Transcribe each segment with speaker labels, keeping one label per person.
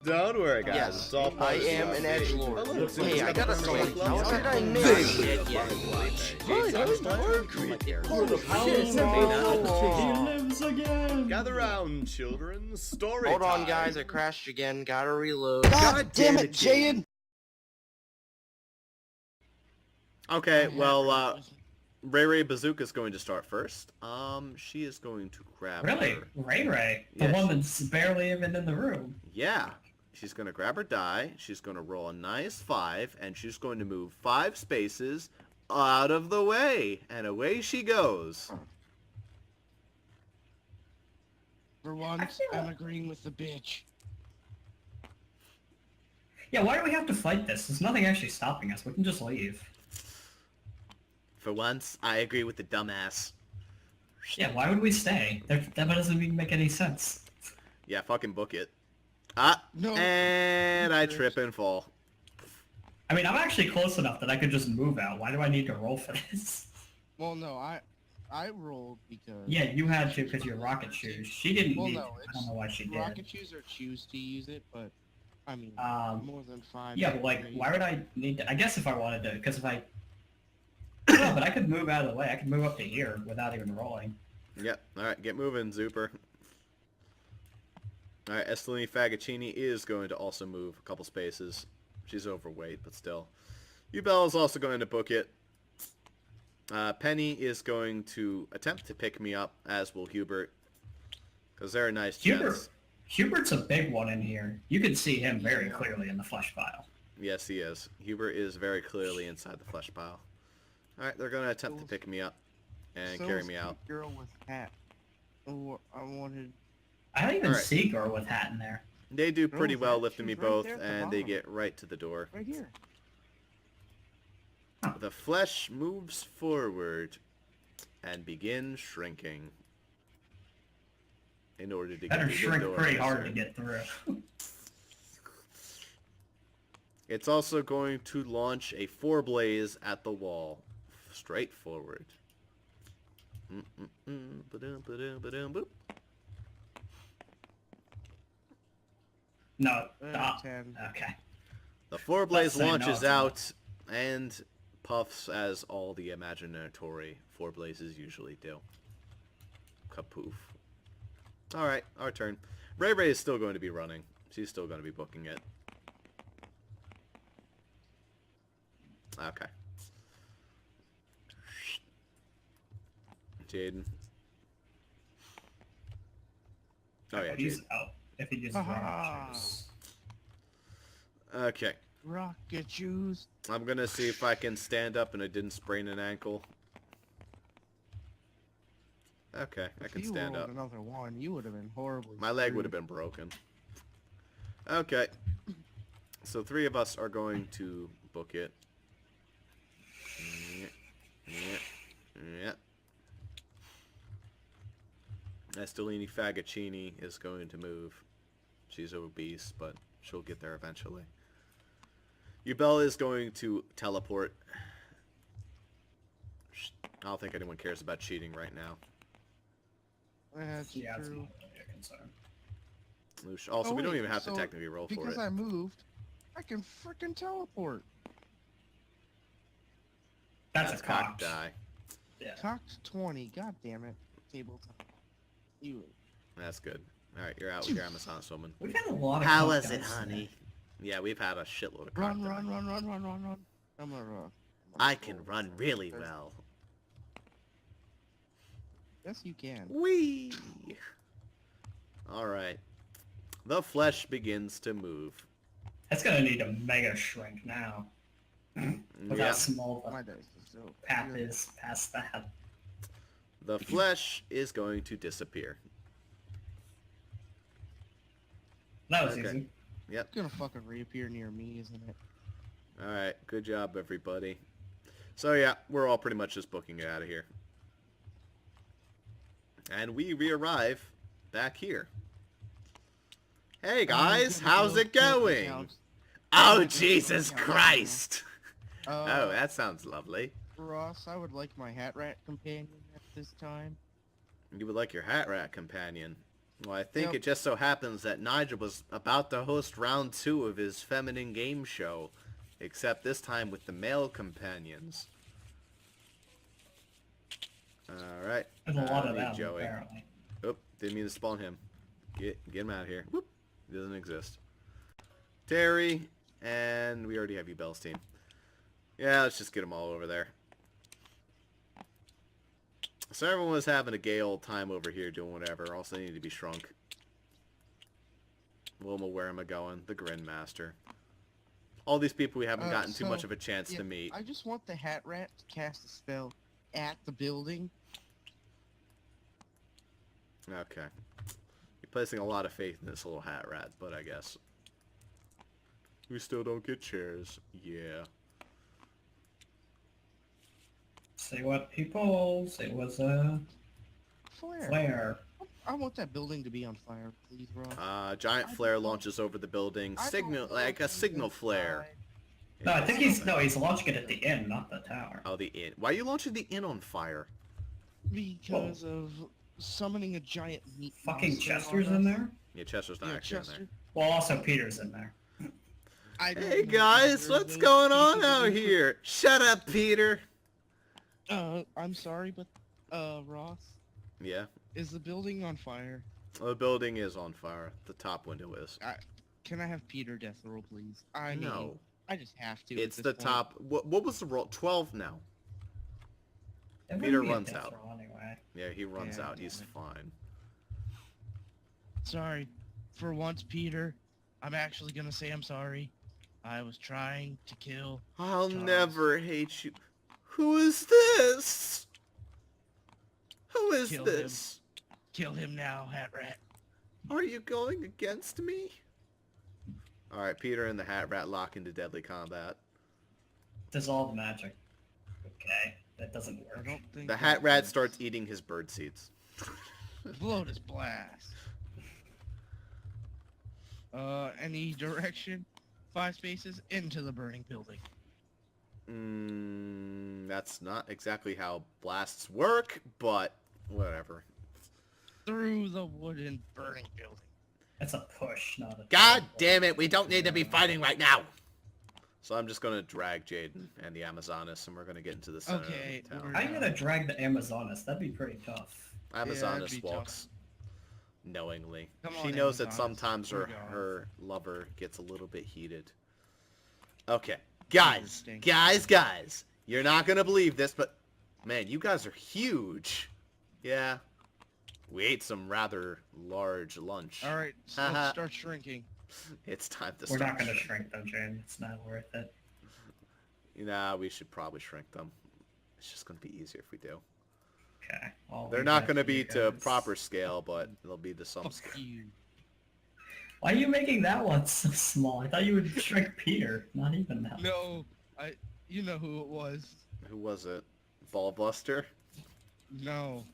Speaker 1: Don't worry, guys.
Speaker 2: Yes,
Speaker 1: It's all
Speaker 2: I
Speaker 1: part of the
Speaker 2: am an edgelord.
Speaker 1: Oh, look,
Speaker 2: Hey, I gotta say, how did I miss shit yet?
Speaker 3: He lives again!
Speaker 1: Gather round, children. Story
Speaker 2: Hold on,
Speaker 1: time.
Speaker 2: guys, I crashed again. Gotta reload.
Speaker 4: God damn it, Jaden!
Speaker 1: Okay, well, Ray Bazooka's going to start first. She is going to grab
Speaker 3: Really?
Speaker 1: her.
Speaker 3: Ray? The
Speaker 1: Yeah,
Speaker 3: one that's barely even in the room.
Speaker 1: Yeah. She's going to grab her die. She's going to roll a nice 5, and she's going to move 5 spaces out of the way. And away she goes.
Speaker 5: For once, I'm agreeing with the bitch.
Speaker 3: Yeah, why do we have to fight this? There's nothing actually stopping us. We can just leave.
Speaker 1: For once, I agree with the dumbass.
Speaker 3: Yeah, why would we stay? That doesn't even make any sense.
Speaker 1: Yeah, fucking book it. Ah,
Speaker 5: No.
Speaker 1: and I trip and fall.
Speaker 3: I mean, I'm actually close enough that I could just move out. Why do I need to roll for this?
Speaker 5: Well, no, I rolled because...
Speaker 3: Yeah, you had to because you're rocket shoes. She didn't
Speaker 5: Well,
Speaker 3: need
Speaker 5: no,
Speaker 3: to. I don't know why she did.
Speaker 5: rocket shoes or choose to use it, but I mean, more than 5.
Speaker 3: Yeah, but like, why would I need to? I guess if I wanted to, because if I... No, but I could move out of the way. I could move up to here without even rolling.
Speaker 1: Yep, alright, get moving, Zuper. Alright, Estelini Fagaccini is going to also move a couple spaces. She's overweight, but still. Ubel is also going to book it. Penny is going to attempt to pick me up, as will Hubert. Because they're a nice chance.
Speaker 3: Hubert's a big one in here. You can see him very clearly in the flesh pile.
Speaker 1: Yes, he is. Hubert is very clearly inside the flesh pile. Alright, they're going to attempt to pick me up and carry me out.
Speaker 5: Girl with hat. Oh, I wanted...
Speaker 3: I don't even see Gore with hat in there.
Speaker 1: They do pretty
Speaker 5: Girl with
Speaker 1: well
Speaker 5: hat.
Speaker 1: lifting me
Speaker 5: She's right
Speaker 1: both,
Speaker 5: there at the
Speaker 1: and they
Speaker 5: bottom.
Speaker 1: get right to the door.
Speaker 5: Right here.
Speaker 1: The flesh moves forward and begins shrinking. In order to get
Speaker 3: Better
Speaker 1: to the
Speaker 3: shrink
Speaker 1: door.
Speaker 3: pretty hard to get through.
Speaker 1: It's also going to launch a 4-blaze at the wall. Straight forward. Boop.
Speaker 3: No,
Speaker 5: 10.
Speaker 3: okay.
Speaker 1: The 4-blaze
Speaker 3: Let's say
Speaker 1: launches
Speaker 3: no.
Speaker 1: out and puffs as all the imaginatory 4-blazes usually do. Kapoof. Alright, our turn. Ray is still going to be running. She's still going to be booking it. Okay. Jaden. Oh yeah, Jaden.
Speaker 3: If he uses rocket shoes.
Speaker 1: Okay.
Speaker 5: Rocket shoes.
Speaker 1: I'm gonna see if I can stand up and I didn't sprain an ankle. Okay, I can stand up.
Speaker 5: Another one, you would have been horribly.
Speaker 1: My leg would have been broken. Okay. So 3 of us are going to book it. Yeah. Estelini Fagaccini is going to move. She's obese, but she'll get there eventually. Ubel is going to teleport. I don't think anyone cares about cheating right now.
Speaker 5: That's
Speaker 3: Yeah, that's
Speaker 5: true.
Speaker 3: not really a concern.
Speaker 1: Also, we don't
Speaker 5: wait,
Speaker 1: even have to
Speaker 5: so
Speaker 1: technically roll for it.
Speaker 5: Because I moved, I can frickin' teleport.
Speaker 3: That's a
Speaker 1: cock
Speaker 3: cocked.
Speaker 1: die.
Speaker 3: Yeah.
Speaker 5: Cocked 20. God damn it. Tabletop. You.
Speaker 1: That's good. Alright, you're out with your Amazonas woman.
Speaker 3: We've had a lot of
Speaker 1: How
Speaker 3: cocked
Speaker 1: was it,
Speaker 3: dice
Speaker 1: honey? Yeah, we've had a shitload of cock
Speaker 5: Run,
Speaker 1: die.
Speaker 5: run, run, run, run, run, run. I'm gonna run.
Speaker 1: I can run really well.
Speaker 5: Yes, you can.
Speaker 1: Whee! Alright. The flesh begins to move.
Speaker 3: That's gonna need a mega shrink now. With
Speaker 1: Yeah.
Speaker 3: how small
Speaker 5: My
Speaker 3: the
Speaker 5: dice is so
Speaker 3: path
Speaker 5: good.
Speaker 3: is past that.
Speaker 1: The flesh is going to disappear.
Speaker 3: That was
Speaker 1: Okay.
Speaker 3: easy.
Speaker 1: Yep.
Speaker 5: It's gonna fucking reappear near me, isn't it?
Speaker 1: Alright, good job, everybody. So yeah, we're all pretty much just booking it out of here. And we re-arrive back here. Hey guys, how's it going? Oh, Jesus Christ! Oh, that sounds lovely.
Speaker 5: Ross, I would like my hat rat companion at this time.
Speaker 1: You would like your hat rat companion. Well, I think it just so happens that Nigel was about to host round 2 of his feminine game show, except this time with the male companions. Alright.
Speaker 3: There's a lot of
Speaker 1: meet
Speaker 3: them,
Speaker 1: Joey.
Speaker 3: apparently.
Speaker 1: Oop, didn't mean to spawn him. Get him out of here. Whoop. He doesn't exist. Terry, and we already have Ubel's team. Yeah, let's just get them all over there. So everyone was having a gay old time over here doing whatever. Also need to be shrunk. Wilma, where am I going? The Grin Master. All these people we haven't gotten too much of a chance to meet.
Speaker 5: I just want the Hat Rat to cast a spell at the building.
Speaker 1: Okay. You're placing a lot of faith in this little Hat Rat, but I guess. We still don't get chairs. Yeah.
Speaker 3: Say what, people? It was a flare.
Speaker 5: I want that building to be on fire, please, Ross.
Speaker 1: Giant flare launches over the building. Signal, like a signal flare.
Speaker 3: No, I think he's launching it at the inn, not the tower.
Speaker 1: Oh, the inn. Why are you launching the inn on fire?
Speaker 5: Because of summoning a giant meat
Speaker 3: Fucking
Speaker 5: monster
Speaker 3: Chester's
Speaker 5: on us.
Speaker 3: in there?
Speaker 1: Yeah, Chester's not actually in there.
Speaker 3: Well, also Peter's in there.
Speaker 1: Hey guys, what's going on out here? Shut up, Peter.
Speaker 5: I'm sorry, but Ross,
Speaker 1: Yeah.
Speaker 5: is the building on fire?
Speaker 1: Well, the building is on fire. The top window is.
Speaker 5: Can I have Peter death roll, please?
Speaker 1: No.
Speaker 5: I just have to.
Speaker 1: It's
Speaker 5: at
Speaker 1: the
Speaker 5: this point.
Speaker 1: top. What was the roll? 12 now.
Speaker 3: It
Speaker 1: Peter
Speaker 3: wouldn't be a
Speaker 1: runs
Speaker 3: death
Speaker 1: out.
Speaker 3: roll anyway.
Speaker 1: Yeah, he runs
Speaker 5: Yeah,
Speaker 1: out. He's
Speaker 5: damn it.
Speaker 1: fine.
Speaker 5: Sorry. For once, Peter, I'm actually gonna say I'm sorry. I was trying to kill.
Speaker 1: I'll
Speaker 5: Charles.
Speaker 1: never hate you. Who is this? Who is
Speaker 5: Kill
Speaker 1: this?
Speaker 5: Kill him now, Hat Rat.
Speaker 1: Are you going against me? Alright, Peter and the Hat Rat lock into deadly combat.
Speaker 3: Dissolve magic. Okay, that doesn't
Speaker 5: I
Speaker 3: work.
Speaker 5: don't think
Speaker 1: The Hat Rat starts eating his bird seeds.
Speaker 5: Lotus blast. Any direction? 5 spaces into the burning building.
Speaker 1: That's not exactly how blasts work, but whatever.
Speaker 5: Through the wooden burning building.
Speaker 3: That's a push, not a...
Speaker 1: God damn it, we don't need to be fighting right now! So I'm just gonna drag Jaden and the Amazonas, and we're gonna get into the center
Speaker 5: Okay,
Speaker 1: of the town.
Speaker 5: we're-
Speaker 3: How are you gonna drag the Amazonas? That'd be pretty tough.
Speaker 1: Amazonas
Speaker 5: that'd be
Speaker 1: walks knowingly.
Speaker 5: Come
Speaker 1: She
Speaker 5: on,
Speaker 1: knows that
Speaker 5: Amazonas,
Speaker 1: sometimes
Speaker 5: we're
Speaker 1: her lover gets a little bit heated. Okay, guys,
Speaker 5: Interesting.
Speaker 1: guys, you're not gonna believe this, but man, you guys are huge. Yeah, we ate some rather large lunch.
Speaker 5: All right, so
Speaker 1: Haha.
Speaker 5: let's start shrinking.
Speaker 1: It's time to
Speaker 3: We're
Speaker 1: start.
Speaker 3: not gonna shrink them, Jane. It's not worth it.
Speaker 1: Nah, we should probably shrink them. It's just gonna be easier if we do.
Speaker 3: Okay. I'll
Speaker 1: They're
Speaker 3: leave
Speaker 1: not
Speaker 3: that
Speaker 1: gonna
Speaker 3: to you
Speaker 1: be to
Speaker 3: guys.
Speaker 1: proper scale, but they'll be to some
Speaker 5: Fuck
Speaker 1: scale.
Speaker 5: you.
Speaker 3: Why are you making that one so small? I thought you would shrink Peter. Not even that.
Speaker 5: No, you know who it was.
Speaker 1: Who was it? Ballbuster?
Speaker 5: No.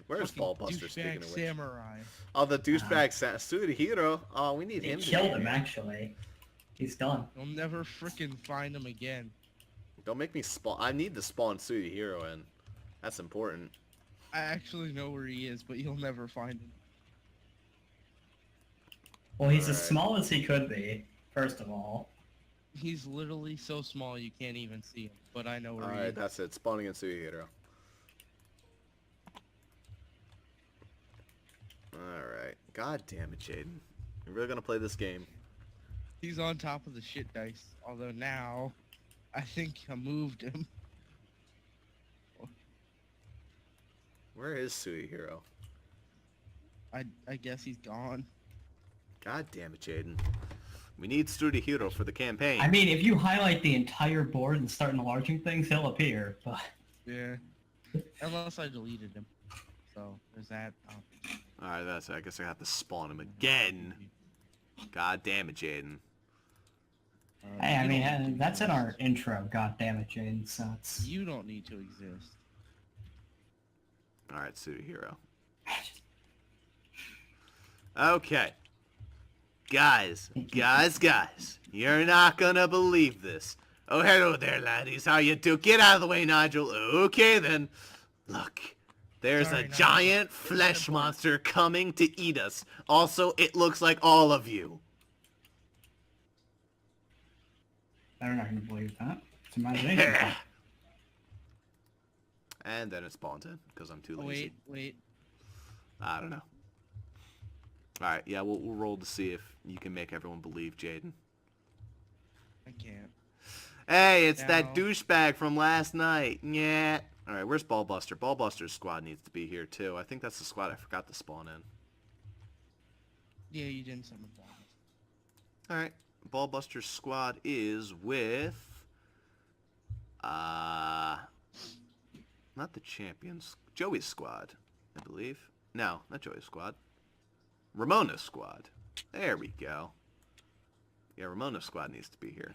Speaker 1: Where's
Speaker 5: Fucking
Speaker 1: Ballbuster, speaking
Speaker 5: douchebag
Speaker 1: of which?
Speaker 5: samurai.
Speaker 1: Oh, the douchebag Sudahiro. Oh, we need
Speaker 3: He
Speaker 1: him
Speaker 3: killed
Speaker 1: to
Speaker 3: him, actually. He's done.
Speaker 5: You'll never frickin' find him again.
Speaker 1: Don't make me spawn. I need to spawn Sudahiro in. That's important.
Speaker 5: I actually know where he is, but you'll never find him.
Speaker 3: Well, he's as
Speaker 1: Alright.
Speaker 3: small as he could be, first of all.
Speaker 5: He's literally so small you can't even see him, but I know where he
Speaker 1: Alright,
Speaker 5: is.
Speaker 1: that's it. Spawning in Sudahiro. Alright. God damn it, Jaden. You're really gonna play this game?
Speaker 5: He's on top of the shit dice, although now I think I moved him.
Speaker 1: Where is Sudahiro?
Speaker 5: I guess he's gone.
Speaker 1: God damn it, Jaden. We need Sudahiro for the campaign.
Speaker 3: I mean, if you highlight the entire board and start enlarging things, he'll appear, but...
Speaker 5: Yeah. Unless I deleted him. So, there's that.
Speaker 1: Alright, that's it. I guess I have to spawn him again. God damn it, Jaden.
Speaker 3: Hey, I
Speaker 5: you
Speaker 3: mean,
Speaker 5: don't need to
Speaker 3: that's in our
Speaker 5: exist.
Speaker 3: intro, goddammit, Jane, so it's...
Speaker 5: You don't need to exist.
Speaker 1: Alright, Sudahiro. Okay. Guys, you're not gonna believe this. Oh, hello there, laddies. How you do? Get out of the way, Nigel. Okay, then. Look, There's
Speaker 5: Sorry,
Speaker 1: a
Speaker 5: no,
Speaker 1: giant
Speaker 5: it's
Speaker 1: flesh
Speaker 5: important.
Speaker 1: monster coming to eat us. Also, it looks like all of you.
Speaker 3: They're not gonna believe that. It's imagination.
Speaker 1: And then it spawned in, because I'm too
Speaker 5: Oh,
Speaker 1: lazy.
Speaker 5: wait.
Speaker 1: I don't know. Alright, yeah, we'll roll to see if you can make everyone believe Jaden.
Speaker 5: I can't.
Speaker 1: Hey, it's that
Speaker 5: No.
Speaker 1: douchebag from last night. Yeah. Alright, where's Ballbuster? Ballbuster's squad needs to be here, too. I think that's the squad I forgot to spawn in.
Speaker 5: Yeah, you didn't summon balls.
Speaker 1: Alright, Ballbuster's squad is with... Not the champions. Joey's squad, I believe. No, not Joey's squad. Ramona's squad. There we go. Yeah, Ramona's squad needs to be here.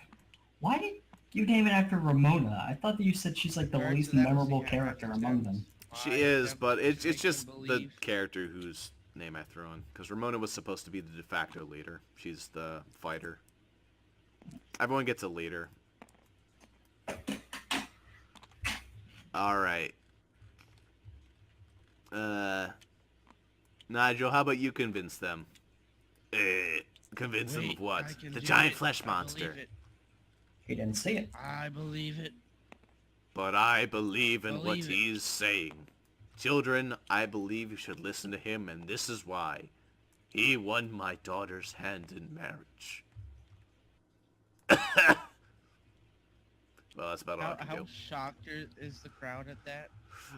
Speaker 3: Why did you name it after Ramona? I thought that you said she's like the
Speaker 5: Alright,
Speaker 3: least
Speaker 5: so that was
Speaker 3: memorable
Speaker 5: the
Speaker 3: character
Speaker 5: attempt.
Speaker 3: among them.
Speaker 1: She
Speaker 5: My
Speaker 1: is,
Speaker 5: attempt
Speaker 1: but
Speaker 5: to
Speaker 1: it's
Speaker 5: make
Speaker 1: just
Speaker 5: them
Speaker 1: the
Speaker 5: believe.
Speaker 1: character whose name I threw in. Because Ramona was supposed to be the de facto leader. She's the fighter. Everyone gets a leader. Alright. Nigel, how about you convince them? Convince them of
Speaker 5: Wait,
Speaker 1: what?
Speaker 5: I can
Speaker 1: The
Speaker 5: do
Speaker 1: giant
Speaker 5: it.
Speaker 1: flesh
Speaker 5: I
Speaker 1: monster.
Speaker 5: believe it.
Speaker 3: He didn't see it.
Speaker 5: I believe it.
Speaker 1: But I believe in what
Speaker 5: Believe it.
Speaker 1: he's saying. Children, I believe you should listen to him, and this is why. He won my daughter's hand in marriage. Well, that's about all I can
Speaker 5: How
Speaker 1: do.
Speaker 5: shocked is the crowd at that?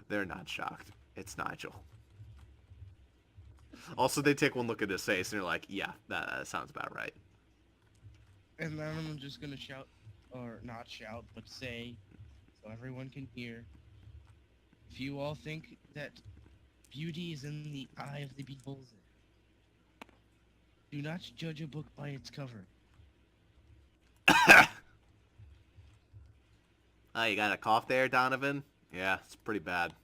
Speaker 1: They're not shocked. It's Nigel. Also, they take one look at his face, and they're like, yeah, that sounds about right.
Speaker 5: And then I'm just gonna shout, or not shout, but say, so everyone can hear. If you all think that beauty is in the eye of the beholder, do not judge a book by its cover.
Speaker 1: Oh, you got a cough there, Donovan? Yeah, it's pretty bad.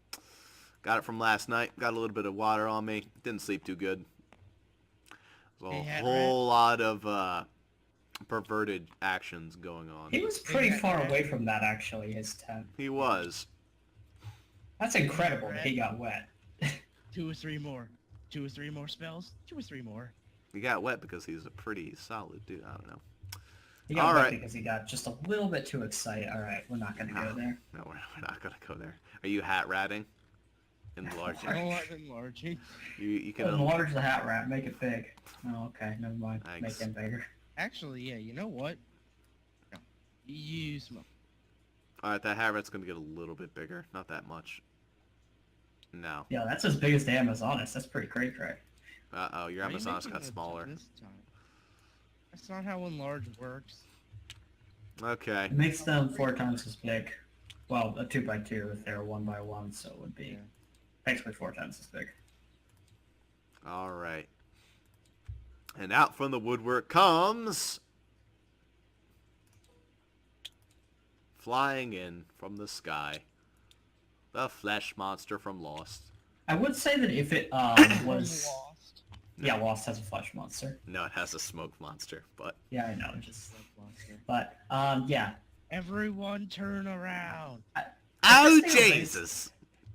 Speaker 1: Got it from last night. Got a little bit of water on me. Didn't sleep too good. There's a
Speaker 5: Hey, Hat
Speaker 1: whole lot of perverted actions going on.
Speaker 3: He was pretty
Speaker 5: Yeah,
Speaker 3: far
Speaker 5: yeah.
Speaker 3: away from that, actually, his tent.
Speaker 1: He was.
Speaker 3: That's incredible that he got wet.
Speaker 5: 2 or 3 more. 2 or 3 more spells. 2 or 3 more.
Speaker 1: He got wet because he's a pretty solid dude. I don't know.
Speaker 3: He got
Speaker 1: All
Speaker 3: wet
Speaker 1: right.
Speaker 3: because he got just a little bit too excited. Alright, we're not gonna go there.
Speaker 1: No, we're not going to go there. Are you hat ratting? Enlarging.
Speaker 5: Oh, I'm enlarging.
Speaker 1: You can...
Speaker 3: Enlarge the hat wrap, make it big. Oh, okay, never mind.
Speaker 1: Thanks.
Speaker 3: Make him bigger.
Speaker 5: Actually, yeah, you know what? No. You smoke.
Speaker 1: Alright, that hat rat's going to get a little bit bigger. Not that much. No.
Speaker 3: Yeah, that's as big as the Amazoness. That's pretty cray cray.
Speaker 1: Uh-oh, your
Speaker 5: Why are you
Speaker 1: Amazon's
Speaker 5: making
Speaker 1: got
Speaker 5: it
Speaker 1: smaller.
Speaker 5: this time? That's not how enlarge works.
Speaker 1: Okay.
Speaker 3: It makes them 4 times as big. Well, a 2x2 if they're a 1x1, so it would be
Speaker 5: Yeah.
Speaker 3: basically 4 times as big.
Speaker 1: Alright. And out from the woodwork comes... flying in from the sky. The flesh monster from Lost.
Speaker 3: I would say that if it was...
Speaker 5: Lost.
Speaker 3: Yeah, Lost has a flesh monster.
Speaker 1: No, it has a smoke monster, but...
Speaker 3: Yeah, I know. Just,
Speaker 5: Smoke monster.
Speaker 3: but yeah.
Speaker 5: Everyone turn around.
Speaker 1: Oh,
Speaker 3: this thing obeys-
Speaker 1: Jesus!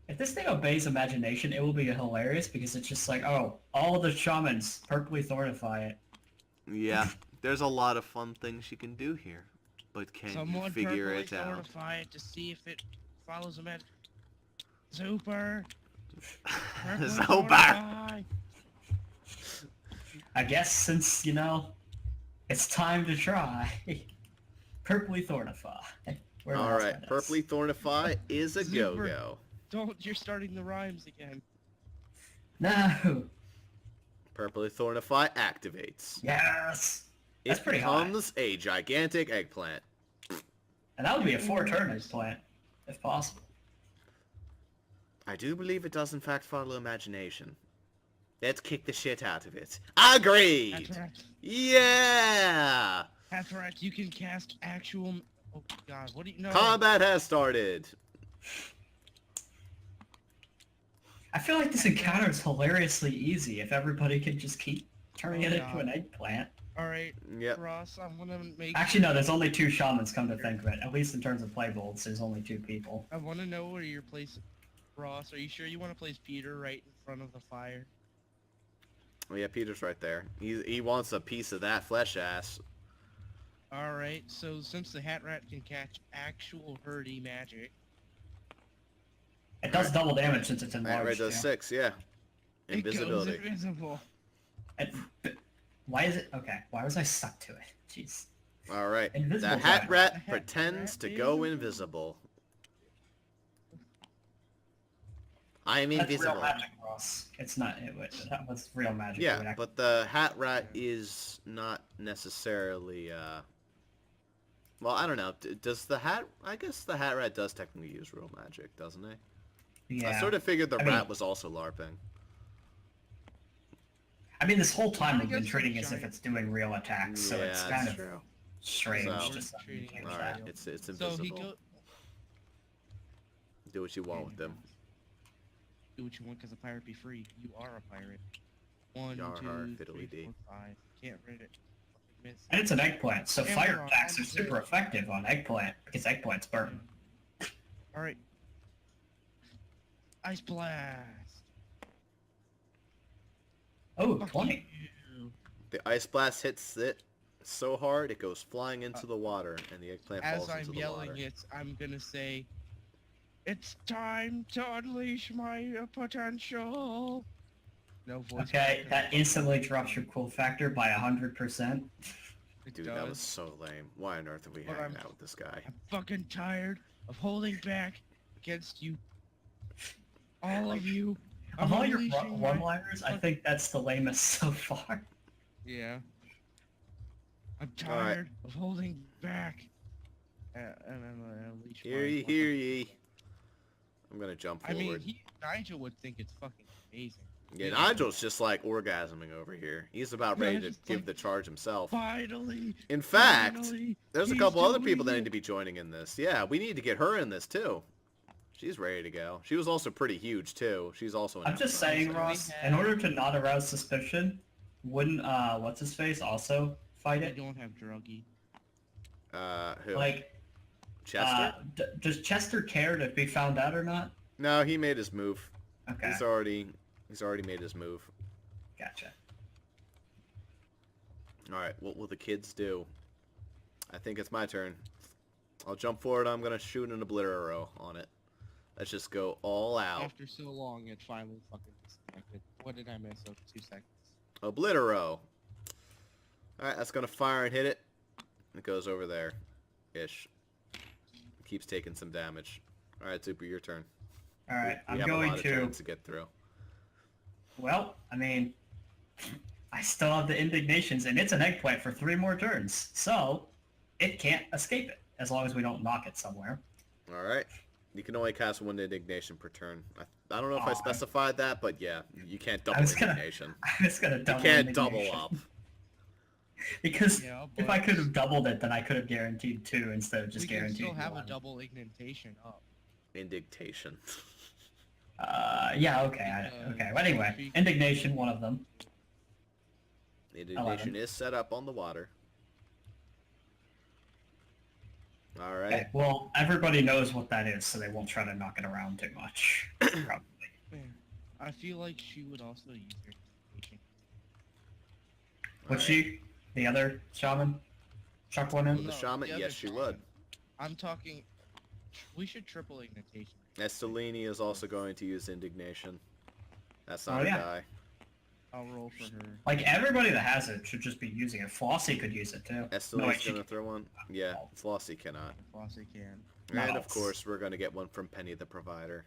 Speaker 3: If this thing obeys imagination, it will be hilarious because it's just like, oh, all the shamans purplely thornify it.
Speaker 1: Yeah, there's a lot of fun things you can do here. But can
Speaker 5: Someone
Speaker 1: you figure
Speaker 5: purposely
Speaker 1: it out?
Speaker 5: fortify it to see if it follows a med. Super. Purposely
Speaker 1: Super!
Speaker 5: fortify.
Speaker 3: I guess since, you know, it's time to try. Purplely thornify. Where the hell's
Speaker 1: Alright,
Speaker 3: my notes?
Speaker 1: Purpley Thornify is a
Speaker 5: Super.
Speaker 1: go-go.
Speaker 5: Don't, you're starting the rhymes again.
Speaker 3: No.
Speaker 1: Purpley Thornify activates.
Speaker 3: Yes. That's pretty high.
Speaker 1: becomes a gigantic eggplant.
Speaker 3: And that would be a 4-turn eggplant, if possible.
Speaker 1: I do believe it does in fact follow imagination. Let's kick the shit out of it. Agreed!
Speaker 5: That's right.
Speaker 1: Yeah!
Speaker 5: That's right. You can cast actual. Oh God, what do you know?
Speaker 1: Combat has started.
Speaker 3: I feel like this encounter is hilariously easy if everybody could just keep turning it into an eggplant.
Speaker 5: All right,
Speaker 1: Yep.
Speaker 5: Ross, I'm gonna make.
Speaker 3: Actually, no, there's only 2 shamans, come to think of it. At least in terms of play builds, there's only 2 people.
Speaker 5: I want to know where you're placing. Ross, are you sure you want to place Peter right in front of the fire?
Speaker 1: Oh yeah, Peter's right there. He wants a piece of that flesh ass.
Speaker 5: Alright, so since the Hat Rat can catch actual hurdy magic...
Speaker 3: It does double damage since it's
Speaker 1: That
Speaker 3: enlarged.
Speaker 1: right does
Speaker 3: too.
Speaker 1: 6, yeah.
Speaker 5: It goes
Speaker 1: Invisibility.
Speaker 5: invisible.
Speaker 3: Why is it... Okay, why was I stuck to it? Jeez.
Speaker 1: Alright. The
Speaker 3: Invisible
Speaker 1: Hat
Speaker 3: damage.
Speaker 1: Rat
Speaker 5: The Hat
Speaker 1: pretends
Speaker 5: Rat
Speaker 1: to
Speaker 5: is
Speaker 1: go
Speaker 5: invisible.
Speaker 1: invisible. I am
Speaker 3: That's
Speaker 1: invisible.
Speaker 3: real magic, Ross. It's not... that was real magic. It
Speaker 1: Yeah,
Speaker 3: would
Speaker 1: but the Hat Rat is not necessarily, well, I don't know. Does the Hat... I guess the Hat Rat does technically use real magic, doesn't he?
Speaker 3: Yeah.
Speaker 1: I sort of figured the
Speaker 3: I mean-
Speaker 1: rat was also LARPing.
Speaker 3: I mean, this whole time
Speaker 5: I
Speaker 3: we've been
Speaker 5: guess
Speaker 3: treating
Speaker 5: the
Speaker 3: it as if
Speaker 5: giant-
Speaker 3: it's doing real attacks, so it's
Speaker 1: Yeah,
Speaker 3: kind
Speaker 1: that's
Speaker 3: of
Speaker 1: true.
Speaker 3: strange
Speaker 1: So-
Speaker 3: to some
Speaker 5: Treating it
Speaker 3: people.
Speaker 5: as
Speaker 1: Alright,
Speaker 5: real.
Speaker 1: it's
Speaker 5: So
Speaker 1: invisible.
Speaker 5: he go...
Speaker 1: Do what you want with them.
Speaker 5: Do what you want because a pirate be free. You are a pirate. 1,
Speaker 1: Yar har,
Speaker 5: 2,
Speaker 1: fiddly
Speaker 5: 3,
Speaker 1: dee.
Speaker 5: 4, 5. Can't read it. Fucking miss.
Speaker 3: And it's an eggplant, so
Speaker 5: And
Speaker 3: fire
Speaker 5: we're on
Speaker 3: attacks are
Speaker 5: the
Speaker 3: super
Speaker 5: bridge.
Speaker 3: effective on eggplant, because eggplant's burn.
Speaker 5: Alright. Ice blast.
Speaker 3: Oh,
Speaker 5: Fuck
Speaker 3: 20.
Speaker 5: you.
Speaker 1: The Ice Blast hits it so hard it goes flying into the water, and the eggplant
Speaker 5: As
Speaker 1: falls
Speaker 5: I'm
Speaker 1: into the
Speaker 5: yelling
Speaker 1: water.
Speaker 5: it, I'm gonna say, "It's time to unleash my potential." No voice.
Speaker 3: Okay,
Speaker 5: crack.
Speaker 3: that instantly drops your cool factor by 100%.
Speaker 5: It
Speaker 1: Dude,
Speaker 5: does.
Speaker 1: that was so lame. Why on earth are we
Speaker 5: But
Speaker 1: hanging
Speaker 5: I'm-
Speaker 1: out with this guy?
Speaker 5: I'm fucking tired of holding back against you. All of you.
Speaker 3: Of all your
Speaker 5: unleashing my-
Speaker 3: one-liners, I think that's the lamest so far.
Speaker 5: Yeah. I'm
Speaker 1: Alright.
Speaker 5: tired of holding back. And I'm gonna unleash
Speaker 1: Hear
Speaker 5: my
Speaker 1: ye, hear ye. I'm gonna jump
Speaker 5: I
Speaker 1: forward.
Speaker 5: mean, Nigel would think it's fucking amazing.
Speaker 1: Yeah, Nigel's just like orgasming over here. He's about ready to
Speaker 5: just
Speaker 1: give
Speaker 5: like-
Speaker 1: the charge himself.
Speaker 5: Finally.
Speaker 1: In fact,
Speaker 5: finally,
Speaker 1: there's a
Speaker 5: he's
Speaker 1: couple other
Speaker 5: doing
Speaker 1: people that
Speaker 5: it.
Speaker 1: need to be joining in this. Yeah, we need to get her in this too. She's ready to go. She was also pretty huge too. She's also an
Speaker 3: I'm just
Speaker 1: expert.
Speaker 3: saying,
Speaker 5: So we
Speaker 3: Ross,
Speaker 5: have-
Speaker 3: in order to not arouse suspicion, wouldn't, what's-his-face also fight
Speaker 5: We
Speaker 3: it?
Speaker 5: don't have druggy.
Speaker 1: Who?
Speaker 3: Like,
Speaker 1: Chester?
Speaker 3: does Chester care to be found out or not?
Speaker 1: No, he made his move.
Speaker 3: Okay,
Speaker 1: He's already made his move.
Speaker 3: gotcha.
Speaker 1: Alright, what will the kids do? I think it's my turn. I'll jump forward, I'm gonna shoot an oblitero on it. Let's just go all out.
Speaker 5: After so long, it finally fucking disconnected. What did I miss? Oh, 2 seconds.
Speaker 1: Oblitero. Alright, that's gonna fire and hit it. It goes over there. Ish. Keeps taking some damage. Alright, Super, your turn.
Speaker 3: Alright,
Speaker 1: We
Speaker 3: I'm
Speaker 1: have a
Speaker 3: going
Speaker 1: lot of
Speaker 3: to...
Speaker 1: turns to get through.
Speaker 3: Well, I mean, I still have the indignations, and it's an eggplant for 3 more turns, so it can't escape it, as long as we don't knock it somewhere.
Speaker 1: Alright. You can only cast 1 indignation per turn. I don't know if I
Speaker 3: Aw.
Speaker 1: specified that, but yeah, you can't
Speaker 3: I
Speaker 1: double
Speaker 3: was gonna-
Speaker 1: indignation.
Speaker 3: I was gonna
Speaker 1: You
Speaker 3: double
Speaker 1: can't double
Speaker 3: indignation.
Speaker 1: up.
Speaker 3: Because
Speaker 5: Yeah,
Speaker 3: if
Speaker 5: but
Speaker 3: I could have doubled it, then I could have guaranteed 2 instead of
Speaker 5: we
Speaker 3: just
Speaker 5: can
Speaker 3: guaranteed
Speaker 5: still have
Speaker 3: 1.
Speaker 5: a double ignitation up.
Speaker 1: Indignation.
Speaker 3: Yeah, okay, okay. Well, anyway, indignation, one of them.
Speaker 1: Indignation is set up on the water. Alright.
Speaker 3: Okay, well, everybody knows what that is, so they won't try to knock it around too much. Probably.
Speaker 5: Man, I feel like she would also use her ignitation.
Speaker 3: Would she? The other shaman? Chuck one in?
Speaker 1: The
Speaker 5: No,
Speaker 1: shaman?
Speaker 5: the other
Speaker 1: Yes, she
Speaker 5: shaman.
Speaker 1: would.
Speaker 5: I'm talking... We should triple ignitation.
Speaker 1: Estelini is also going to use indignation. That's not
Speaker 3: Oh,
Speaker 1: a
Speaker 3: yeah.
Speaker 1: die.
Speaker 5: I'll roll for her.
Speaker 3: Like, everybody that has it should just be using it. Flossie could use it, too.
Speaker 1: Estelini's
Speaker 3: wait, she-
Speaker 1: gonna throw one? Yeah, Flossie cannot.
Speaker 5: Flossie can.
Speaker 3: Not
Speaker 1: And of
Speaker 3: else.
Speaker 1: course, we're gonna get one from Penny the Provider.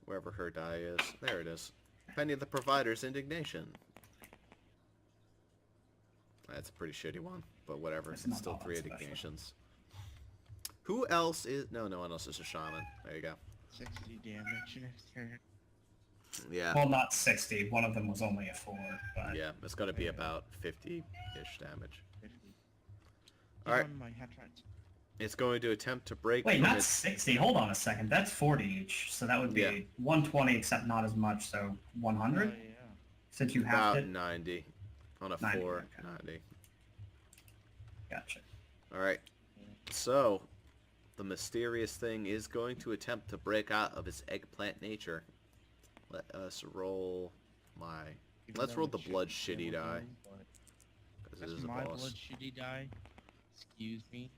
Speaker 1: Wherever her die is. There it is. Penny the Provider's indignation. That's a pretty shitty one, but whatever.
Speaker 3: It's
Speaker 1: It's
Speaker 3: not
Speaker 1: still
Speaker 3: all
Speaker 1: 3
Speaker 3: that special.
Speaker 1: indignations. Who else is... No, no one else is a shaman. There you go.
Speaker 5: 60 damage next turn.
Speaker 1: Yeah.
Speaker 3: Well, not 60. One of them was only a 4, but...
Speaker 1: Yeah, it's gonna be about 50-ish damage.
Speaker 5: 50.
Speaker 1: Alright.
Speaker 5: On my hat right.
Speaker 1: It's going to attempt to break
Speaker 3: Wait,
Speaker 1: from
Speaker 3: not
Speaker 1: its...
Speaker 3: 60. Hold on a second. That's 40 each. So that would be
Speaker 1: Yeah.
Speaker 3: 120, except not as much. So 100?
Speaker 5: Oh, yeah.
Speaker 3: Since you have
Speaker 1: About
Speaker 3: it?
Speaker 1: 90. On a
Speaker 3: 90,
Speaker 1: 4,
Speaker 3: okay.
Speaker 1: 90.
Speaker 3: Gotcha.
Speaker 1: Alright. So, the mysterious thing is going to attempt to break out of its eggplant nature. Let us roll my...
Speaker 5: Even
Speaker 1: Let's
Speaker 5: though
Speaker 1: roll the
Speaker 5: it should
Speaker 1: blood
Speaker 5: be
Speaker 1: shitty
Speaker 5: able to,
Speaker 1: die.
Speaker 5: but
Speaker 1: 'Cause it
Speaker 5: That's
Speaker 1: is a
Speaker 5: my
Speaker 1: boss.
Speaker 5: blood shitty die. Excuse me.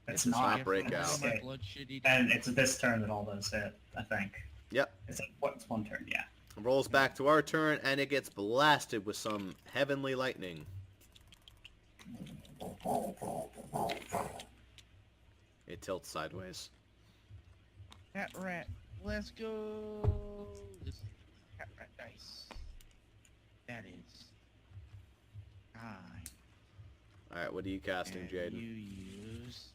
Speaker 3: It's
Speaker 1: does not
Speaker 3: not
Speaker 1: break
Speaker 3: an
Speaker 1: out.
Speaker 5: My
Speaker 3: escape.
Speaker 5: blood shitty die.
Speaker 3: And it's this turn that all those hit, I think.
Speaker 1: Yep.
Speaker 3: It's one turn, yeah.
Speaker 1: Rolls back to our turn, and it gets blasted with some heavenly lightning. It tilts sideways.
Speaker 5: Cat rat. Let's go. This is cat rat dice. That is.
Speaker 1: Alright, what are you casting,
Speaker 5: And
Speaker 1: Jaden?
Speaker 5: you use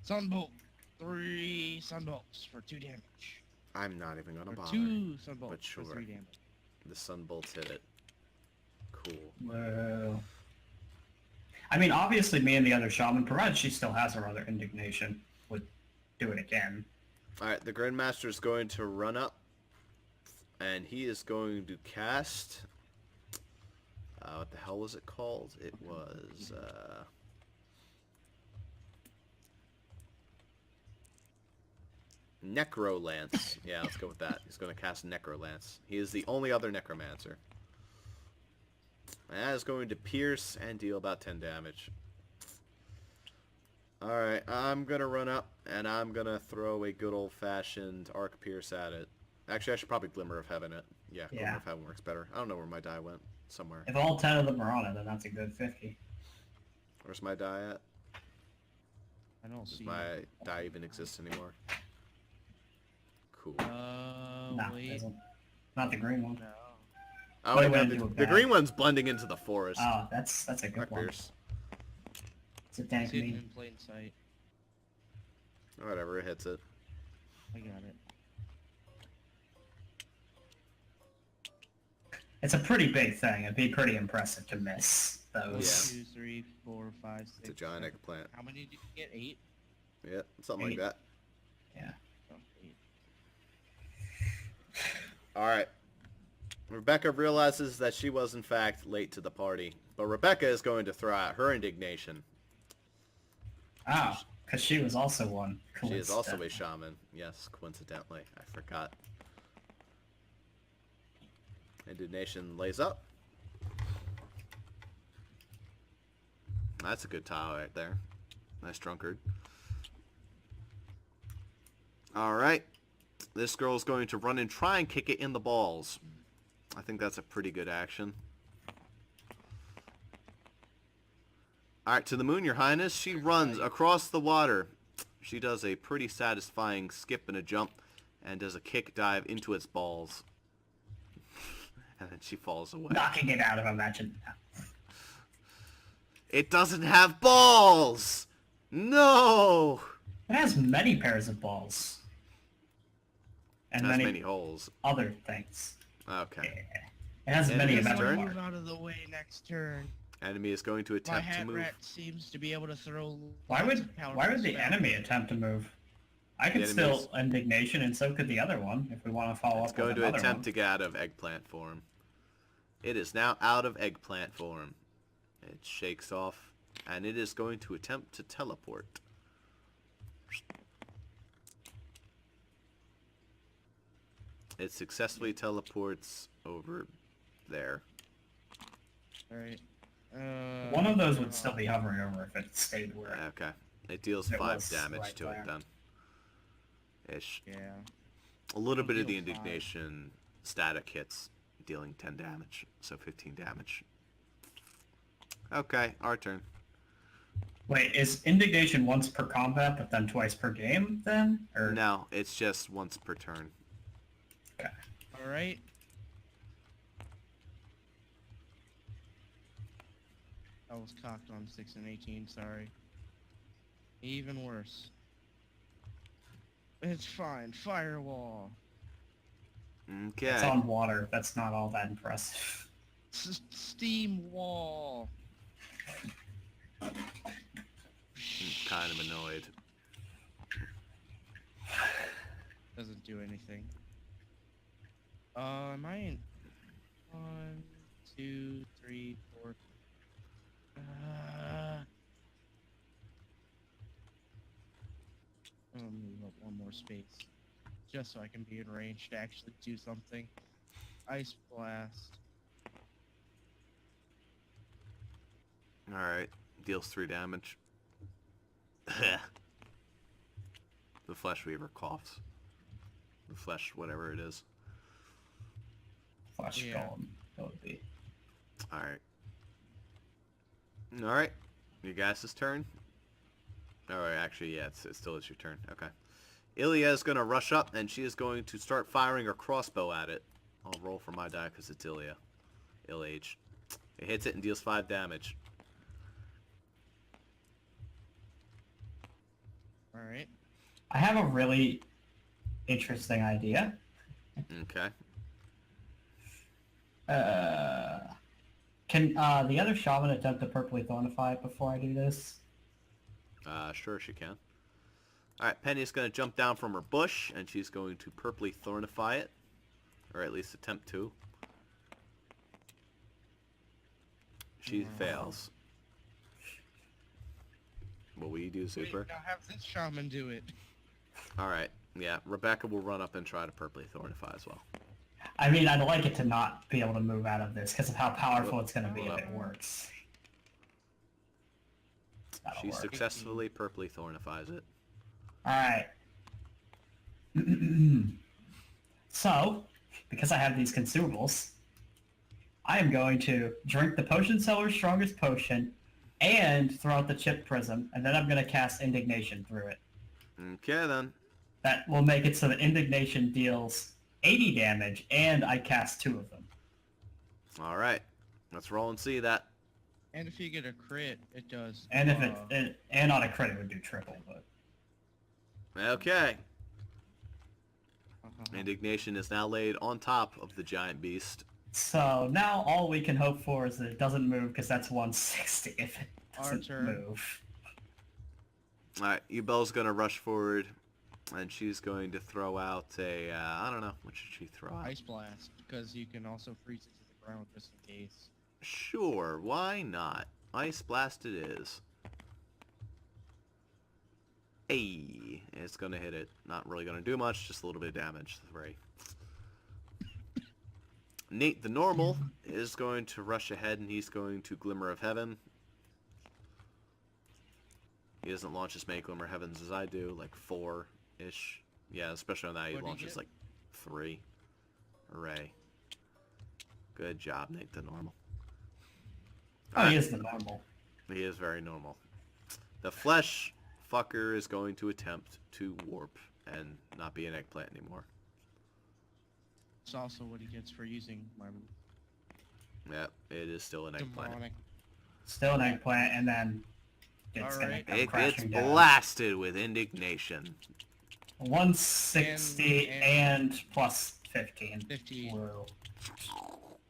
Speaker 5: Sunbolt. 3 Sunbolts for 2 damage.
Speaker 1: I'm not even gonna
Speaker 5: Or
Speaker 1: bother.
Speaker 5: 2 Sunbolts
Speaker 1: but
Speaker 5: for
Speaker 1: sure.
Speaker 5: 3 damage.
Speaker 1: The sunbolts hit it. Cool.
Speaker 3: Well, I mean, obviously, me and the other shaman, provided she still has her other indignation, would do it again.
Speaker 1: Alright, the Grandmaster is going to run up, and he is going to cast... what the hell was it called? It was, Necrolance. Yeah, let's go with that. He's going to cast Necrolance. He is the only other Necromancer. And that is going to pierce and deal about 10 damage. Alright, I'm going to run up, and I'm going to throw a good old-fashioned Arc Pierce at it. Actually, I should probably Glimmer of Heaven it. Yeah, Glimmer
Speaker 3: Yeah.
Speaker 1: of Heaven works better. I don't know where my die went. Somewhere.
Speaker 3: If all 10 of them are on it, then that's a good 50.
Speaker 1: Where's my die at?
Speaker 5: I don't
Speaker 1: Does
Speaker 5: see
Speaker 1: my
Speaker 5: it.
Speaker 1: die even exist anymore? Cool.
Speaker 3: No, it
Speaker 5: Wait.
Speaker 3: doesn't. Not the green one.
Speaker 5: No.
Speaker 1: Oh,
Speaker 3: what
Speaker 1: wait,
Speaker 3: do I
Speaker 1: no,
Speaker 3: do
Speaker 1: the
Speaker 3: with
Speaker 1: the
Speaker 3: that?
Speaker 1: green one's blending into the forest.
Speaker 3: Oh, that's a good
Speaker 1: Arc
Speaker 3: one.
Speaker 1: Pierce.
Speaker 3: It's a tank
Speaker 5: It's hidden
Speaker 3: me.
Speaker 5: in plain sight.
Speaker 1: Whatever, it hits it.
Speaker 5: I got it.
Speaker 3: It's a pretty big thing. It'd be pretty impressive to miss those.
Speaker 5: 1, 2, 3, 4, 5, 6.
Speaker 1: It's a giant
Speaker 5: 7.
Speaker 1: eggplant.
Speaker 5: How many did you get? 8?
Speaker 1: Yeah, something like
Speaker 3: 8.
Speaker 1: that.
Speaker 3: Yeah.
Speaker 5: Oh, 8.
Speaker 1: Alright. Rebecca realizes that she was in fact late to the party. But Rebecca is going to throw out her indignation.
Speaker 3: Oh, because she was also one.
Speaker 1: She is also a
Speaker 3: coincidentally.
Speaker 1: shaman. Yes, coincidentally. I forgot. Indignation lays up. That's a good tile right there. Nice drunkard. Alright. This girl's going to run and try and kick it in the balls. I think that's a pretty good action. Alright, to the moon, your highness. She runs across the water. She does a pretty satisfying skip and a jump and does a kick dive into its balls. And then she falls away.
Speaker 3: Knocking it out of imagine.
Speaker 1: It doesn't have balls! No!
Speaker 3: It has many pairs of balls.
Speaker 1: It
Speaker 3: And
Speaker 1: has
Speaker 3: many,
Speaker 1: many holes.
Speaker 3: other things.
Speaker 1: Okay.
Speaker 3: It has
Speaker 1: And
Speaker 3: many
Speaker 1: it's
Speaker 3: of
Speaker 1: turn?
Speaker 3: them.
Speaker 5: Move out of the way next turn.
Speaker 1: Enemy is going to
Speaker 5: My
Speaker 1: attempt to
Speaker 5: hat
Speaker 1: move.
Speaker 5: rat seems to be able to throw.
Speaker 3: Why
Speaker 5: lots
Speaker 3: would
Speaker 5: of powerful
Speaker 3: the
Speaker 5: spells.
Speaker 3: enemy attempt to move? I could
Speaker 1: The
Speaker 3: still
Speaker 1: enemy's-
Speaker 3: indignation, and so could the other one if we want to follow
Speaker 1: It's
Speaker 3: up
Speaker 1: going
Speaker 3: with
Speaker 1: to
Speaker 3: another
Speaker 1: attempt
Speaker 3: one.
Speaker 1: to get out of eggplant form. It is now out of eggplant form. It shakes off, and it is going to attempt to teleport. It successfully teleports over there.
Speaker 5: Alright.
Speaker 3: One of those would still be hovering over if it stayed where.
Speaker 1: Okay. It deals
Speaker 3: It
Speaker 1: 5
Speaker 3: was
Speaker 1: damage
Speaker 3: right
Speaker 1: to it
Speaker 3: there.
Speaker 1: then. Ish.
Speaker 5: Yeah.
Speaker 1: A little bit of the
Speaker 5: Deal 5.
Speaker 1: indignation static hits, dealing 10 damage, so 15 damage. Okay, our turn.
Speaker 3: Wait, is indignation once per combat, but then twice per game then? Or
Speaker 1: No, it's just once per turn.
Speaker 3: Okay.
Speaker 5: Alright. I was cocked on 6 and 18, sorry. Even worse. It's fine. Firewall.
Speaker 1: Okay.
Speaker 3: It's on water. That's not all that impressive.
Speaker 5: Steam wall.
Speaker 1: I'm kind of annoyed.
Speaker 5: Doesn't do anything. Am I in 1, 2, 3, 4? space, just so I can be in range to actually do something. Ice Blast.
Speaker 1: Alright. Deals 3 damage. The Flesh Weaver coughs. The Flesh, whatever it is.
Speaker 3: Flash
Speaker 5: Yeah.
Speaker 3: Golem, that would be.
Speaker 1: Alright. Alright. You guys' turn? Alright, actually, yeah, it still is your turn. Okay. Ilya is going to rush up, and she is going to start firing her crossbow at it. I'll roll for my die because it's Ilya. Ill-H. It hits it and deals 5 damage.
Speaker 5: Alright.
Speaker 3: I have a really interesting idea.
Speaker 1: Okay.
Speaker 3: Can the other shaman attempt to purpley thornify it before I do this?
Speaker 1: Sure she can. Alright, Penny's going to jump down from her bush, and she's going to purpley thornify it. Or at least attempt to. She fails. What will you do, Super?
Speaker 5: Wait, now have this shaman do it.
Speaker 1: Alright, yeah. Rebecca will run up and try to purpley thornify as well.
Speaker 3: I mean, I'd like it to not be able to move out of this because of how powerful it's going to be if
Speaker 1: Well,
Speaker 3: it works. That'll
Speaker 1: She
Speaker 3: work.
Speaker 1: successfully purpley thornifies it.
Speaker 3: Alright. So, because I have these consumables, I am going to drink the potion seller's strongest potion and throw out the chip prism, and then I'm going to cast indignation through it.
Speaker 1: Okay, then.
Speaker 3: That will make it so that indignation deals 80 damage, and I cast 2 of them.
Speaker 1: Alright. Let's roll and see that.
Speaker 5: And if you get a crit, it does.
Speaker 3: And if and on a crit it would do triple, but
Speaker 1: Okay. Indignation is now laid on top of the giant beast.
Speaker 3: so now all we can hope for is that it doesn't move because that's 160 if it doesn't
Speaker 5: turn.
Speaker 3: move.
Speaker 1: Alright, Ubel's gonna rush forward, and she's going to throw out a, I don't know, what should she throw out?
Speaker 5: Ice Blast, because you can also freeze it to the ground just in case.
Speaker 1: Sure, why not? Ice Blast it is. Hey, it's gonna hit it. Not really gonna do much, just a little bit of damage. 3. Nate the Normal is going to rush ahead, and he's going to Glimmer of Heaven. He doesn't launch as many Glimmer Heavens as I do, like 4-ish. Yeah, especially on that, he
Speaker 5: What'd he
Speaker 1: launches
Speaker 5: get?
Speaker 1: like 3. Hooray. Good job, Nate the Normal.
Speaker 3: Oh, he is the normal.
Speaker 1: He is very normal. The Flesh fucker is going to attempt to warp and not be an eggplant anymore.
Speaker 5: It's also what he gets for using my
Speaker 1: Yep, it is still an eggplant.
Speaker 5: demonic.
Speaker 3: Still an eggplant, and then it's gonna
Speaker 5: Alright.
Speaker 3: come
Speaker 1: It gets
Speaker 3: crashing down.
Speaker 1: blasted with indignation.
Speaker 3: 160 and plus 15.
Speaker 5: 15.
Speaker 3: Whoa.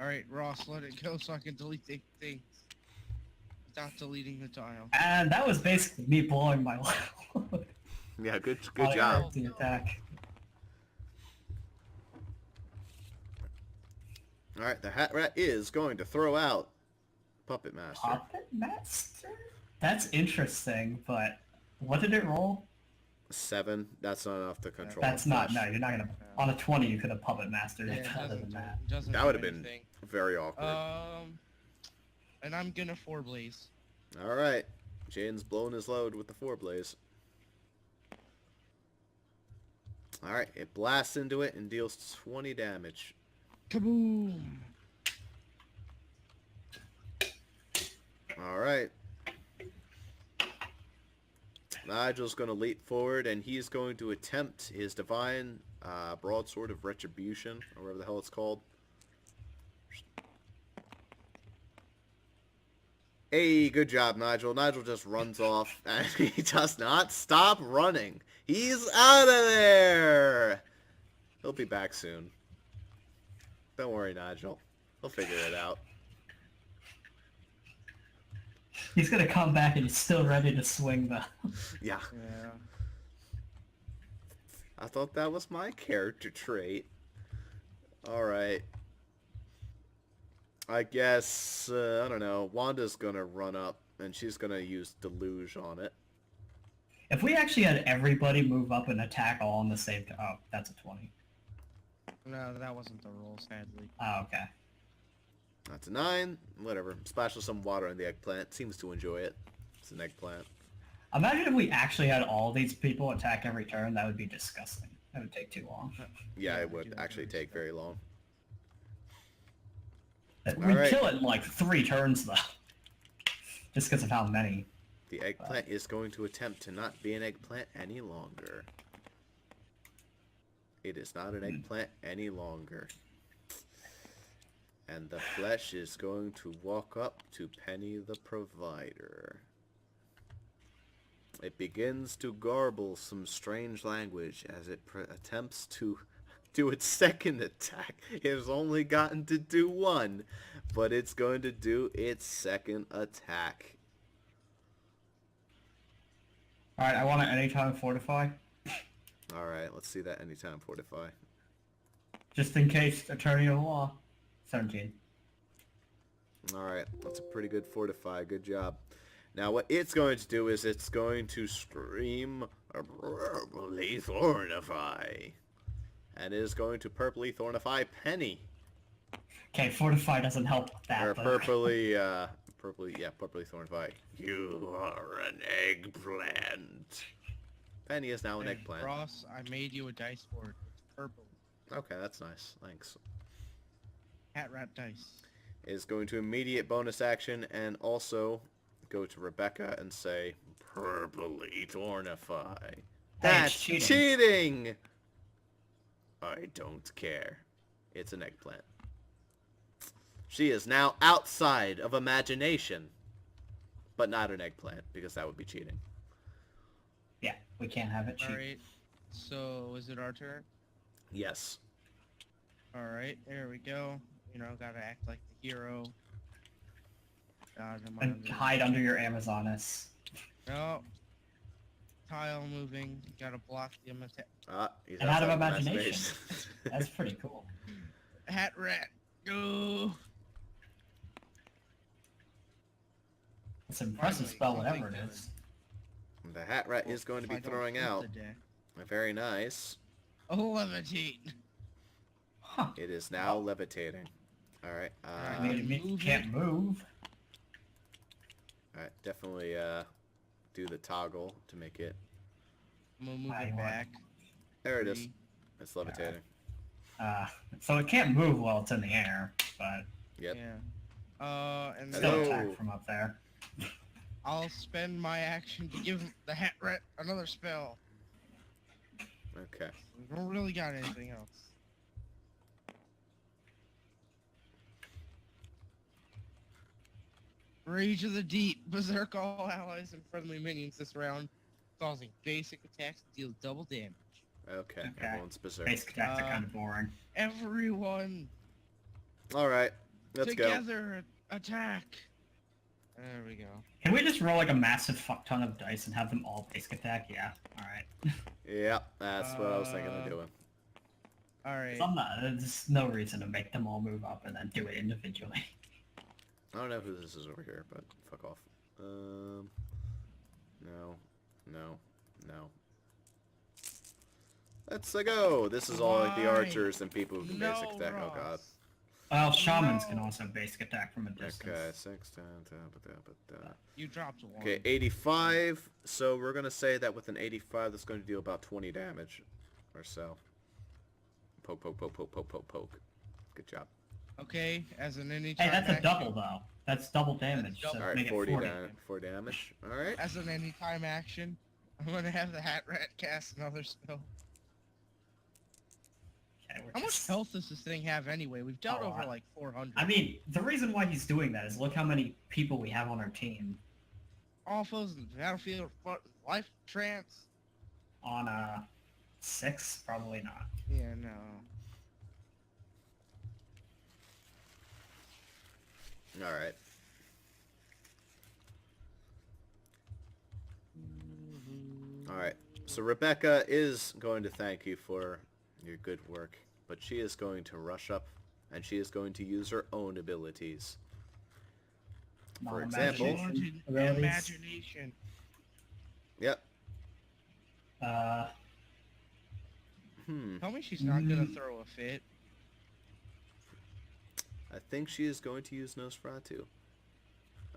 Speaker 5: Alright, Ross, let it go so I can delete the things. Without deleting the tile.
Speaker 3: And that was basically me blowing my load.
Speaker 1: Yeah, good
Speaker 3: While I
Speaker 1: job.
Speaker 3: worked the attack.
Speaker 1: Alright, the Hat Rat is going to throw out Puppet Master.
Speaker 3: Puppet Master? That's interesting, but what did it roll?
Speaker 1: 7. That's not enough to control.
Speaker 3: That's
Speaker 1: the
Speaker 3: not,
Speaker 1: Flesh.
Speaker 3: no, you're not gonna, on a 20 you could have Puppet Mastered
Speaker 5: Yeah,
Speaker 3: it
Speaker 5: it
Speaker 3: other
Speaker 5: doesn't
Speaker 3: than
Speaker 5: do,
Speaker 3: that.
Speaker 5: doesn't
Speaker 1: That
Speaker 5: do
Speaker 1: would have been
Speaker 5: anything.
Speaker 1: very awkward.
Speaker 5: And I'm gonna 4-blaze.
Speaker 1: Alright, Jaden's blowing his load with the 4-blaze. Alright, it blasts into it and deals 20 damage.
Speaker 5: Kaboom!
Speaker 1: Alright. Nigel's going to leap forward, and he's going to attempt his divine broadsword of retribution, or whatever the hell it's called. Hey, good job, Nigel. Nigel just runs off, and he does not stop running. He's out of there! He'll be back soon. Don't worry, Nigel. He'll figure it out.
Speaker 3: He's gonna come back and he's still ready to swing the...
Speaker 1: Yeah.
Speaker 5: Yeah.
Speaker 1: I thought that was my character trait. Alright. I guess, I don't know, Wanda's gonna run up, and she's gonna use Deluge on it.
Speaker 3: If we actually had everybody move up and attack all on the same time... Oh, that's a 20.
Speaker 5: No, that wasn't the rule, sadly.
Speaker 3: Oh, okay.
Speaker 1: That's a 9. Whatever. Splash some water on the eggplant. Seems to enjoy it. It's an eggplant.
Speaker 3: Imagine if we actually had all these people attack every turn. That would be disgusting. That would take too long.
Speaker 1: Yeah,
Speaker 5: Yeah,
Speaker 1: it
Speaker 5: I
Speaker 1: would
Speaker 5: do
Speaker 1: actually
Speaker 5: agree
Speaker 1: take
Speaker 5: with that.
Speaker 1: very long.
Speaker 3: We'd
Speaker 1: Alright.
Speaker 3: kill it in like 3 turns, though. Just because of how many.
Speaker 1: The eggplant is going to attempt to not be an eggplant any longer. It is not an eggplant any longer. And the flesh is going to walk up to Penny the Provider. It begins to garble some strange language as it attempts to do its second attack. It has only gotten to do 1, but it's going to do its second attack.
Speaker 3: Alright, I want to anytime fortify.
Speaker 1: Alright, let's see that anytime fortify.
Speaker 3: Just in case Attorney of Law. 17.
Speaker 1: Alright, that's a pretty good fortify. Good job. Now what it's going to do is it's going to scream purpley thornify. And it is going to purpley thornify Penny.
Speaker 3: Okay, fortify doesn't help with that.
Speaker 1: Or
Speaker 3: but-
Speaker 1: purpley thornify. You are an eggplant. Penny is now an
Speaker 5: Hey,
Speaker 1: eggplant.
Speaker 5: Ross, I made you a dice board. It's purple.
Speaker 1: Okay, that's nice. Thanks.
Speaker 5: Hat rat dice.
Speaker 1: Is going to immediate bonus action and also go to Rebecca and say, purpley thornify. That's
Speaker 3: cheating.
Speaker 1: cheating! I don't care. It's an eggplant. She is now outside of imagination. But not an eggplant, because that would be cheating.
Speaker 3: Yeah, we can't have it cheap.
Speaker 5: Alright. So, is it our turn?
Speaker 1: Yes.
Speaker 5: Alright, there we go. You know, gotta act like the hero. God, am I
Speaker 3: And
Speaker 5: under-
Speaker 3: hide under your Amazoness.
Speaker 5: No. Tile moving. Gotta block the attack.
Speaker 1: He's
Speaker 3: And out of
Speaker 1: outside
Speaker 3: imagination. That's pretty cool.
Speaker 5: Hat rat. Go.
Speaker 3: It's an impressive
Speaker 5: Finally,
Speaker 3: spell,
Speaker 5: something
Speaker 3: whatever it
Speaker 5: good.
Speaker 3: is.
Speaker 1: The hat rat is going to be
Speaker 5: If I don't
Speaker 1: throwing
Speaker 5: flip
Speaker 1: out.
Speaker 5: the deck.
Speaker 1: Very nice.
Speaker 5: Oh, levitate.
Speaker 3: Huh.
Speaker 1: It is now levitating. Alright,
Speaker 3: I mean, it
Speaker 5: move
Speaker 3: can't
Speaker 5: it.
Speaker 3: move.
Speaker 1: alright, definitely do the toggle to make it.
Speaker 5: I'm gonna move
Speaker 3: I
Speaker 5: it
Speaker 3: want-
Speaker 5: back.
Speaker 1: There it is.
Speaker 5: 3.
Speaker 1: It's levitating.
Speaker 3: So it can't move while it's in the air, but
Speaker 1: Yep.
Speaker 5: Yeah. And
Speaker 3: still
Speaker 1: Hello.
Speaker 3: attack from up there.
Speaker 5: I'll spend my action to give the hat rat another spell.
Speaker 1: Okay.
Speaker 5: We don't really got anything else. Rage of the Deep. Berserk all allies and friendly minions this round, causing basic attacks to deal double damage.
Speaker 1: Okay.
Speaker 3: Okay.
Speaker 1: Everyone's berserk.
Speaker 3: Basic attacks are kind of boring.
Speaker 5: Everyone
Speaker 1: Alright. Let's go.
Speaker 5: together attack. There we go.
Speaker 3: Can we just roll like a massive fuck ton of dice and have them all basic attack? Yeah. Alright.
Speaker 1: Yep. That's what I was thinking of doing.
Speaker 5: Alright.
Speaker 3: There's no reason to make them all move up and then do it individually.
Speaker 1: I don't know who this is over here, but fuck off. No. No. No. Let's go! This is all like the
Speaker 5: Why?
Speaker 1: archers and people who can
Speaker 5: No,
Speaker 1: basic attack. Oh god.
Speaker 5: Ross.
Speaker 3: Well, shamans can
Speaker 5: No.
Speaker 3: also basic attack from a distance.
Speaker 1: Okay, 6, 10, 10,
Speaker 5: You dropped one.
Speaker 1: Okay, 85. So we're gonna say that with an 85, that's going to deal about 20 damage or so. Poke, poke, poke, poke, poke, poke, poke. Good job.
Speaker 5: Okay, as an anytime
Speaker 3: Hey, that's a
Speaker 5: action,
Speaker 3: double though. That's double damage.
Speaker 5: double.
Speaker 3: So
Speaker 1: All right,
Speaker 3: make it
Speaker 1: 40
Speaker 3: 40.4
Speaker 1: damage. All right.
Speaker 5: As an anytime action, I'm gonna have the hat rat cast another spell.
Speaker 3: Okay, we're
Speaker 5: How much
Speaker 3: just-
Speaker 5: health does this thing have anyway? We've dealt
Speaker 3: A
Speaker 5: over
Speaker 3: lot.
Speaker 5: like 400.
Speaker 3: I mean, the reason why he's doing that is look how many people we have on our team.
Speaker 5: all foes in the battlefield, life trance.
Speaker 3: On 6, probably not.
Speaker 5: Yeah, no.
Speaker 1: All right. All right. So Rebecca is going to thank you for your good work, but she is going to rush up, and she is going to use her own abilities. For example-
Speaker 3: Non-imagination abilities.
Speaker 5: Imagination.
Speaker 1: Yep.
Speaker 5: Tell me she's not gonna throw a fit.
Speaker 1: I think she is going to use Nosferatu.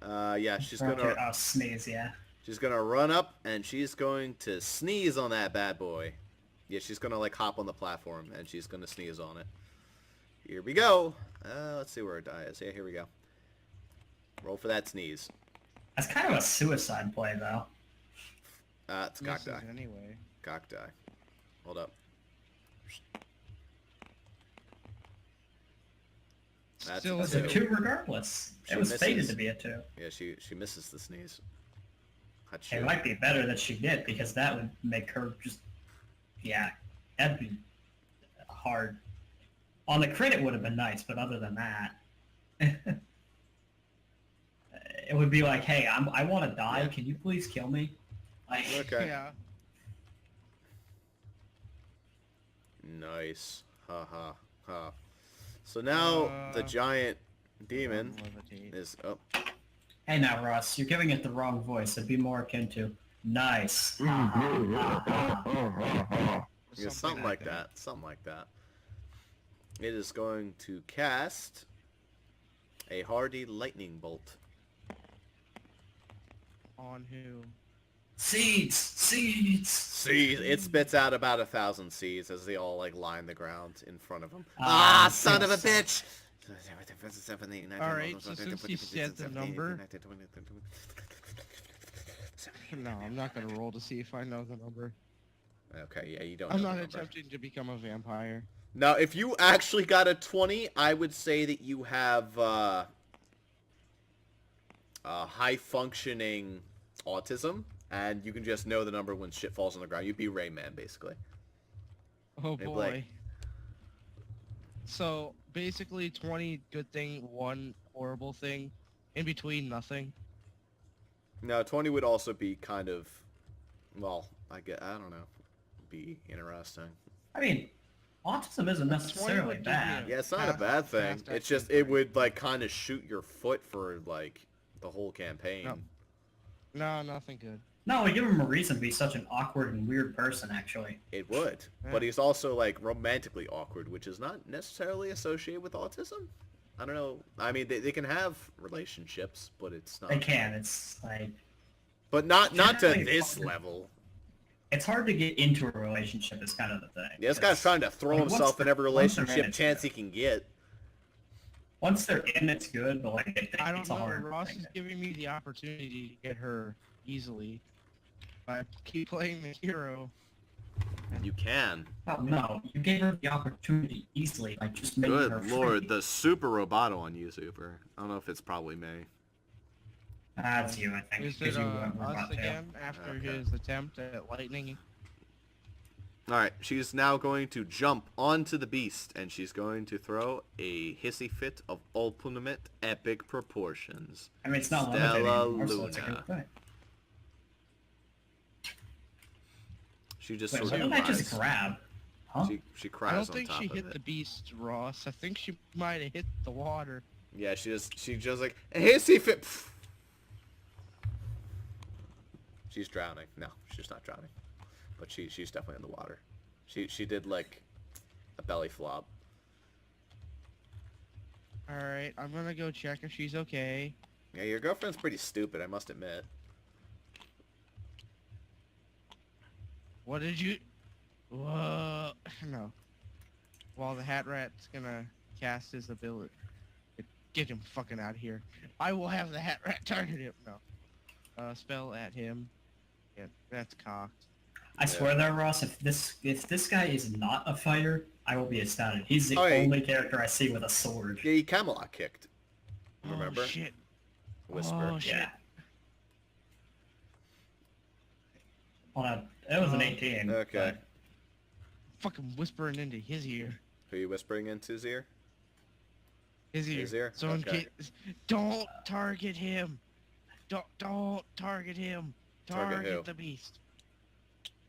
Speaker 1: Yeah, she's gonna...
Speaker 3: Oh, sneeze, yeah.
Speaker 1: She's gonna run up, and she's going to sneeze on that bad boy. Yeah, she's gonna, like, hop on the platform, and she's gonna sneeze on it. Here we go. Let's see where her die is. Yeah, here we go. Roll for that sneeze.
Speaker 3: That's kind of a suicide play, though.
Speaker 1: It's cock
Speaker 5: Misses
Speaker 1: die.
Speaker 5: anyway.
Speaker 1: Cock die. Hold up. That's
Speaker 5: Still
Speaker 1: a
Speaker 3: It's a
Speaker 1: two.
Speaker 3: 2 regardless.
Speaker 1: She
Speaker 3: It was
Speaker 1: misses.
Speaker 3: fated to be a 2.
Speaker 1: Yeah, she misses the sneeze.
Speaker 3: It might be better that she did, because that would make her just... Yeah, that'd be hard. On the crit, it would have been nice, but other than that... it would be like, hey, I want to die.
Speaker 1: Yeah.
Speaker 3: Can you please kill me? Like,
Speaker 1: Okay.
Speaker 5: Yeah.
Speaker 1: Nice. Ha ha ha. So now the giant demon
Speaker 5: Levitate.
Speaker 1: is... Oh,
Speaker 3: hey now, Ross, you're giving it the wrong voice. It'd be more akin to nice.
Speaker 1: yeah, something like that. Something like that. It is going to cast a hardy lightning bolt.
Speaker 5: On who?
Speaker 3: Seeds! Seeds!
Speaker 1: Seeds. It spits out about 1,000 seeds as they all like line the ground in front of him.
Speaker 3: Ah,
Speaker 1: Son of a
Speaker 3: yes.
Speaker 1: bitch!
Speaker 5: Alright, so since you said the number... No, I'm not gonna roll to see if I know the number.
Speaker 1: Okay, yeah, you don't.
Speaker 5: I'm
Speaker 1: know
Speaker 5: not
Speaker 1: the number.
Speaker 5: attempting to become a vampire.
Speaker 1: Now, if you actually got a 20, I would say that you have a high-functioning autism, and you can just know the number when shit falls on the ground. You'd be Rayman, basically.
Speaker 5: Oh
Speaker 1: Maybe
Speaker 5: boy.
Speaker 1: like-
Speaker 5: So, basically 20 good thing, 1 horrible thing, in between nothing.
Speaker 1: No, 20 would also be kind of, well, I don't know, be interesting.
Speaker 3: I mean, autism isn't
Speaker 5: 20
Speaker 3: necessarily
Speaker 5: would give
Speaker 3: bad.
Speaker 5: you
Speaker 1: Yeah, it's not a
Speaker 5: Fast-
Speaker 1: bad thing.
Speaker 5: fast
Speaker 1: It's just,
Speaker 5: action
Speaker 1: it would, like, kind of shoot your foot for, like, the whole campaign.
Speaker 5: No. No, nothing good.
Speaker 3: No, we give him a reason to be such an awkward and weird person, actually.
Speaker 1: It would.
Speaker 5: Yeah.
Speaker 1: But he's also, like, romantically awkward, which is not necessarily associated with autism. I don't know. I mean, they can have relationships, but it's not...
Speaker 3: They can. It's like...
Speaker 1: But not to
Speaker 3: Generally,
Speaker 1: this
Speaker 3: fucking-
Speaker 1: level.
Speaker 3: It's hard to get into a relationship is kind of the thing.
Speaker 1: Yeah, this guy's trying to throw
Speaker 3: like, once
Speaker 1: himself in
Speaker 3: they're-
Speaker 1: every
Speaker 3: once they're in,
Speaker 1: relationship
Speaker 3: it's
Speaker 1: chance
Speaker 3: good.
Speaker 1: he can get.
Speaker 3: Once they're in, it's good, but like,
Speaker 5: I don't
Speaker 3: it's a
Speaker 5: know,
Speaker 3: hard
Speaker 5: Ross
Speaker 3: thing.
Speaker 5: is giving me the opportunity to get her easily. I keep playing the hero.
Speaker 1: You can.
Speaker 3: Oh, no, you gave her the opportunity easily by just making her
Speaker 1: Good lord,
Speaker 3: free.
Speaker 1: the super roboto on you, Super. I don't know if it's probably me.
Speaker 3: That's you, I think.
Speaker 5: Is
Speaker 3: because
Speaker 5: it
Speaker 3: you went
Speaker 5: us
Speaker 3: robot tail.
Speaker 5: again after
Speaker 1: Okay.
Speaker 5: his attempt at lightning?
Speaker 1: Alright, she's now going to jump onto the beast, and she's going to throw a hissy fit of ultimate epic proportions.
Speaker 3: I mean, it's not limited
Speaker 1: Stella
Speaker 3: anymore, so it's a
Speaker 1: Luna.
Speaker 3: good thing.
Speaker 1: She just
Speaker 3: Wait,
Speaker 1: sort
Speaker 3: what
Speaker 1: of
Speaker 3: did I just
Speaker 1: cries.
Speaker 3: grab? Huh?
Speaker 1: She cries
Speaker 5: I don't
Speaker 1: on
Speaker 5: think
Speaker 1: top
Speaker 5: she
Speaker 1: of
Speaker 5: hit
Speaker 1: it.
Speaker 5: the beast, Ross. I think she might have hit the water.
Speaker 1: Yeah, she just like, a hissy fit. Pff. She's drowning. No, she's not drowning. But she's definitely in the water. She did like a belly flop.
Speaker 5: Alright, I'm gonna go check if she's okay.
Speaker 1: Yeah, your girlfriend's pretty stupid, I must admit.
Speaker 5: What did you... Whoa... No. While the Hat Rat's gonna cast his ability... Get him fucking out of here. I will have the Hat Rat target him. No. Spell at him. Yeah, that's cocked.
Speaker 3: I swear though, Ross, if this guy is not a fighter, I will be astounded. He's the
Speaker 1: Oh, yeah.
Speaker 3: only character I see with a sword.
Speaker 1: Yeah, he Camelot kicked. Remember?
Speaker 5: Oh, shit.
Speaker 1: Whisper.
Speaker 5: Oh, shit.
Speaker 3: Yeah. Well, it was an
Speaker 5: Oh.
Speaker 3: 18.
Speaker 1: Okay.
Speaker 3: but
Speaker 5: Fucking whispering into his ear.
Speaker 1: Who are you whispering into his ear?
Speaker 5: His ear.
Speaker 1: His ear?
Speaker 5: So in
Speaker 1: Okay.
Speaker 5: case... Don't target him. Don't target him.
Speaker 1: Target who?
Speaker 5: Target the beast.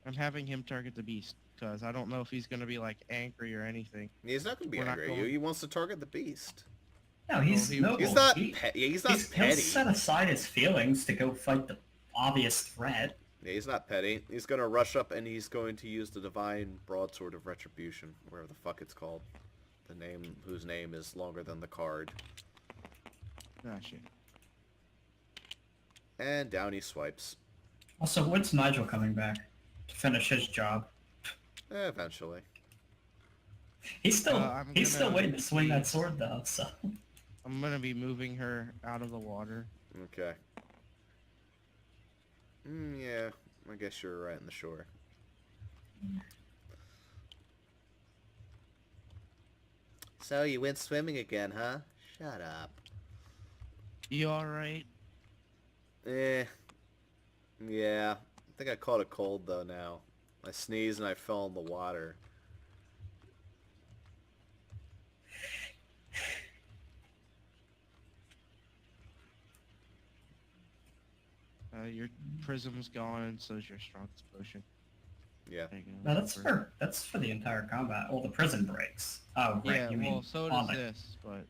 Speaker 5: I'm having him target the beast, because I don't know if he's going to be, like, angry or anything.
Speaker 1: He's not going to be
Speaker 5: We're not
Speaker 1: angry at you.
Speaker 5: going-
Speaker 1: He wants to target the beast.
Speaker 3: No, he's
Speaker 5: Well, he-
Speaker 3: noble.
Speaker 1: He's not
Speaker 3: He-
Speaker 1: he's not
Speaker 3: he'll
Speaker 1: petty.
Speaker 3: set aside his feelings to go fight the obvious threat.
Speaker 1: Yeah, he's not petty. He's going to rush up and he's going to use the Divine Broadsword of Retribution, whatever the fuck it's called. The name, whose name is longer than the card.
Speaker 5: Gotcha.
Speaker 1: And down he swipes.
Speaker 3: Also, when's Nigel coming back to finish his job?
Speaker 1: Eventually.
Speaker 3: He's still
Speaker 5: I'm
Speaker 3: still
Speaker 5: gonna
Speaker 3: waiting to swing
Speaker 5: be-
Speaker 3: that sword though. So
Speaker 5: I'm gonna be moving her out of the water.
Speaker 1: Okay. Yeah, I guess you're right in the shore. So you went swimming again, huh? Shut up.
Speaker 5: You alright?
Speaker 1: Yeah. I think I caught a cold though now. I sneezed and I fell in the water.
Speaker 5: Your prism's gone, and so's your strongest potion.
Speaker 1: Yeah.
Speaker 5: There you go.
Speaker 3: no, that's for the entire combat. Well, the prison breaks. Oh, right.
Speaker 5: Yeah,
Speaker 3: you mean
Speaker 5: well, so
Speaker 3: on
Speaker 5: does
Speaker 3: the-
Speaker 5: this, but...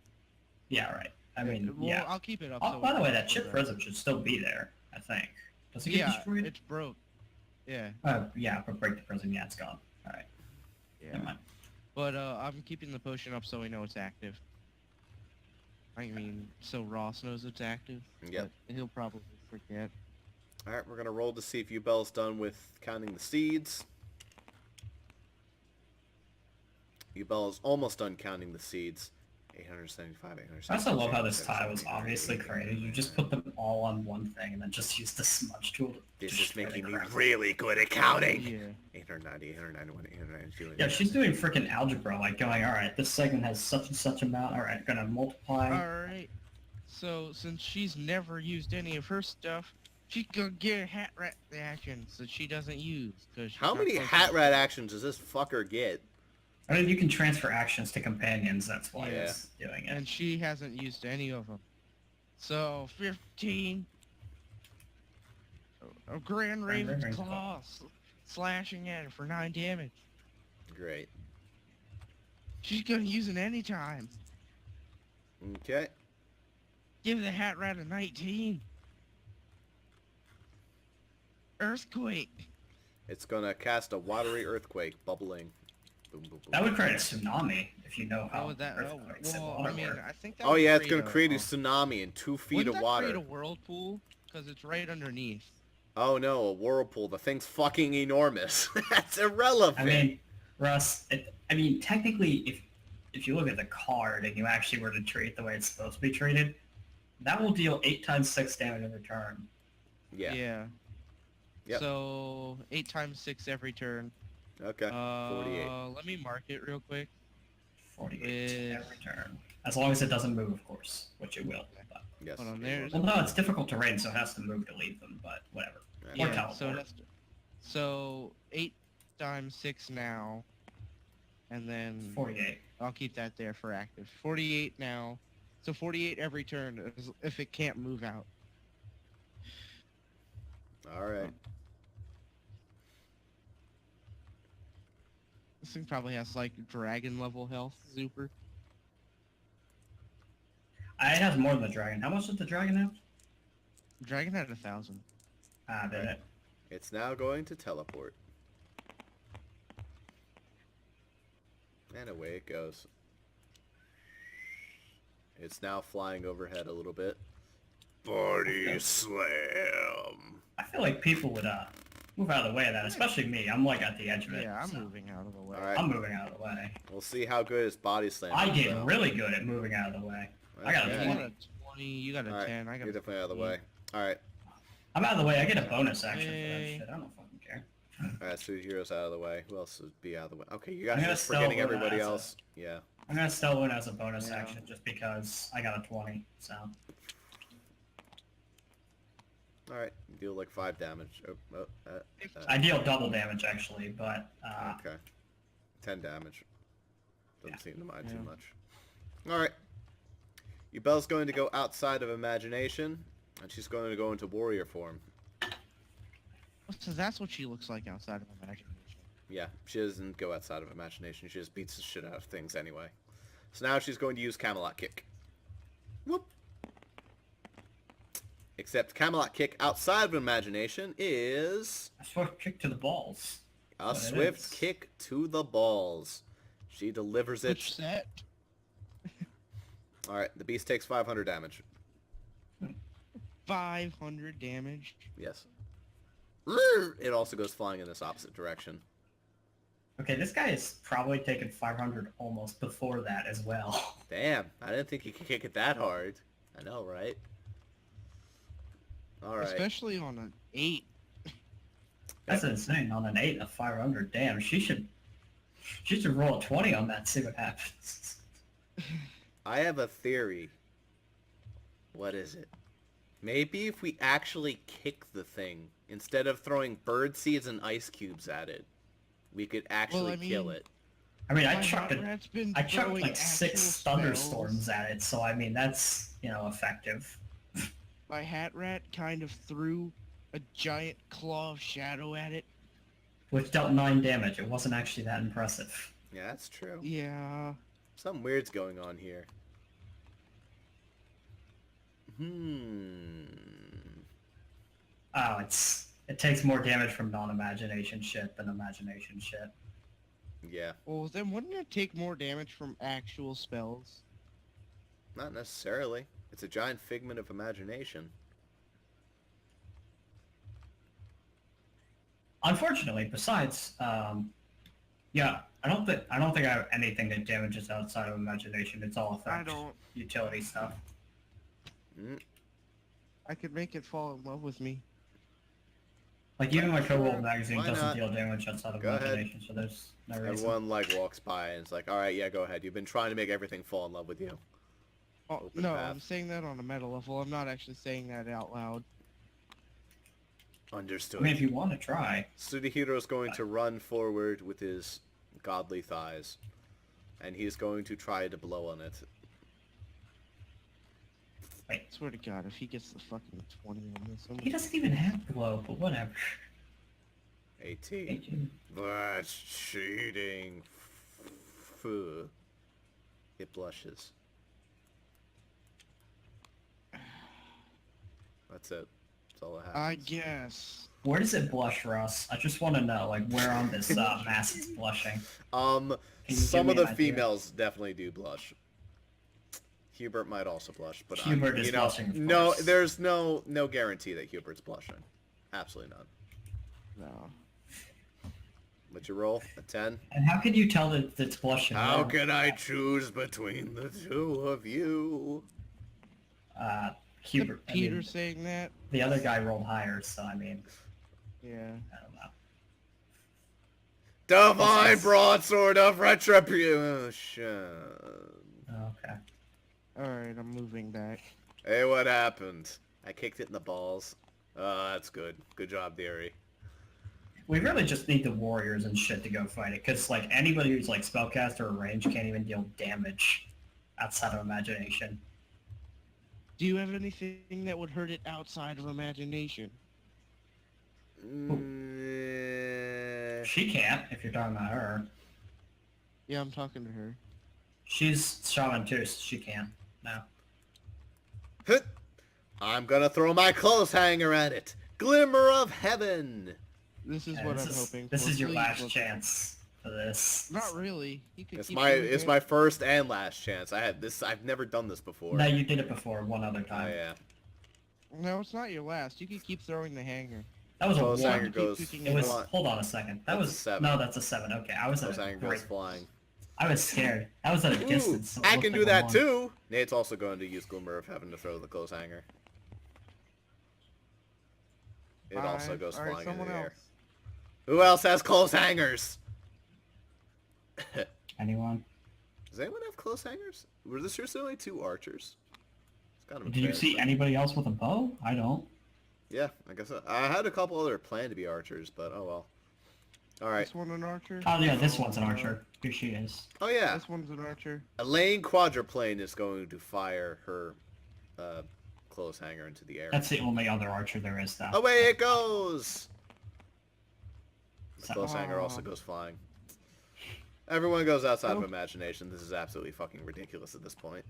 Speaker 3: Yeah, right. I mean,
Speaker 5: well,
Speaker 3: yeah.
Speaker 5: I'll keep it up.
Speaker 3: Oh,
Speaker 5: so
Speaker 3: by the
Speaker 5: we
Speaker 3: way,
Speaker 5: can
Speaker 3: that chip
Speaker 5: go
Speaker 3: prism should still be there. I think. Does it get
Speaker 5: Yeah,
Speaker 3: destroyed?
Speaker 5: it's broke. Yeah,
Speaker 3: Yeah, but break the prism. Yeah, it's gone. All right.
Speaker 5: yeah.
Speaker 3: Never mind.
Speaker 5: But I'm keeping the potion up so we know it's active. I mean, so Ross knows it's active.
Speaker 1: Yep.
Speaker 5: But he'll probably forget.
Speaker 1: Alright, we're gonna roll to see if Ubel's done with counting the seeds. Ubel is almost done counting the seeds. 875, 875.
Speaker 3: I also love how this tile was obviously created. You just put them all on one thing and then just use the smudge tool to
Speaker 1: This is
Speaker 3: destroy the
Speaker 1: making me
Speaker 3: crap.
Speaker 1: really good at counting.
Speaker 5: Yeah.
Speaker 1: 890, 891, 892.
Speaker 3: Yeah, she's doing freaking algebra, like going, alright, this segment has such and such amount, alright, gonna multiply.
Speaker 5: Alright. So, since she's never used any of her stuff, she's gonna get a hat rat reaction that she doesn't use. Cause she's
Speaker 1: How
Speaker 5: not
Speaker 1: many
Speaker 5: close
Speaker 1: hat
Speaker 5: enough.
Speaker 1: rat actions does this fucker get?
Speaker 3: I mean, you can transfer actions to companions, that's why
Speaker 1: Yeah.
Speaker 3: it's doing it.
Speaker 5: And she hasn't used any of them. So, 15. A Grand Raven's
Speaker 3: Raven's
Speaker 5: Claw slashing at her for 9 damage.
Speaker 1: Great.
Speaker 5: She's gonna use it anytime.
Speaker 1: Okay.
Speaker 5: Give the hat rat a 19. Earthquake.
Speaker 1: It's gonna cast a watery earthquake, bubbling. Boom, boom, boom.
Speaker 3: That would create a tsunami, if you know how
Speaker 5: How would that?
Speaker 3: earthquakes and
Speaker 5: well,
Speaker 3: water
Speaker 5: I mean,
Speaker 3: work.
Speaker 5: I think that.
Speaker 1: Oh
Speaker 5: would
Speaker 1: yeah, it's gonna create a
Speaker 5: a
Speaker 1: tsunami in 2 feet
Speaker 5: wouldn't
Speaker 1: of
Speaker 5: that
Speaker 1: water.
Speaker 5: create a whirlpool? Because it's right underneath.
Speaker 1: Oh no, a whirlpool. The thing's fucking enormous. That's irrelevant.
Speaker 3: I mean, Russ, technically, if you look at the card and you actually were to treat it the way it's supposed to be treated, that will deal 8 times 6 damage in return.
Speaker 1: yeah. Yep.
Speaker 5: So 8 times 6 every turn.
Speaker 1: Okay. 48.
Speaker 5: Let me mark it real quick.
Speaker 3: 48
Speaker 5: With-
Speaker 3: every turn. As long as it doesn't move, of course, which it will. But,
Speaker 1: Yes.
Speaker 5: Hold on,
Speaker 1: it
Speaker 5: there's-
Speaker 1: will.
Speaker 3: well, no, it's difficult to raid, so it has to move to leave them, but whatever.
Speaker 1: Yeah.
Speaker 3: Or
Speaker 5: Yeah.
Speaker 3: teleport.
Speaker 5: So 8 times 6 now, and then
Speaker 3: 48.
Speaker 5: I'll keep that there for active. 48 now. So 48 every turn if it can't move out.
Speaker 1: All right.
Speaker 5: This thing probably has like dragon level health, super.
Speaker 3: It has more than the dragon. How much does the dragon have?
Speaker 5: Dragon had 1,000.
Speaker 3: Did it?
Speaker 1: It's now going to teleport. And away it goes. It's now flying overhead a little bit. Body slam.
Speaker 3: I feel like people would move out of the way of that, especially me. I'm like at the edge of it.
Speaker 5: Yeah, I'm
Speaker 3: so
Speaker 5: moving out of the way.
Speaker 1: All right.
Speaker 3: I'm moving out of the way.
Speaker 1: We'll see how good his body slam
Speaker 3: I
Speaker 1: is,
Speaker 3: get
Speaker 1: though.
Speaker 3: really good at moving out of the way. I got a
Speaker 1: Okay.
Speaker 5: You
Speaker 3: 20.
Speaker 5: got a 20, you got a
Speaker 1: All right,
Speaker 5: 10, I got
Speaker 1: you're
Speaker 5: a
Speaker 1: definitely out of the
Speaker 5: 15.
Speaker 1: way. Alright.
Speaker 3: I'm out of the way. I get a bonus action for that
Speaker 5: Hey.
Speaker 3: shit. I don't fucking care.
Speaker 1: Alright, so hero's out of the way. Who else would be out of the way? Okay, you
Speaker 3: I'm
Speaker 1: guys are
Speaker 3: gonna
Speaker 1: just forgetting
Speaker 3: stealth
Speaker 1: everybody
Speaker 3: as a-
Speaker 1: else. Yeah.
Speaker 3: I'm gonna steal one as a bonus
Speaker 5: Yeah.
Speaker 3: action just because I got a 20. So
Speaker 1: Alright, deal like 5 damage.
Speaker 3: I deal double damage actually, but
Speaker 1: Okay. 10 damage. Doesn't
Speaker 3: Yeah.
Speaker 1: seem to mind too
Speaker 5: Yeah.
Speaker 1: much. Alright. Yubel's going to go outside of imagination, and she's going to go into warrior form.
Speaker 5: So that's what she looks like outside of imagination.
Speaker 1: Yeah, she doesn't go outside of imagination. She just beats the shit out of things anyway. So now she's going to use Camelot Kick. Whoop. Except Camelot kick outside of imagination is
Speaker 3: A swift kick to the balls.
Speaker 1: a
Speaker 3: What it
Speaker 1: swift
Speaker 3: is.
Speaker 1: kick to the balls. She delivers it.
Speaker 5: Which set?
Speaker 1: Alright, the beast takes 500 damage.
Speaker 5: 500 damage.
Speaker 1: Yes. It also goes flying in this opposite direction.
Speaker 3: Okay, this guy is probably taken 500 almost before that as well.
Speaker 1: Damn, I didn't think he could kick it that hard. I know, right? Alright.
Speaker 5: Especially on an 8.
Speaker 3: That's insane. On an 8 of 500, damn, she should roll a 20 on that, see what happens.
Speaker 1: I have a theory. What is it? Maybe if we actually kick the thing, instead of throwing bird seeds and ice cubes at it, we could actually kill it.
Speaker 3: I mean, I
Speaker 5: My
Speaker 3: chucked
Speaker 5: hot rat's been
Speaker 3: like
Speaker 5: throwing
Speaker 3: 6
Speaker 5: actual
Speaker 3: thunderstorms
Speaker 5: spells.
Speaker 3: at it, so I mean, that's, effective.
Speaker 5: My hat rat kind of threw a giant claw of shadow at it.
Speaker 3: Which dealt 9 damage. It wasn't actually that impressive.
Speaker 1: Yeah, that's true.
Speaker 5: Yeah.
Speaker 1: Something weird's going on here.
Speaker 3: Oh, it takes more damage from non-imagination shit than imagination shit.
Speaker 1: Yeah,
Speaker 5: Well, then wouldn't it take more damage from actual spells?
Speaker 1: not necessarily. It's a giant figment of imagination.
Speaker 3: Unfortunately, besides, yeah, I don't think I have anything that damages outside of imagination. It's all
Speaker 5: I
Speaker 3: effect
Speaker 5: don't.
Speaker 3: utility stuff.
Speaker 5: I could make it fall in love with me.
Speaker 3: Like even my
Speaker 1: Sure,
Speaker 3: Cobalt magazine
Speaker 1: why
Speaker 3: doesn't
Speaker 1: not?
Speaker 3: deal damage outside of
Speaker 1: Go ahead.
Speaker 3: imagination, so there's no reason.
Speaker 1: Everyone like walks by and it's like, all right, yeah, go ahead. You've been trying to make everything fall in love with you.
Speaker 5: Oh,
Speaker 1: Open
Speaker 5: no,
Speaker 1: path.
Speaker 5: I'm saying that on a meta level. I'm not actually saying that out loud.
Speaker 1: Understood.
Speaker 3: I mean, if you want to try,
Speaker 1: Sudahiro is going to run forward with his godly thighs, and he's going to try to blow on it.
Speaker 5: I swear to God, if he gets the fucking 20 on this,
Speaker 3: he doesn't even have glow, but whatever.
Speaker 1: 18. That's cheating. Fuh. It blushes. That's it. That's all that happens.
Speaker 5: I guess.
Speaker 3: Where does it blush, Russ? I just want to know, like, where on this mask it's blushing. Can you
Speaker 1: Some
Speaker 3: give
Speaker 1: of
Speaker 3: me
Speaker 1: the
Speaker 3: an idea?
Speaker 1: females definitely do blush. Hubert might also blush, but
Speaker 3: Hubert is
Speaker 1: you know,
Speaker 3: blushing, of
Speaker 1: no,
Speaker 3: course.
Speaker 1: there's no guarantee that Hubert's blushing. Absolutely none.
Speaker 5: No.
Speaker 1: What'd you roll? A 10?
Speaker 3: And how can you tell that it's blushing?
Speaker 1: How can I choose between the two of you?
Speaker 3: Hubert. I
Speaker 5: Peter
Speaker 3: mean,
Speaker 5: saying that?
Speaker 3: the other guy rolled higher, so I mean,
Speaker 5: Yeah.
Speaker 3: I don't know.
Speaker 1: Divine
Speaker 3: Yes.
Speaker 1: broadsword of retribution.
Speaker 3: Okay.
Speaker 5: Alright, I'm moving back.
Speaker 1: Hey, what happened? I kicked it in the balls. Oh, that's good. Good job, dearie.
Speaker 3: We really just need the warriors and shit to go fight it, because like anybody who's like spellcaster or range can't even deal damage outside of imagination.
Speaker 5: Do you have anything that would hurt it outside of imagination?
Speaker 3: She can't, if you're talking about her.
Speaker 5: Yeah, I'm talking to her.
Speaker 3: She's shaman too, so she can't. No.
Speaker 1: Hit. I'm gonna throw my clothes hanger at it. Glimmer of heaven.
Speaker 5: This is
Speaker 3: Yeah,
Speaker 5: what
Speaker 3: this
Speaker 5: I'm
Speaker 3: is,
Speaker 5: hoping
Speaker 3: This
Speaker 5: for.
Speaker 3: is your
Speaker 5: Please
Speaker 3: last
Speaker 5: look-
Speaker 3: chance for this.
Speaker 5: Not really. You could
Speaker 1: It's
Speaker 5: keep
Speaker 1: my
Speaker 5: doing
Speaker 1: it's
Speaker 5: it.
Speaker 1: my first and last chance. I had this. I've never done this before.
Speaker 3: No, you did it before, one other
Speaker 1: Oh
Speaker 3: time.
Speaker 1: yeah.
Speaker 5: No, it's not your last. You can keep throwing the hanger.
Speaker 3: That was a
Speaker 1: Clothes
Speaker 3: one.
Speaker 1: hanger
Speaker 5: Keep
Speaker 1: goes.
Speaker 5: picking
Speaker 3: It was.
Speaker 1: Hold on.
Speaker 3: Hold on a second. That
Speaker 1: That's
Speaker 3: was
Speaker 1: a 7.
Speaker 3: No, that's a 7. Okay, I was at
Speaker 1: Clothes
Speaker 3: a
Speaker 1: hanger
Speaker 3: great.
Speaker 1: goes flying.
Speaker 3: I was scared. That was at a
Speaker 1: Ooh,
Speaker 3: distance. so it
Speaker 1: I
Speaker 3: looked
Speaker 1: can
Speaker 3: like
Speaker 1: do
Speaker 3: a
Speaker 1: that
Speaker 3: 1.
Speaker 1: too. Nate's also going to use Glimmer of Heaven to throw the clothes hanger. It also
Speaker 5: Fine.
Speaker 1: goes
Speaker 5: Alright,
Speaker 1: flying in the
Speaker 5: someone
Speaker 1: air.
Speaker 5: else.
Speaker 1: Who else has clothes hangers?
Speaker 3: Anyone?
Speaker 1: Does anyone have clothes hangers? Were there seriously only 2 archers? It's kind of
Speaker 3: Did you see
Speaker 1: embarrassing.
Speaker 3: anybody else with a bow? I don't.
Speaker 1: Yeah, I guess so. I had a couple other planned to be archers, but oh well. Alright.
Speaker 5: This one an archer?
Speaker 3: Oh yeah, this one's an archer. Here she is.
Speaker 1: Oh yeah.
Speaker 5: This one's an archer.
Speaker 1: Elaine Quadruplane is going to fire her clothes hanger into the air.
Speaker 3: That's the only other archer there is, though.
Speaker 1: Away it goes! The
Speaker 3: So-
Speaker 1: clothes hanger also
Speaker 5: Aw.
Speaker 1: goes flying. Everyone goes outside of
Speaker 5: Oh.
Speaker 1: imagination. This is absolutely fucking ridiculous at this point.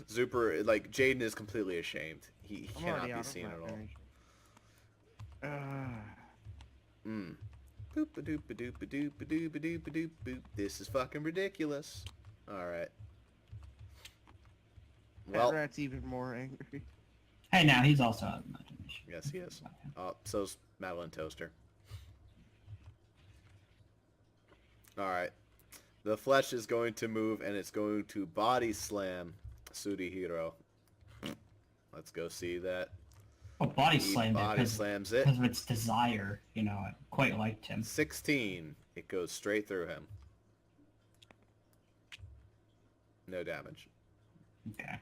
Speaker 1: Zuper, like, Jaden is completely ashamed. He
Speaker 5: I'm
Speaker 1: cannot
Speaker 5: already
Speaker 1: be
Speaker 5: out
Speaker 1: seen
Speaker 5: of
Speaker 1: at
Speaker 5: my
Speaker 1: all.
Speaker 5: energy.
Speaker 1: Boop a doop a doop a doop a doop a doop a doop boop. This is fucking ridiculous. Alright.
Speaker 5: Well,
Speaker 1: Well,
Speaker 5: Rat's even more angry.
Speaker 3: Hey, now he's also out of imagination.
Speaker 1: yes, he is. So's Madeline Toaster. Alright. The flesh is going to move, and it's going to body slam Surihiro. Let's go see that.
Speaker 3: Well, body
Speaker 1: He
Speaker 3: slammed it
Speaker 1: body
Speaker 3: because
Speaker 1: slams it.
Speaker 3: of its desire. You know, I quite liked him.
Speaker 1: 16. It goes straight through him. No damage.
Speaker 3: Okay.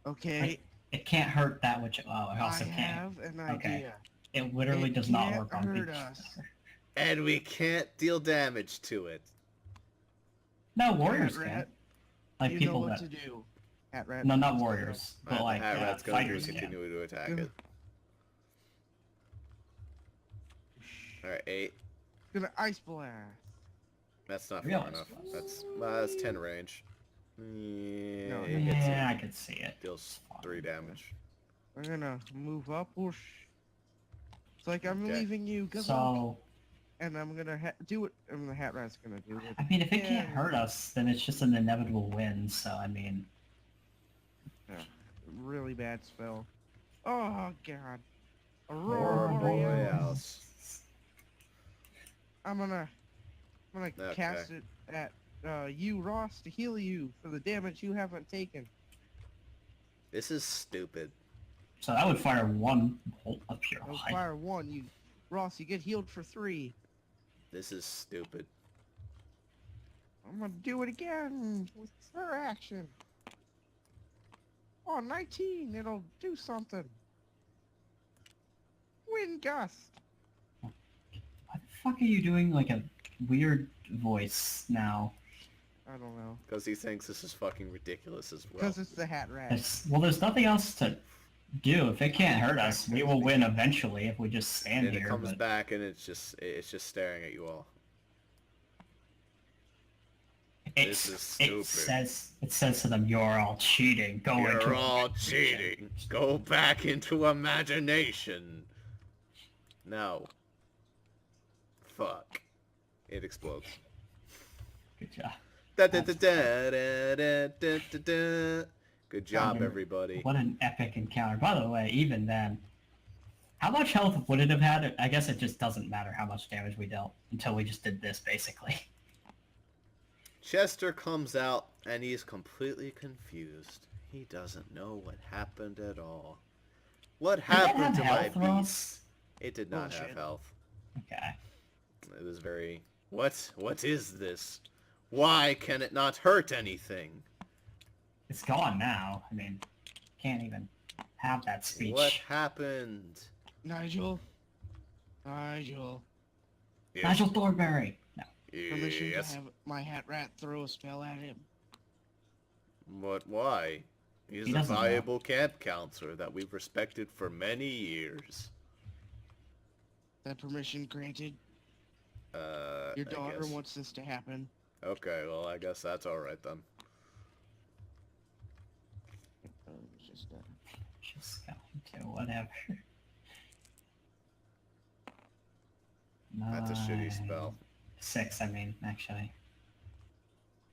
Speaker 5: Okay,
Speaker 3: It can't hurt that which. Oh, it also
Speaker 5: I
Speaker 3: can't.
Speaker 5: have an
Speaker 3: Okay.
Speaker 5: idea.
Speaker 3: It literally
Speaker 5: It
Speaker 3: does not
Speaker 5: can't
Speaker 3: work on
Speaker 5: hurt
Speaker 3: people.
Speaker 5: us.
Speaker 1: And we can't deal damage to it.
Speaker 3: No, warriors
Speaker 5: Hat
Speaker 3: can.
Speaker 5: Rat,
Speaker 3: Like
Speaker 5: you
Speaker 3: people
Speaker 5: know what
Speaker 3: that.
Speaker 5: to do. Hat Rat.
Speaker 3: No, not warriors, but
Speaker 1: The
Speaker 3: like
Speaker 1: Hat Rat's going to
Speaker 3: fighters can.
Speaker 1: continue to attack
Speaker 5: Good.
Speaker 1: it. Alright, 8.
Speaker 5: Gonna ice blast.
Speaker 1: That's not
Speaker 3: Real
Speaker 1: far enough.
Speaker 3: blast.
Speaker 1: That's 10 range. Yeah,
Speaker 5: No,
Speaker 1: it hits
Speaker 3: Yeah,
Speaker 1: it.
Speaker 3: I could see it.
Speaker 1: Deals 3 damage.
Speaker 5: I'm gonna move up. Whoosh. It's like I'm
Speaker 1: Okay.
Speaker 5: leaving you. Good luck.
Speaker 3: So,
Speaker 5: And I'm gonna do it. And the Hat Rat's gonna do it.
Speaker 3: I mean, if it
Speaker 5: Yeah.
Speaker 3: can't hurt us, then it's just an inevitable win. So, I mean,
Speaker 5: Really bad spell. Oh god.
Speaker 1: Aurora
Speaker 5: Aurora
Speaker 1: Borealis.
Speaker 5: I'm gonna
Speaker 1: Okay.
Speaker 5: cast it at you, Ross, to heal you for the damage you haven't taken.
Speaker 1: This is stupid.
Speaker 3: so that would fire one bolt of pure
Speaker 5: I'll
Speaker 3: light.
Speaker 5: fire 1. You, Ross, you get healed for 3.
Speaker 1: This is stupid.
Speaker 5: I'm gonna do it again with her action. Oh, 19. It'll do something. Wind gust.
Speaker 3: Why the fuck are you doing like a weird voice now?
Speaker 5: I don't know.
Speaker 1: Because he thinks this is fucking ridiculous as well.
Speaker 5: Because it's the Hat Rat.
Speaker 3: Well, there's nothing else to do. If it can't hurt us, we will win eventually if we just stand
Speaker 1: And it
Speaker 3: here.
Speaker 1: comes
Speaker 3: But
Speaker 1: back and it's just staring at you all.
Speaker 3: it's,
Speaker 1: This is
Speaker 3: it
Speaker 1: stupid.
Speaker 3: says to them, "You're all cheating. Go into
Speaker 1: You're all
Speaker 3: imagination."
Speaker 1: cheating. Go back into imagination. No. Fuck. It explodes.
Speaker 3: Good job.
Speaker 1: Da, da, da, da, da, da, da, da, da. Good job,
Speaker 3: Fucking-
Speaker 1: everybody.
Speaker 3: What an epic encounter. By the way, even then, how much health would it have had? I guess it just doesn't matter how much damage we dealt until we just did this, basically.
Speaker 1: Chester comes out and he's completely confused. He doesn't know what happened at all. What
Speaker 3: that
Speaker 1: happened
Speaker 3: have
Speaker 1: to my
Speaker 3: health, Ross?
Speaker 1: beast? It did not have
Speaker 5: Bullshit.
Speaker 1: health.
Speaker 3: Okay.
Speaker 1: It was very... What is this? Why can it not hurt anything?
Speaker 3: It's gone now. I mean, can't even have that speech.
Speaker 1: What happened?
Speaker 5: Nigel. Nigel.
Speaker 1: Yes.
Speaker 3: Nigel Thornberry. No.
Speaker 5: Permission to
Speaker 1: Yes.
Speaker 5: have my Hat Rat throw a spell at him.
Speaker 1: What? Why? He's
Speaker 3: He
Speaker 1: a
Speaker 3: doesn't know.
Speaker 1: valuable camp counselor that we've respected for many years.
Speaker 5: That permission granted.
Speaker 1: I
Speaker 5: Your daughter
Speaker 1: guess.
Speaker 5: wants this to happen.
Speaker 1: Okay, well, I guess that's alright then.
Speaker 5: Just,
Speaker 3: Just going to whatever.
Speaker 1: That's a shitty
Speaker 3: 9,
Speaker 1: spell.
Speaker 3: 6, I mean, actually.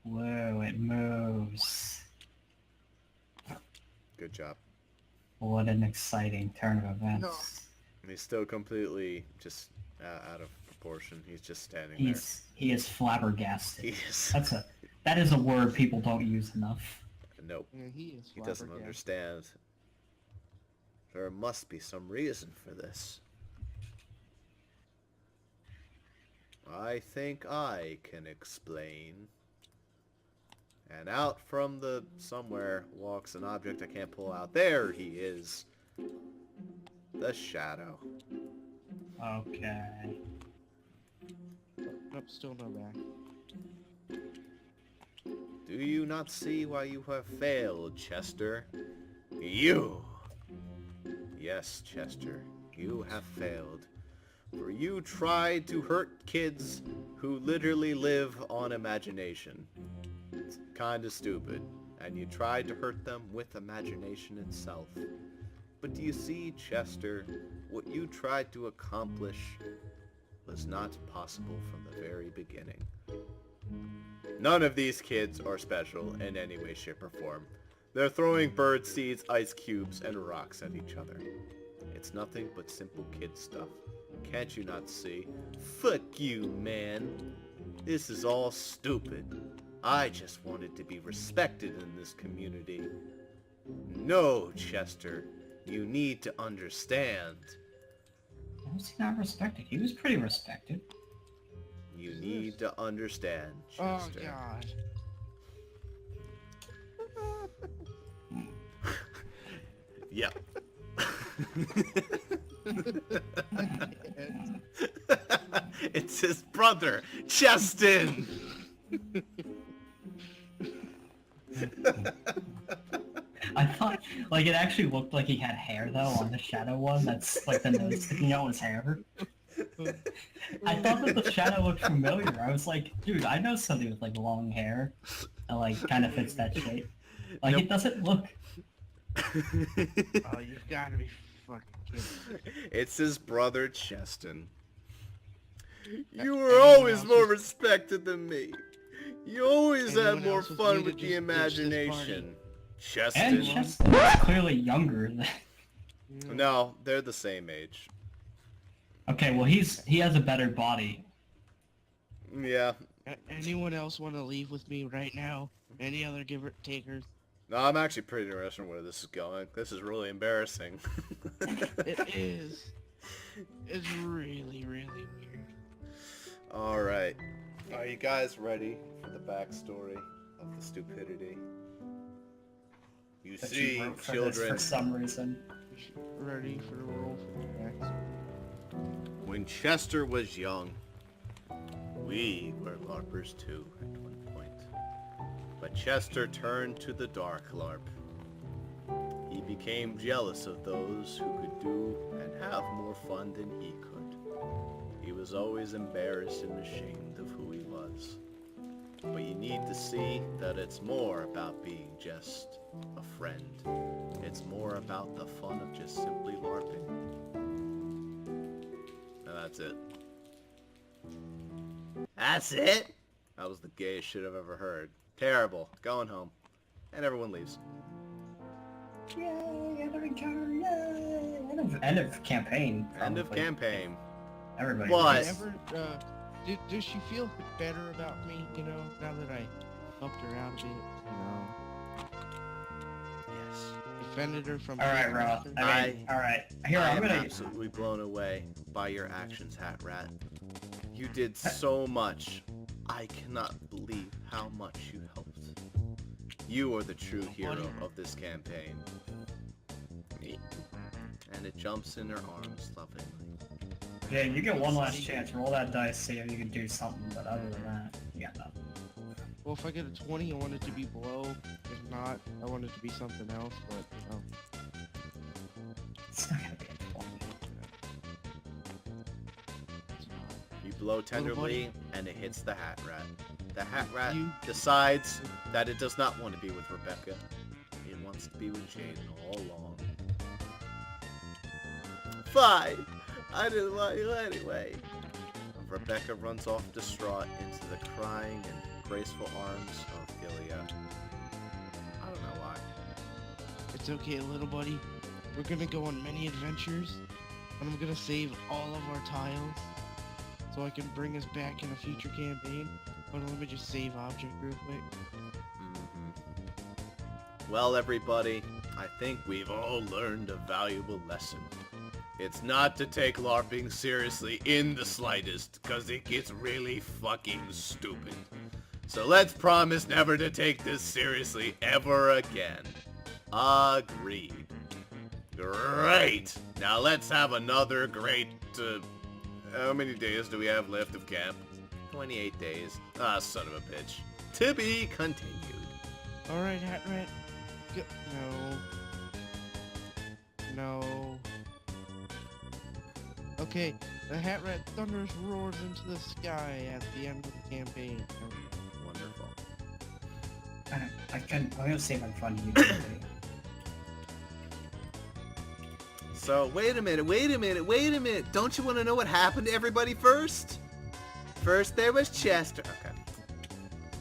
Speaker 3: Whoa, it moves.
Speaker 1: Good job.
Speaker 3: What an exciting turn of events.
Speaker 1: He's still completely just out of proportion. He's just standing
Speaker 3: He is flabbergasted.
Speaker 1: there. He's...
Speaker 3: That is a word people don't use enough.
Speaker 1: Nope.
Speaker 5: yeah, he is.
Speaker 1: He doesn't
Speaker 5: flabbergasted.
Speaker 1: understand. There must be some reason for this. I think I can explain. And out from the somewhere walks an object I can't pull out. There he is. The shadow.
Speaker 3: Okay.
Speaker 5: Nope, still no back.
Speaker 1: Do you not see why you have failed, Chester? You! Yes, Chester, you have failed. For you tried to hurt kids who literally live on imagination. It's kinda stupid. and you tried to hurt them with imagination itself. But do you see, Chester, what you tried to accomplish was not possible from the very beginning. None of these kids are special in any way, shape, or form. They're throwing bird seeds, ice cubes, and rocks at each other. It's nothing but simple kid stuff. Can't you not see? Fuck you, man. This is all stupid. I just wanted to be respected in this community. No, Chester. You need to understand.
Speaker 3: How was he not respected? He was pretty respected.
Speaker 1: You need to understand,
Speaker 5: Oh
Speaker 1: Chester.
Speaker 5: god.
Speaker 1: Yep. It's his brother, Cheston!
Speaker 3: I thought, like, it actually looked like he had hair, though, on the shadow one. That's, like, the nose sticking out was hair. I thought that the shadow looked familiar. I was like, dude, I know somebody with, like, long hair. That, like, kind of fits that shape. Like,
Speaker 1: Nope.
Speaker 3: it doesn't look...
Speaker 5: Oh, you've got to be fucking kidding me.
Speaker 1: It's his brother, Cheston. You were
Speaker 5: Anyone
Speaker 1: always
Speaker 5: else
Speaker 1: more
Speaker 5: was-
Speaker 1: respected than me. You always had
Speaker 5: Anyone
Speaker 1: more
Speaker 5: else was
Speaker 1: fun
Speaker 5: me to
Speaker 1: with the
Speaker 5: just ditch this
Speaker 1: imagination.
Speaker 3: And
Speaker 1: Cheston.
Speaker 3: Cheston is clearly younger than...
Speaker 1: No, they're the same age.
Speaker 3: Okay, well, he has a better body.
Speaker 1: Yeah.
Speaker 5: Anyone else want to leave with me right now? Any other giver takers?
Speaker 1: No, I'm actually pretty interested in where this is going. This is really embarrassing.
Speaker 5: It is. It's really, really weird.
Speaker 1: Alright. Are you guys ready for the backstory of the stupidity? You
Speaker 3: That
Speaker 1: see,
Speaker 3: you wrote for this
Speaker 1: children,
Speaker 3: for some reason.
Speaker 5: Ready for the roll for the next?
Speaker 1: when Chester was young, we were LARPers too at one point. But Chester turned to the dark LARP. He became jealous of those who could do and have more fun than he could. He was always embarrassed and ashamed of who he was. But you need to see that it's more about being just a friend. It's more about the fun of just simply LARPing. And that's it. That's it? That was the gayest shit I've ever heard. Terrible. Going home. And everyone leaves.
Speaker 3: Yay, end of return, yay! End of campaign.
Speaker 1: End of
Speaker 3: probably.
Speaker 1: campaign.
Speaker 3: Everybody.
Speaker 1: But-
Speaker 3: leaves.
Speaker 5: Ever, does she feel better about me, you know, now that I helped her out a bit, you know?
Speaker 1: Yes.
Speaker 5: Defended her from...
Speaker 3: All right, Ro. I mean, all right. Here,
Speaker 1: I
Speaker 3: I'm
Speaker 1: am
Speaker 3: gonna.
Speaker 1: absolutely blown away by your actions, Hat Rat. You did so much. I cannot believe how much you helped. You are the true hero of this campaign. Me. And it jumps in her arms lovingly.
Speaker 3: Yeah, you get one last chance. Roll that dice, see if you can do something. But other than that, you got nothing.
Speaker 5: Well, if I get a 20, I want it to be below. If not, I want it to be something else, but, you know.
Speaker 3: It's not gonna be a 20.
Speaker 1: You blow tenderly, and it hits the Hat Rat. The Hat Rat
Speaker 5: You-
Speaker 1: decides that it does not want to be with Rebecca. It wants to be with Jane all along. Fine! I didn't want you anyway. Rebecca runs off distraught into the crying and graceful arms of Gilead. I don't know why.
Speaker 5: It's okay, little buddy. We're gonna go on many adventures, and I'm gonna save all of our tiles, so I can bring us back in a future campaign. Hold on, let me just save object real quick.
Speaker 1: Well, everybody, I think we've all learned a valuable lesson. It's not to take LARPing seriously in the slightest, because it gets really fucking stupid. So let's promise never to take this seriously ever again. Agreed. Great! Now let's have another great, how many days do we have left of camp? 28 days. Ah, son of a bitch. To be continued.
Speaker 5: Alright, Hat Rat. No. Okay, the Hat Rat thunders roars into the sky at the end of the campaign.
Speaker 1: Wonderful.
Speaker 3: I I'm gonna save in front of you.
Speaker 1: So, wait a minute. Don't you want to know what happened to everybody first? First there was Chester. Okay.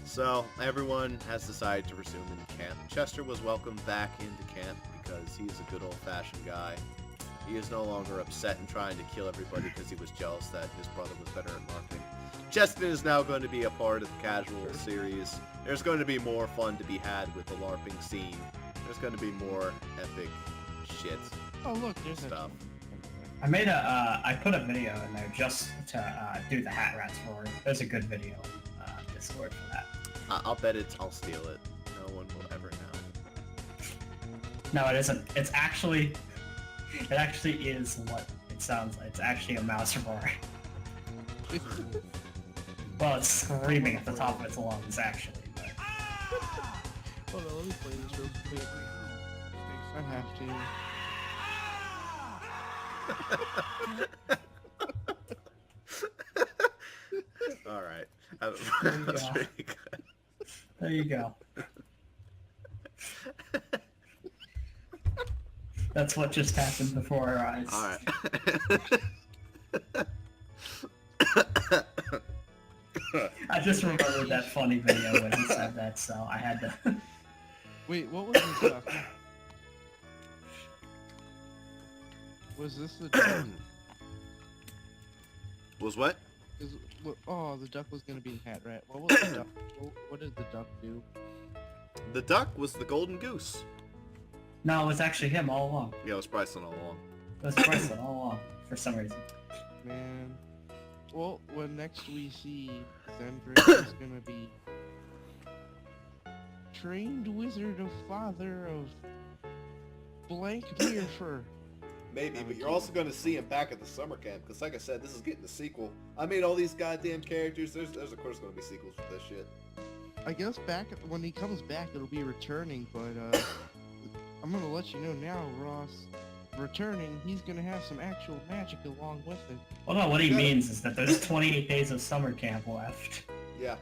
Speaker 1: So, everyone has decided to resume into camp. Chester was welcomed back into camp because he's a good old-fashioned guy. He is no longer upset and trying to kill everybody because he was jealous that his brother was better at marketing. Justin is now going to be a part of the casual series. There's going to be more fun to be had with the LARPing scene. There's going to be more epic shit.
Speaker 5: Oh look, there's
Speaker 1: Stuff.
Speaker 3: I made I put a video in there just to do the hat rats for it. There's a good video in Discord for that.
Speaker 1: I'll bet I'll steal it. No one will ever know.
Speaker 3: No, it isn't. It actually is what it sounds like. It's actually a mouse roar. Well, it's screaming at the top of its lungs, actually. But...
Speaker 5: Hold on, let me play this real quick. I have to.
Speaker 1: All right. That's pretty good.
Speaker 3: There you go. That's what just happened before our eyes.
Speaker 1: All right.
Speaker 3: I just remembered that funny video when he said that, so I had to...
Speaker 5: Wait, what was this duck? Was this the duck?
Speaker 1: Was what?
Speaker 5: Oh, the duck was gonna be a hat rat. What was the duck? What did the duck do?
Speaker 1: The duck was the golden goose.
Speaker 3: No, it was actually him all along.
Speaker 1: Yeah, it was Bryson all along.
Speaker 3: It was Bryson all along, for some reason.
Speaker 5: Man. Well, when next we see Zendrick is gonna be trained wizard of father of blank Beerfer.
Speaker 1: Maybe, but you're also going to see him back at the summer camp, because like I said, this is getting the sequel. I made all these goddamn characters, there's of course going to be sequels for this shit.
Speaker 5: I guess when he comes back, it'll be returning, but I'm gonna let you know now, Ross. Returning, he's gonna have some actual magic along with it.
Speaker 3: Well, no, what he means is that there's 28 days of summer camp left.
Speaker 1: Yeah.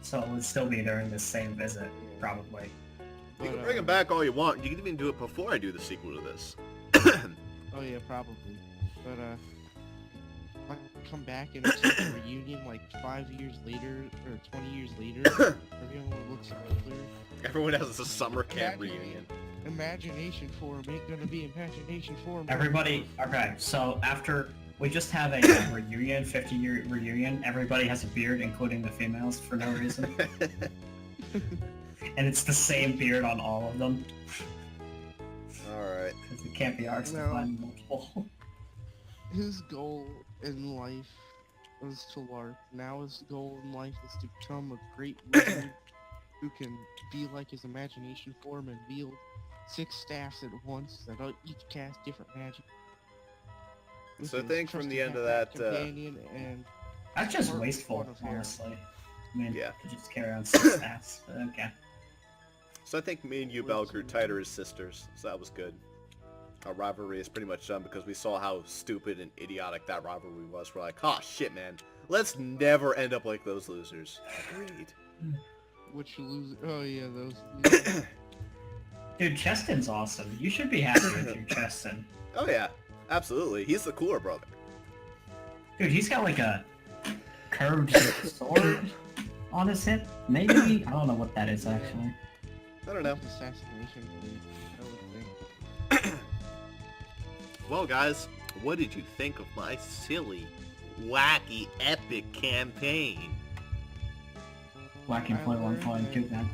Speaker 3: So it would still be during this same visit, probably.
Speaker 1: You can bring him back all you want. You can even do it before I do the sequel to this.
Speaker 5: Oh yeah, probably. But if I come back and it's like a reunion like 5 years later or 20 years later, everyone looks older.
Speaker 1: Everyone has a summer camp reunion.
Speaker 5: Imagination Forum ain't gonna be Imagination Forum.
Speaker 3: Everybody, okay, so after we just have a reunion, 50-year reunion, everybody has a beard, including the females, for no reason. And it's the same beard on all of them.
Speaker 1: Alright.
Speaker 3: Because it can't be ours to find multiple.
Speaker 5: His goal in life was to LARP. Now his goal in life is to become a great wizard who can be like his Imagination Form and wield 6 staffs at once that each cast different magic.
Speaker 1: So I think from the end of that,
Speaker 5: companion and
Speaker 3: That's just
Speaker 5: Or-
Speaker 3: wasteful,
Speaker 5: or fair.
Speaker 3: honestly. I mean,
Speaker 1: Yeah.
Speaker 3: you just carry on 6 staffs, but okay.
Speaker 1: So I think me and you, Bell, grew tighter as sisters, so that was good. Our rivalry is pretty much done because we saw how stupid and idiotic that rivalry was. We're like, oh shit, man, let's never end up like those losers. Agreed.
Speaker 5: which loser? Oh yeah, those.
Speaker 3: Dude, Cheston's awesome. You should be happy with your Cheston.
Speaker 1: Oh yeah, absolutely. He's the cooler brother.
Speaker 3: Dude, he's got like a curved sword on his hip. Maybe? I don't know what that is, actually.
Speaker 1: I don't know.
Speaker 5: Assassination. I would think.
Speaker 1: Well, guys, what did you think of my silly, wacky, epic campaign?
Speaker 3: Wacky play one flying two then.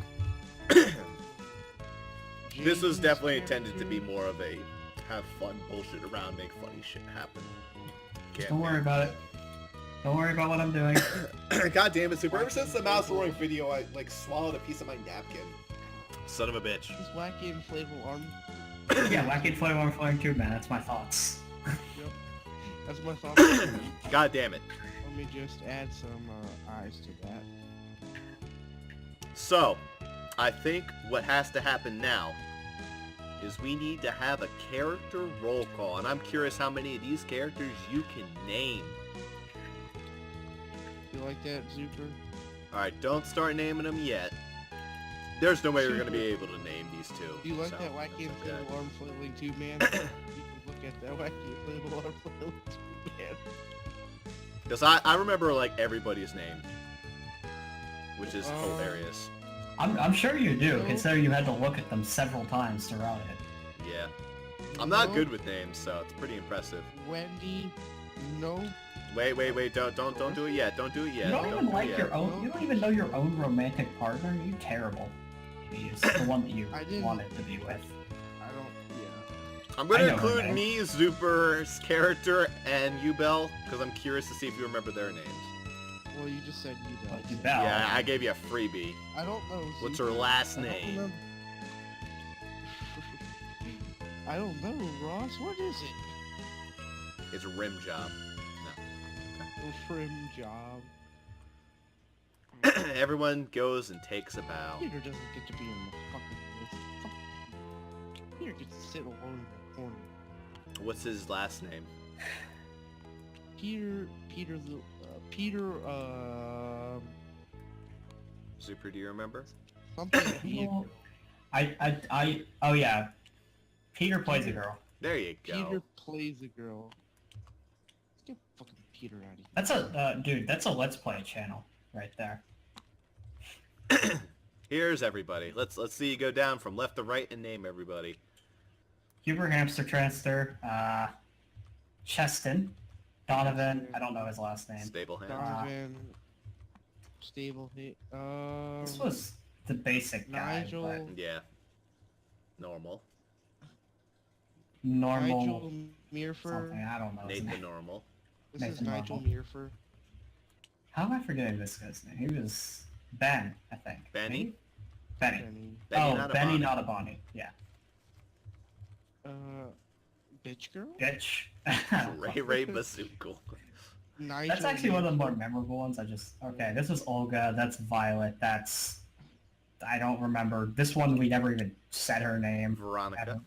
Speaker 1: This was definitely intended to be more of a have fun, bullshit around, make funny shit happen.
Speaker 3: Don't worry about it. Don't worry about what I'm doing.
Speaker 1: God damn it, Super. Ever since the mouse roaring video, I, swallowed a piece of my napkin. Son of a bitch.
Speaker 5: This wacky inflatable arm.
Speaker 3: Yeah, wacky play one flying two, man. That's my thoughts.
Speaker 5: Yep. That's my thought.
Speaker 1: God damn it.
Speaker 5: Let me just add some eyes to that.
Speaker 1: So, I think what has to happen now is we need to have a character roll call, and I'm curious how many of these characters you can name.
Speaker 5: You like that, Zuper?
Speaker 1: Alright, don't start naming them yet. There's no way you're gonna be able to name these two.
Speaker 5: Do you like
Speaker 1: so
Speaker 5: that wacky
Speaker 1: that's okay.
Speaker 5: inflatable arm flailing too, man? You can look at that wacky inflatable arm flailing too, man.
Speaker 1: Because I remember like everybody's name, which is hilarious.
Speaker 3: I'm sure you do, considering you had to look at them several times throughout it.
Speaker 1: Yeah. I'm not good with names, so it's pretty impressive.
Speaker 5: Wendy, no.
Speaker 1: Wait, don't do it yet. Don't do it yet.
Speaker 3: You don't even
Speaker 1: do it
Speaker 3: like
Speaker 1: yet.
Speaker 3: your own. You don't even know your own romantic partner. You terrible. He's the one that you
Speaker 5: I didn't-
Speaker 3: wanted to be with.
Speaker 5: I don't. Yeah.
Speaker 1: I'm gonna
Speaker 3: I know her
Speaker 1: include
Speaker 3: name.
Speaker 1: me, Zuper's character, and Ubel, because I'm curious to see if you remember their names.
Speaker 5: Well, you just said you
Speaker 3: But
Speaker 5: don't.
Speaker 3: you bell.
Speaker 1: Yeah, I gave you a freebie.
Speaker 5: I don't know.
Speaker 1: What's
Speaker 5: Zuko.
Speaker 1: her last
Speaker 5: I don't
Speaker 1: name?
Speaker 5: remember. I don't know, Ross. What is it?
Speaker 1: It's Rim Job.
Speaker 5: A frim job.
Speaker 1: No. Everyone goes and takes a bow.
Speaker 5: Peter doesn't get to be in the fucking list. Fuck. Peter gets to sit alone in the corner.
Speaker 1: What's his last name?
Speaker 5: Peter,
Speaker 1: Zuper, do you remember?
Speaker 5: something Peter.
Speaker 3: Well, oh yeah. Peter plays a girl.
Speaker 1: There you go.
Speaker 5: Peter plays a girl. Let's get fucking Peter out of here.
Speaker 3: That's a, dude, that's a Let's Play channel right there.
Speaker 1: Here's everybody. Let's see you go down from left to right and name everybody.
Speaker 3: Huber Hamster Transter, Cheston, Donovan, I don't know his last name.
Speaker 1: Stable hand.
Speaker 5: Donovan, Stable hit.
Speaker 3: This was the basic guy,
Speaker 5: Nigel.
Speaker 3: but
Speaker 1: Yeah. Normal.
Speaker 3: normal
Speaker 5: Nigel Mearfer.
Speaker 3: something, I don't know his
Speaker 1: Nate the
Speaker 3: name.
Speaker 1: normal.
Speaker 5: This is
Speaker 3: Nathan
Speaker 5: Nigel
Speaker 3: Marvel.
Speaker 5: Mearfer.
Speaker 3: How am I forgetting this guy's name? He was Ben, I think.
Speaker 1: Benny?
Speaker 3: Maybe? Benny.
Speaker 5: Benny.
Speaker 1: Benny
Speaker 3: Oh,
Speaker 1: not a
Speaker 3: Benny
Speaker 1: Bonnie.
Speaker 3: not a Bonnie. Yeah.
Speaker 5: Bitch girl.
Speaker 3: Bitch.
Speaker 1: Ray Bazooka.
Speaker 5: Nigel.
Speaker 3: That's actually one of the more
Speaker 5: Mearfer.
Speaker 3: memorable ones. Okay, this was Olga, that's Violet, that's... I don't remember. This one, we never even said her name.
Speaker 1: Veronica.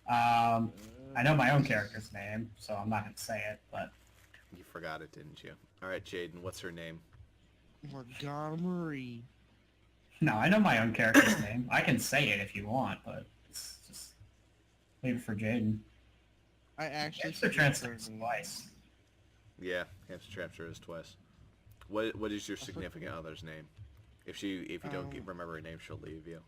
Speaker 3: I know my own character's name, so I'm not going to say it, but...
Speaker 1: You forgot it, didn't you? Alright, Jaden, what's her name?
Speaker 5: Montgomery.
Speaker 3: No, I know my own character's name. I can say it if you want, but it's just... Leave it for Jaden.
Speaker 5: I actually.
Speaker 3: Hamster
Speaker 5: forget her
Speaker 3: Transfer
Speaker 5: name.
Speaker 3: twice.
Speaker 1: Yeah, Hamster Transfer is twice. What is your significant other's name? If you don't remember her name, she'll leave you.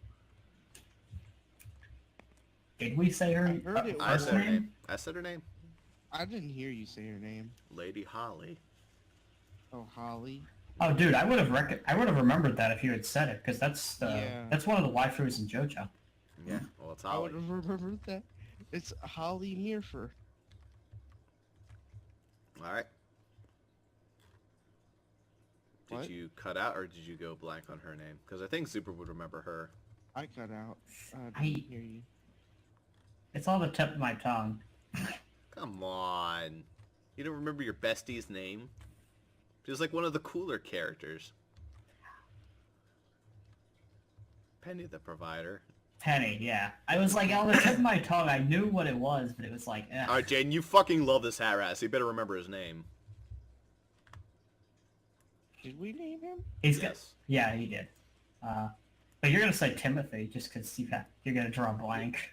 Speaker 3: Did we say her
Speaker 5: I heard it
Speaker 1: I
Speaker 3: first
Speaker 1: said her
Speaker 3: name?
Speaker 1: name. I said her name.
Speaker 5: I didn't hear you say her name.
Speaker 1: Lady Holly.
Speaker 5: Oh, Holly.
Speaker 3: Oh, dude, I would have remembered that if you had said it, because that's
Speaker 5: Yeah.
Speaker 3: that's one of the waifus in JoJo.
Speaker 1: Yeah, well, it's
Speaker 5: I
Speaker 1: Holly.
Speaker 5: would have remembered that. It's Holly Mearfer.
Speaker 1: Alright. Did
Speaker 5: What?
Speaker 1: you cut out or did you go blank on her name? Because I think Super would remember her.
Speaker 5: I cut out. I
Speaker 3: I-
Speaker 5: didn't hear you.
Speaker 3: It's on the tip of my tongue.
Speaker 1: Come on. You don't remember your bestie's name? She's like one of the cooler characters. Penny the Provider.
Speaker 3: Penny, yeah. I was like, on the tip of my tongue, I knew what it was, but it was like, eh.
Speaker 1: Alright, Jaden, you fucking love this harass. You better remember his name.
Speaker 5: Did we name him?
Speaker 3: He's
Speaker 1: Yes.
Speaker 3: Yeah, he did. But you're gonna say Timothy just because you're gonna draw a blank.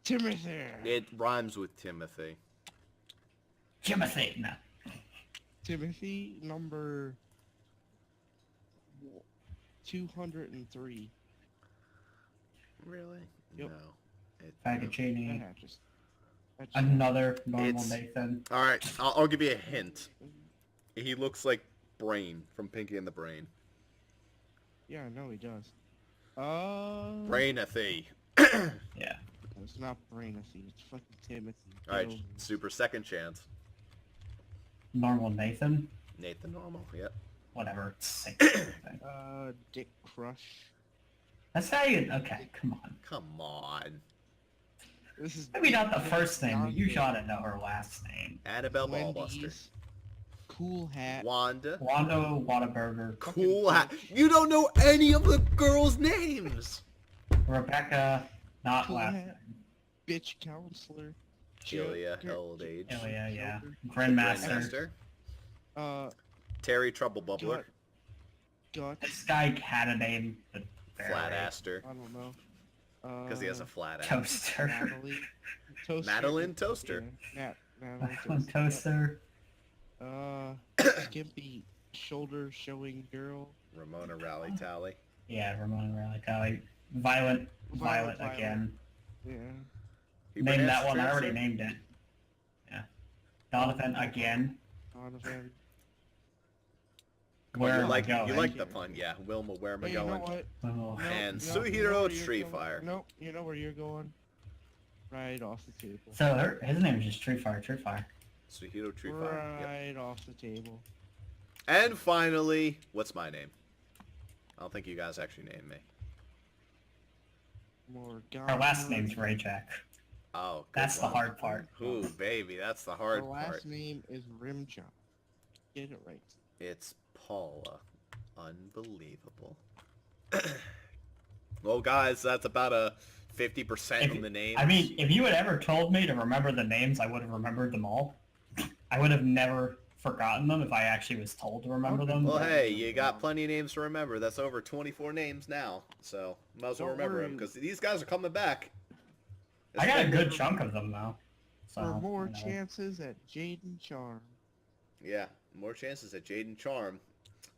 Speaker 5: Timothy.
Speaker 1: It rhymes with Timothy.
Speaker 3: Timothy, no.
Speaker 5: Timothy number 203.
Speaker 1: Really?
Speaker 5: Yep.
Speaker 1: No.
Speaker 3: Faggottini.
Speaker 5: Just
Speaker 3: Another normal
Speaker 1: It's-
Speaker 3: Nathan.
Speaker 1: Alright, I'll give you a hint. He looks like Brain from Pinky and the Brain.
Speaker 5: yeah, I know he does.
Speaker 1: Brainathy.
Speaker 3: Yeah.
Speaker 5: It's not Brainathy. It's fucking Timothy.
Speaker 1: Alright,
Speaker 5: Go.
Speaker 1: Super second chance.
Speaker 3: Normal Nathan.
Speaker 1: Nathan Normal, yep.
Speaker 3: Whatever. It's sick.
Speaker 5: Dick Crush.
Speaker 3: That's how you... Okay, come on.
Speaker 1: Come on.
Speaker 5: This is
Speaker 3: Maybe not the first name, but you
Speaker 5: Dante.
Speaker 3: gotta know her last name.
Speaker 1: Annabelle Ballbuster.
Speaker 5: Wendy's. Cool Hat.
Speaker 1: Wanda.
Speaker 3: Wando Whataburger.
Speaker 1: Cool Hat. You don't know any of the girls' names!
Speaker 3: Rebecca, not
Speaker 5: Cool
Speaker 3: last
Speaker 5: Hat.
Speaker 3: name.
Speaker 5: Bitch Counselor.
Speaker 1: Julia,
Speaker 5: Joker.
Speaker 1: Old Age.
Speaker 3: Ilya, yeah.
Speaker 5: Joker.
Speaker 3: Grandmaster.
Speaker 1: Terry Trouble Bubbler.
Speaker 5: Gut.
Speaker 3: This guy had a name, but
Speaker 1: Flat Aster.
Speaker 5: I don't know.
Speaker 1: Because he has a flat ass.
Speaker 3: Toaster.
Speaker 5: Natalie. Toaster.
Speaker 1: Madeline Toaster.
Speaker 5: Yeah, Natalie
Speaker 3: One
Speaker 5: Toaster.
Speaker 3: toaster.
Speaker 5: Skimpy shoulder showing girl.
Speaker 1: Ramona Rally Tally.
Speaker 3: Yeah, Ramona Rally Tally. Violet
Speaker 5: Violet.
Speaker 3: again.
Speaker 5: Yeah.
Speaker 3: Name that one. I already named it. Yeah. Donovan again.
Speaker 5: Donovan.
Speaker 1: Come on,
Speaker 3: Where
Speaker 1: you
Speaker 3: am I
Speaker 1: like
Speaker 3: going?
Speaker 1: the pun, yeah. Wilma, where am I
Speaker 5: Hey, you know
Speaker 1: going?
Speaker 5: what?
Speaker 3: Oh.
Speaker 1: And
Speaker 5: you know
Speaker 1: Suhiro
Speaker 5: where you're
Speaker 1: Tree
Speaker 5: going?
Speaker 1: Fire.
Speaker 5: Nope, you know where you're going? Right off the table.
Speaker 3: So his name is just Tree Fire.
Speaker 1: Suhiro Tree Fire. Yep.
Speaker 5: Right off the table.
Speaker 1: And finally, what's my name? I don't think you guys actually named me.
Speaker 5: Morgana.
Speaker 3: Our last name's Rayjack.
Speaker 1: Oh, good
Speaker 3: That's the
Speaker 1: one.
Speaker 3: hard part.
Speaker 1: Ooh, baby, that's the
Speaker 5: Her
Speaker 1: hard
Speaker 5: last
Speaker 1: part.
Speaker 5: name is Rimjohn. Get it right.
Speaker 1: It's Paula. Unbelievable. Well, guys, that's about a 50% on the names.
Speaker 3: I mean, if you had ever told me to remember the names, I would have remembered them all. I would have never forgotten them if I actually was told to remember them.
Speaker 1: Well, hey, you got plenty of names to remember. That's over 24 names now, so might as well
Speaker 5: Don't
Speaker 1: remember them
Speaker 5: worry.
Speaker 1: because these guys are coming back.
Speaker 3: I got a good chunk of them though. So,
Speaker 5: For more
Speaker 3: you know.
Speaker 5: chances at Jaden Charm.
Speaker 1: Yeah, more chances at Jaden Charm.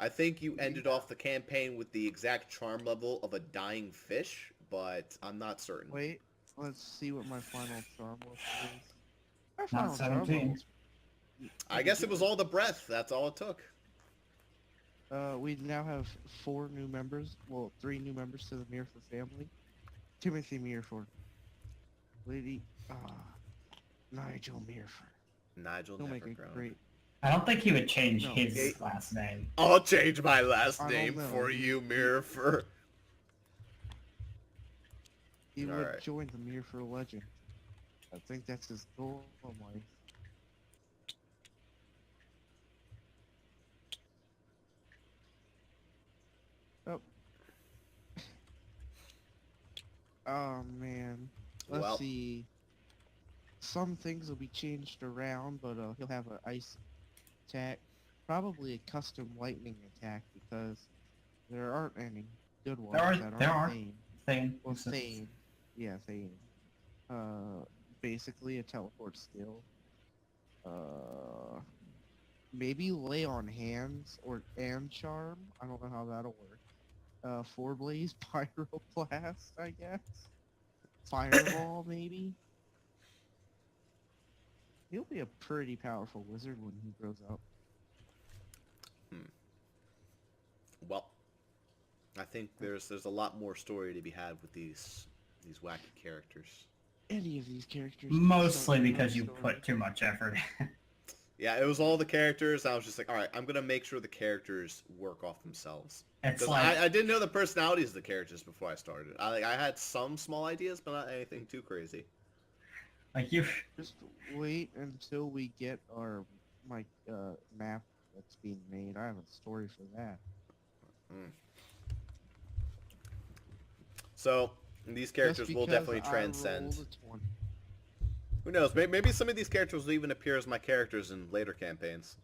Speaker 1: I think you ended off the campaign with the exact charm level of a dying fish, but I'm not certain.
Speaker 5: Wait, let's see what my final charm was. My
Speaker 3: Not
Speaker 5: final charm
Speaker 3: 17.
Speaker 5: was-
Speaker 1: I guess it was all the breath. That's all it took.
Speaker 5: We now have 4 new members. Well, 3 new members to the Mirford family. Timothy Mirford. Lady, Nigel Mirford.
Speaker 1: Nigel
Speaker 5: He'll make
Speaker 1: never
Speaker 5: a
Speaker 1: grown.
Speaker 5: great.
Speaker 3: I don't think he would change
Speaker 5: No.
Speaker 3: his last name.
Speaker 1: I'll change my last
Speaker 5: I don't
Speaker 1: name
Speaker 5: know.
Speaker 1: for you, Mirror.
Speaker 5: He would
Speaker 1: Alright.
Speaker 5: join the Mirford legend. I think that's his goal in life. Oh. Oh man. Let's
Speaker 1: Well.
Speaker 5: see. Some things will be changed around, but he'll have an ice attack. Probably a custom lightning attack because there aren't any good ones that
Speaker 3: there
Speaker 5: aren't
Speaker 3: are.
Speaker 5: Thane.
Speaker 3: Thane.
Speaker 5: Well, Thane. Yeah, Thane. Basically a teleport skill. Maybe lay on hands and charm. I don't know how that'll work. 4 blaze pyroblast, I guess. Fireball, maybe. He'll be a pretty powerful wizard when he grows up.
Speaker 1: Well, I think there's a lot more story to be had with these wacky characters.
Speaker 5: Any of these characters.
Speaker 3: Mostly
Speaker 5: don't
Speaker 3: because
Speaker 5: have
Speaker 3: you
Speaker 5: story.
Speaker 3: put too much effort.
Speaker 1: Yeah, it was all the characters. I was just like, all right, I'm gonna make sure the characters work off themselves.
Speaker 3: It's
Speaker 1: 'Cause
Speaker 3: like
Speaker 1: I didn't know the personalities of the characters before I started. I had some small ideas, but not anything too crazy.
Speaker 3: you.
Speaker 5: Just wait until we get our map that's being made. I have a story for that.
Speaker 1: So these characters
Speaker 5: Just
Speaker 1: will
Speaker 5: because
Speaker 1: definitely
Speaker 5: I
Speaker 1: transcend.
Speaker 5: rolled a 20.
Speaker 1: Who knows? Maybe some of these characters will even appear as my characters in later campaigns.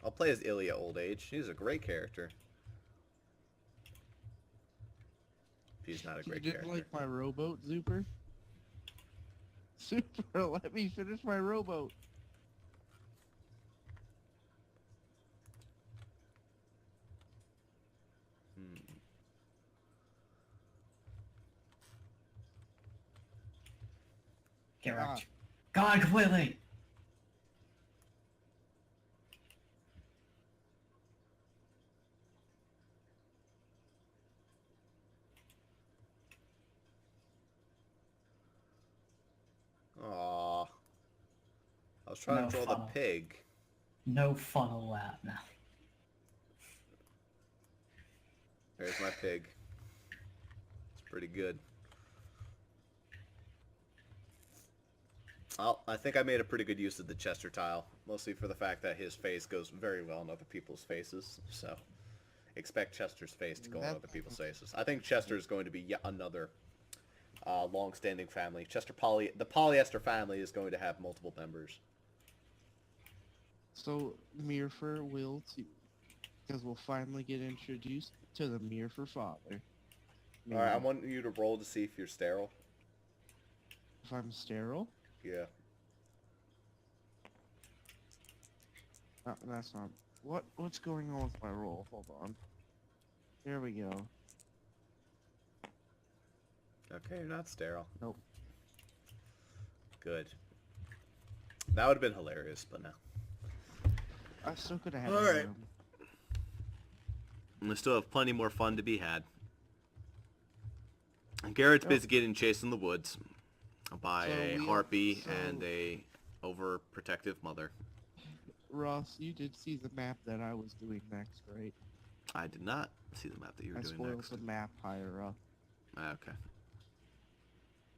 Speaker 1: I'll play as Ilya Old Age. He's a great character. He's not a
Speaker 5: You
Speaker 1: great
Speaker 5: didn't
Speaker 1: character.
Speaker 5: like my rowboat, Zuper? Super, let me finish my rowboat.
Speaker 3: Get wrecked. Gone completely.
Speaker 1: Aww. I was trying
Speaker 3: No
Speaker 1: to draw
Speaker 3: funnel.
Speaker 1: the pig.
Speaker 3: No funnel lap now.
Speaker 1: There's my pig. It's pretty good. I think I made a pretty good use of the Chester tile, mostly for the fact that his face goes very well in other people's faces, so expect Chester's face to go on other people's faces. I think Chester is going to be yet another long-standing family. The Polyester family is going to have multiple members.
Speaker 5: So, Mirfur will too. Because we'll finally get introduced to the Mirfur father. Maybe.
Speaker 1: Alright, I want you to roll to see if you're sterile.
Speaker 5: If I'm sterile?
Speaker 1: Yeah.
Speaker 5: That's not... What's going on with my roll? Hold on. There we go.
Speaker 1: Okay, you're not sterile.
Speaker 5: Nope.
Speaker 1: Good. That would have been hilarious, but no.
Speaker 5: I still could have had
Speaker 1: All
Speaker 5: it.
Speaker 1: right. And we still have plenty more fun to be had. And Garrett's busy getting chased in the woods by a harpy and a overprotective mother.
Speaker 5: Ross, you did see the map that I was doing next, right?
Speaker 1: I did not see the map that you were
Speaker 5: I
Speaker 1: doing
Speaker 5: spoiled
Speaker 1: next.
Speaker 5: the map higher up
Speaker 1: Okay.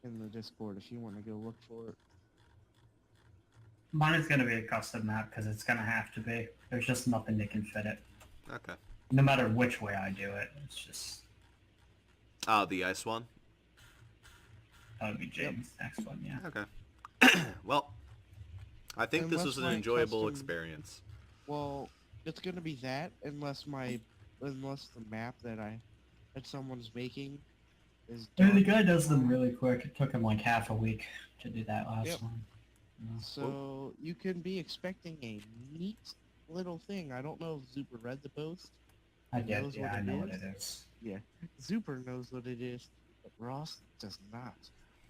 Speaker 5: in the Discord if you want to go look for it.
Speaker 3: Mine is going to be a custom map because it's going to have to be. There's just nothing that can fit it.
Speaker 1: Okay.
Speaker 3: No matter which way I do it, it's just...
Speaker 1: Oh, the ice one?
Speaker 3: That would be James' next one, yeah.
Speaker 1: Okay. Well, I think this
Speaker 5: Unless
Speaker 1: was an
Speaker 5: my
Speaker 1: enjoyable
Speaker 5: custom-
Speaker 1: experience.
Speaker 5: Well, it's gonna be that unless the map that someone's making is
Speaker 3: I mean, the
Speaker 5: done.
Speaker 3: guy does them really quick. It took him like half a week to do that last
Speaker 5: Yep.
Speaker 3: one. Yeah.
Speaker 5: So you can be expecting a neat little thing. I don't know if Zuper read the post.
Speaker 3: I
Speaker 5: He
Speaker 3: did,
Speaker 5: knows
Speaker 3: yeah,
Speaker 5: what
Speaker 3: I
Speaker 5: it
Speaker 3: know what
Speaker 5: is.
Speaker 3: it is.
Speaker 5: Yeah, Zuper knows what it is, but Ross does not.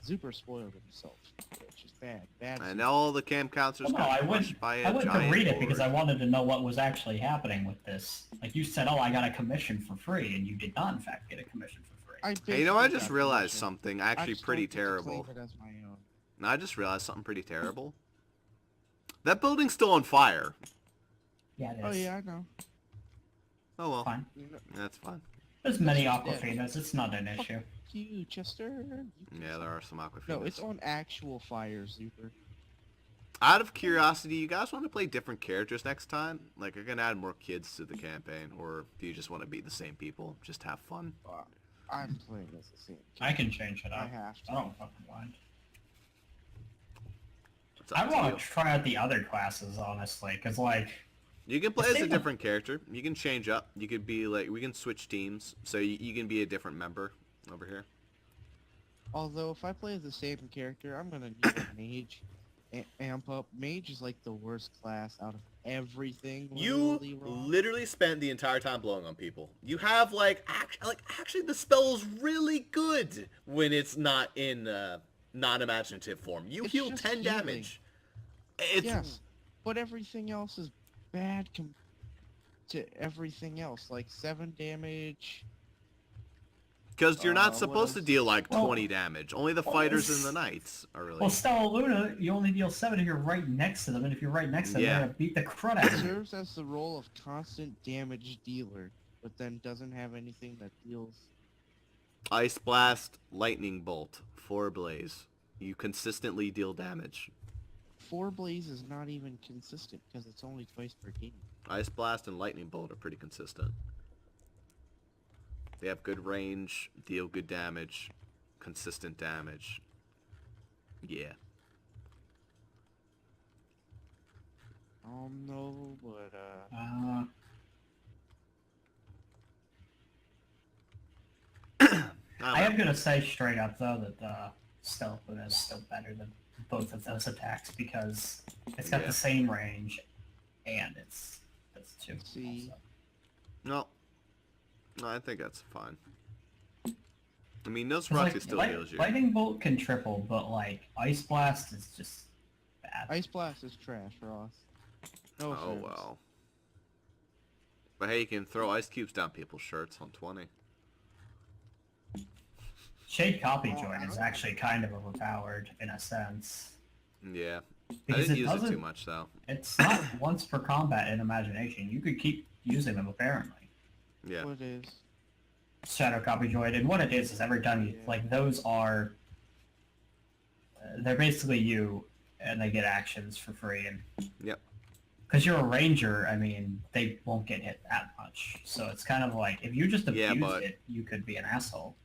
Speaker 5: Zuper spoiled himself, which is bad. Bad.
Speaker 1: And
Speaker 5: Zuper.
Speaker 1: all the camp counselors
Speaker 3: Well, no,
Speaker 1: got
Speaker 3: I went,
Speaker 1: crushed by a
Speaker 3: I went to
Speaker 1: giant
Speaker 3: read it because I
Speaker 1: horde.
Speaker 3: wanted to know what was actually happening with this. Like, you said, oh, I got a commission for free, and you did not, in fact, get a commission for free.
Speaker 1: Hey, you know, I
Speaker 5: basically
Speaker 1: just
Speaker 5: got
Speaker 1: realized
Speaker 5: permission.
Speaker 1: something
Speaker 5: I
Speaker 1: actually
Speaker 5: just
Speaker 1: pretty
Speaker 5: don't get to
Speaker 1: terrible.
Speaker 5: claim it as my own.
Speaker 1: No, I just realized something pretty terrible. That building's still on fire.
Speaker 3: Yeah, it is.
Speaker 5: Oh yeah, I know.
Speaker 1: Oh well,
Speaker 3: Fine.
Speaker 5: You know,
Speaker 1: that's fine.
Speaker 3: There's many
Speaker 5: It's just
Speaker 3: Aquafinas. It's not an issue.
Speaker 5: you, Chester. You
Speaker 1: Yeah, there are some Aquafinas.
Speaker 5: No, it's on actual fire, Zuper.
Speaker 1: Out of curiosity, you guys want to play different characters next time? Like, are gonna add more kids to the campaign, or do you just want to be the same people, just have fun?
Speaker 5: I'm playing as the same.
Speaker 3: I can change it
Speaker 5: I
Speaker 3: up.
Speaker 5: have
Speaker 3: I
Speaker 5: to.
Speaker 3: don't fucking mind.
Speaker 1: It's up
Speaker 3: I
Speaker 1: to
Speaker 3: want
Speaker 1: you.
Speaker 3: to try out the other classes, honestly, because, like,
Speaker 1: You can play
Speaker 3: The
Speaker 1: as a
Speaker 3: same-
Speaker 1: different character. You can change up. You could be like, we can switch teams, so you can be a different member over here.
Speaker 5: Although if I play as the same character, I'm gonna need a mage. Amp up. Mage is like the worst class out of everything.
Speaker 1: You
Speaker 5: literally, Ross.
Speaker 1: literally spend the entire time blowing on people. You have actually the spell is really good when it's not in non-imaginative form. You
Speaker 5: It's
Speaker 1: heal
Speaker 5: just
Speaker 1: 10
Speaker 5: healing.
Speaker 1: damage. It's
Speaker 5: Yes, but everything else is bad to everything else. Like 7 damage.
Speaker 1: because you're not
Speaker 5: what
Speaker 1: supposed to
Speaker 5: else?
Speaker 1: deal like
Speaker 3: Well,
Speaker 1: 20 damage. Only the
Speaker 3: well,
Speaker 1: fighters
Speaker 3: it's-
Speaker 1: and the knights are really.
Speaker 3: well, Stella Luna, you only deal 7 if you're right next to them, and if you're right next to them,
Speaker 1: Yeah.
Speaker 3: you're going to beat the crud out
Speaker 5: It
Speaker 3: of them.
Speaker 5: serves as the role of constant damage dealer, but then doesn't have anything that deals.
Speaker 1: Ice blast, lightning bolt, 4 blaze. You consistently deal damage.
Speaker 5: 4 blaze is not even consistent because it's only twice per game.
Speaker 1: Ice blast and lightning bolt are pretty consistent. They have good range, deal good damage, consistent damage. Yeah.
Speaker 5: No, but
Speaker 3: I am going to say straight up, though, that Stella Luna is still better than both of those attacks because it's got
Speaker 1: Yeah.
Speaker 3: the same range, and it's 2.
Speaker 5: See.
Speaker 3: also.
Speaker 1: No, I think that's fine. I mean, Nosferatu
Speaker 3: 'Cause, like,
Speaker 1: still heals you.
Speaker 3: Lightning Bolt can triple, but, like, Ice Blast is just bad.
Speaker 5: Ice Blast is trash, Ross. No
Speaker 1: Oh
Speaker 5: offense.
Speaker 1: well. But hey, you can throw ice cubes down people's shirts on 20.
Speaker 3: Shade Copy Joint is actually kind of overpowered in a sense.
Speaker 1: Yeah. I
Speaker 3: Because
Speaker 1: didn't
Speaker 3: it
Speaker 1: use it too
Speaker 3: doesn't-
Speaker 1: much though.
Speaker 3: It's not once per combat in Imagination. You could keep using them apparently.
Speaker 1: Yeah.
Speaker 5: What is?
Speaker 3: Shadow Copy Joint, and what it is every time you
Speaker 5: Yeah.
Speaker 3: like those are they're basically you, and they get actions for free, and
Speaker 1: Yep.
Speaker 3: because you're a ranger, I mean they won't get hit that much. So it's kind of like if you just
Speaker 1: Yeah,
Speaker 3: abuse
Speaker 1: but-
Speaker 3: it, you could be an asshole.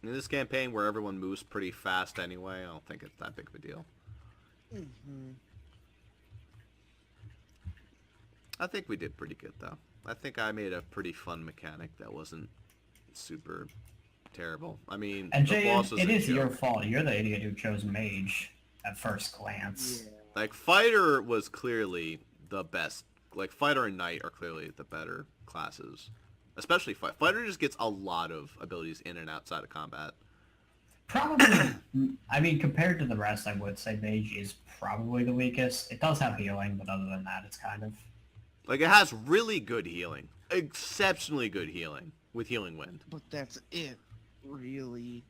Speaker 1: In this campaign where everyone moves pretty fast anyway, I don't think it's that big of a deal.
Speaker 5: Mm-hmm.
Speaker 1: I think we did pretty good though. I think I made a pretty fun mechanic that wasn't super not terrible. I mean,
Speaker 3: And
Speaker 1: the
Speaker 3: Jay,
Speaker 1: boss was
Speaker 3: it
Speaker 1: a
Speaker 3: is your
Speaker 1: joke.
Speaker 3: fault. You're the idiot who chose mage at first glance.
Speaker 1: Like, fighter was clearly the best. Like, fighter and knight are clearly the better classes. Especially fighter just gets a lot of abilities in and outside of combat.
Speaker 3: Probably, I mean, compared to the rest, I would say mage is probably the weakest. It does have healing, but other than that, it's kind of...
Speaker 1: Like, it has really good healing. Exceptionally good healing. With Healing Wind.
Speaker 5: But that's it, really.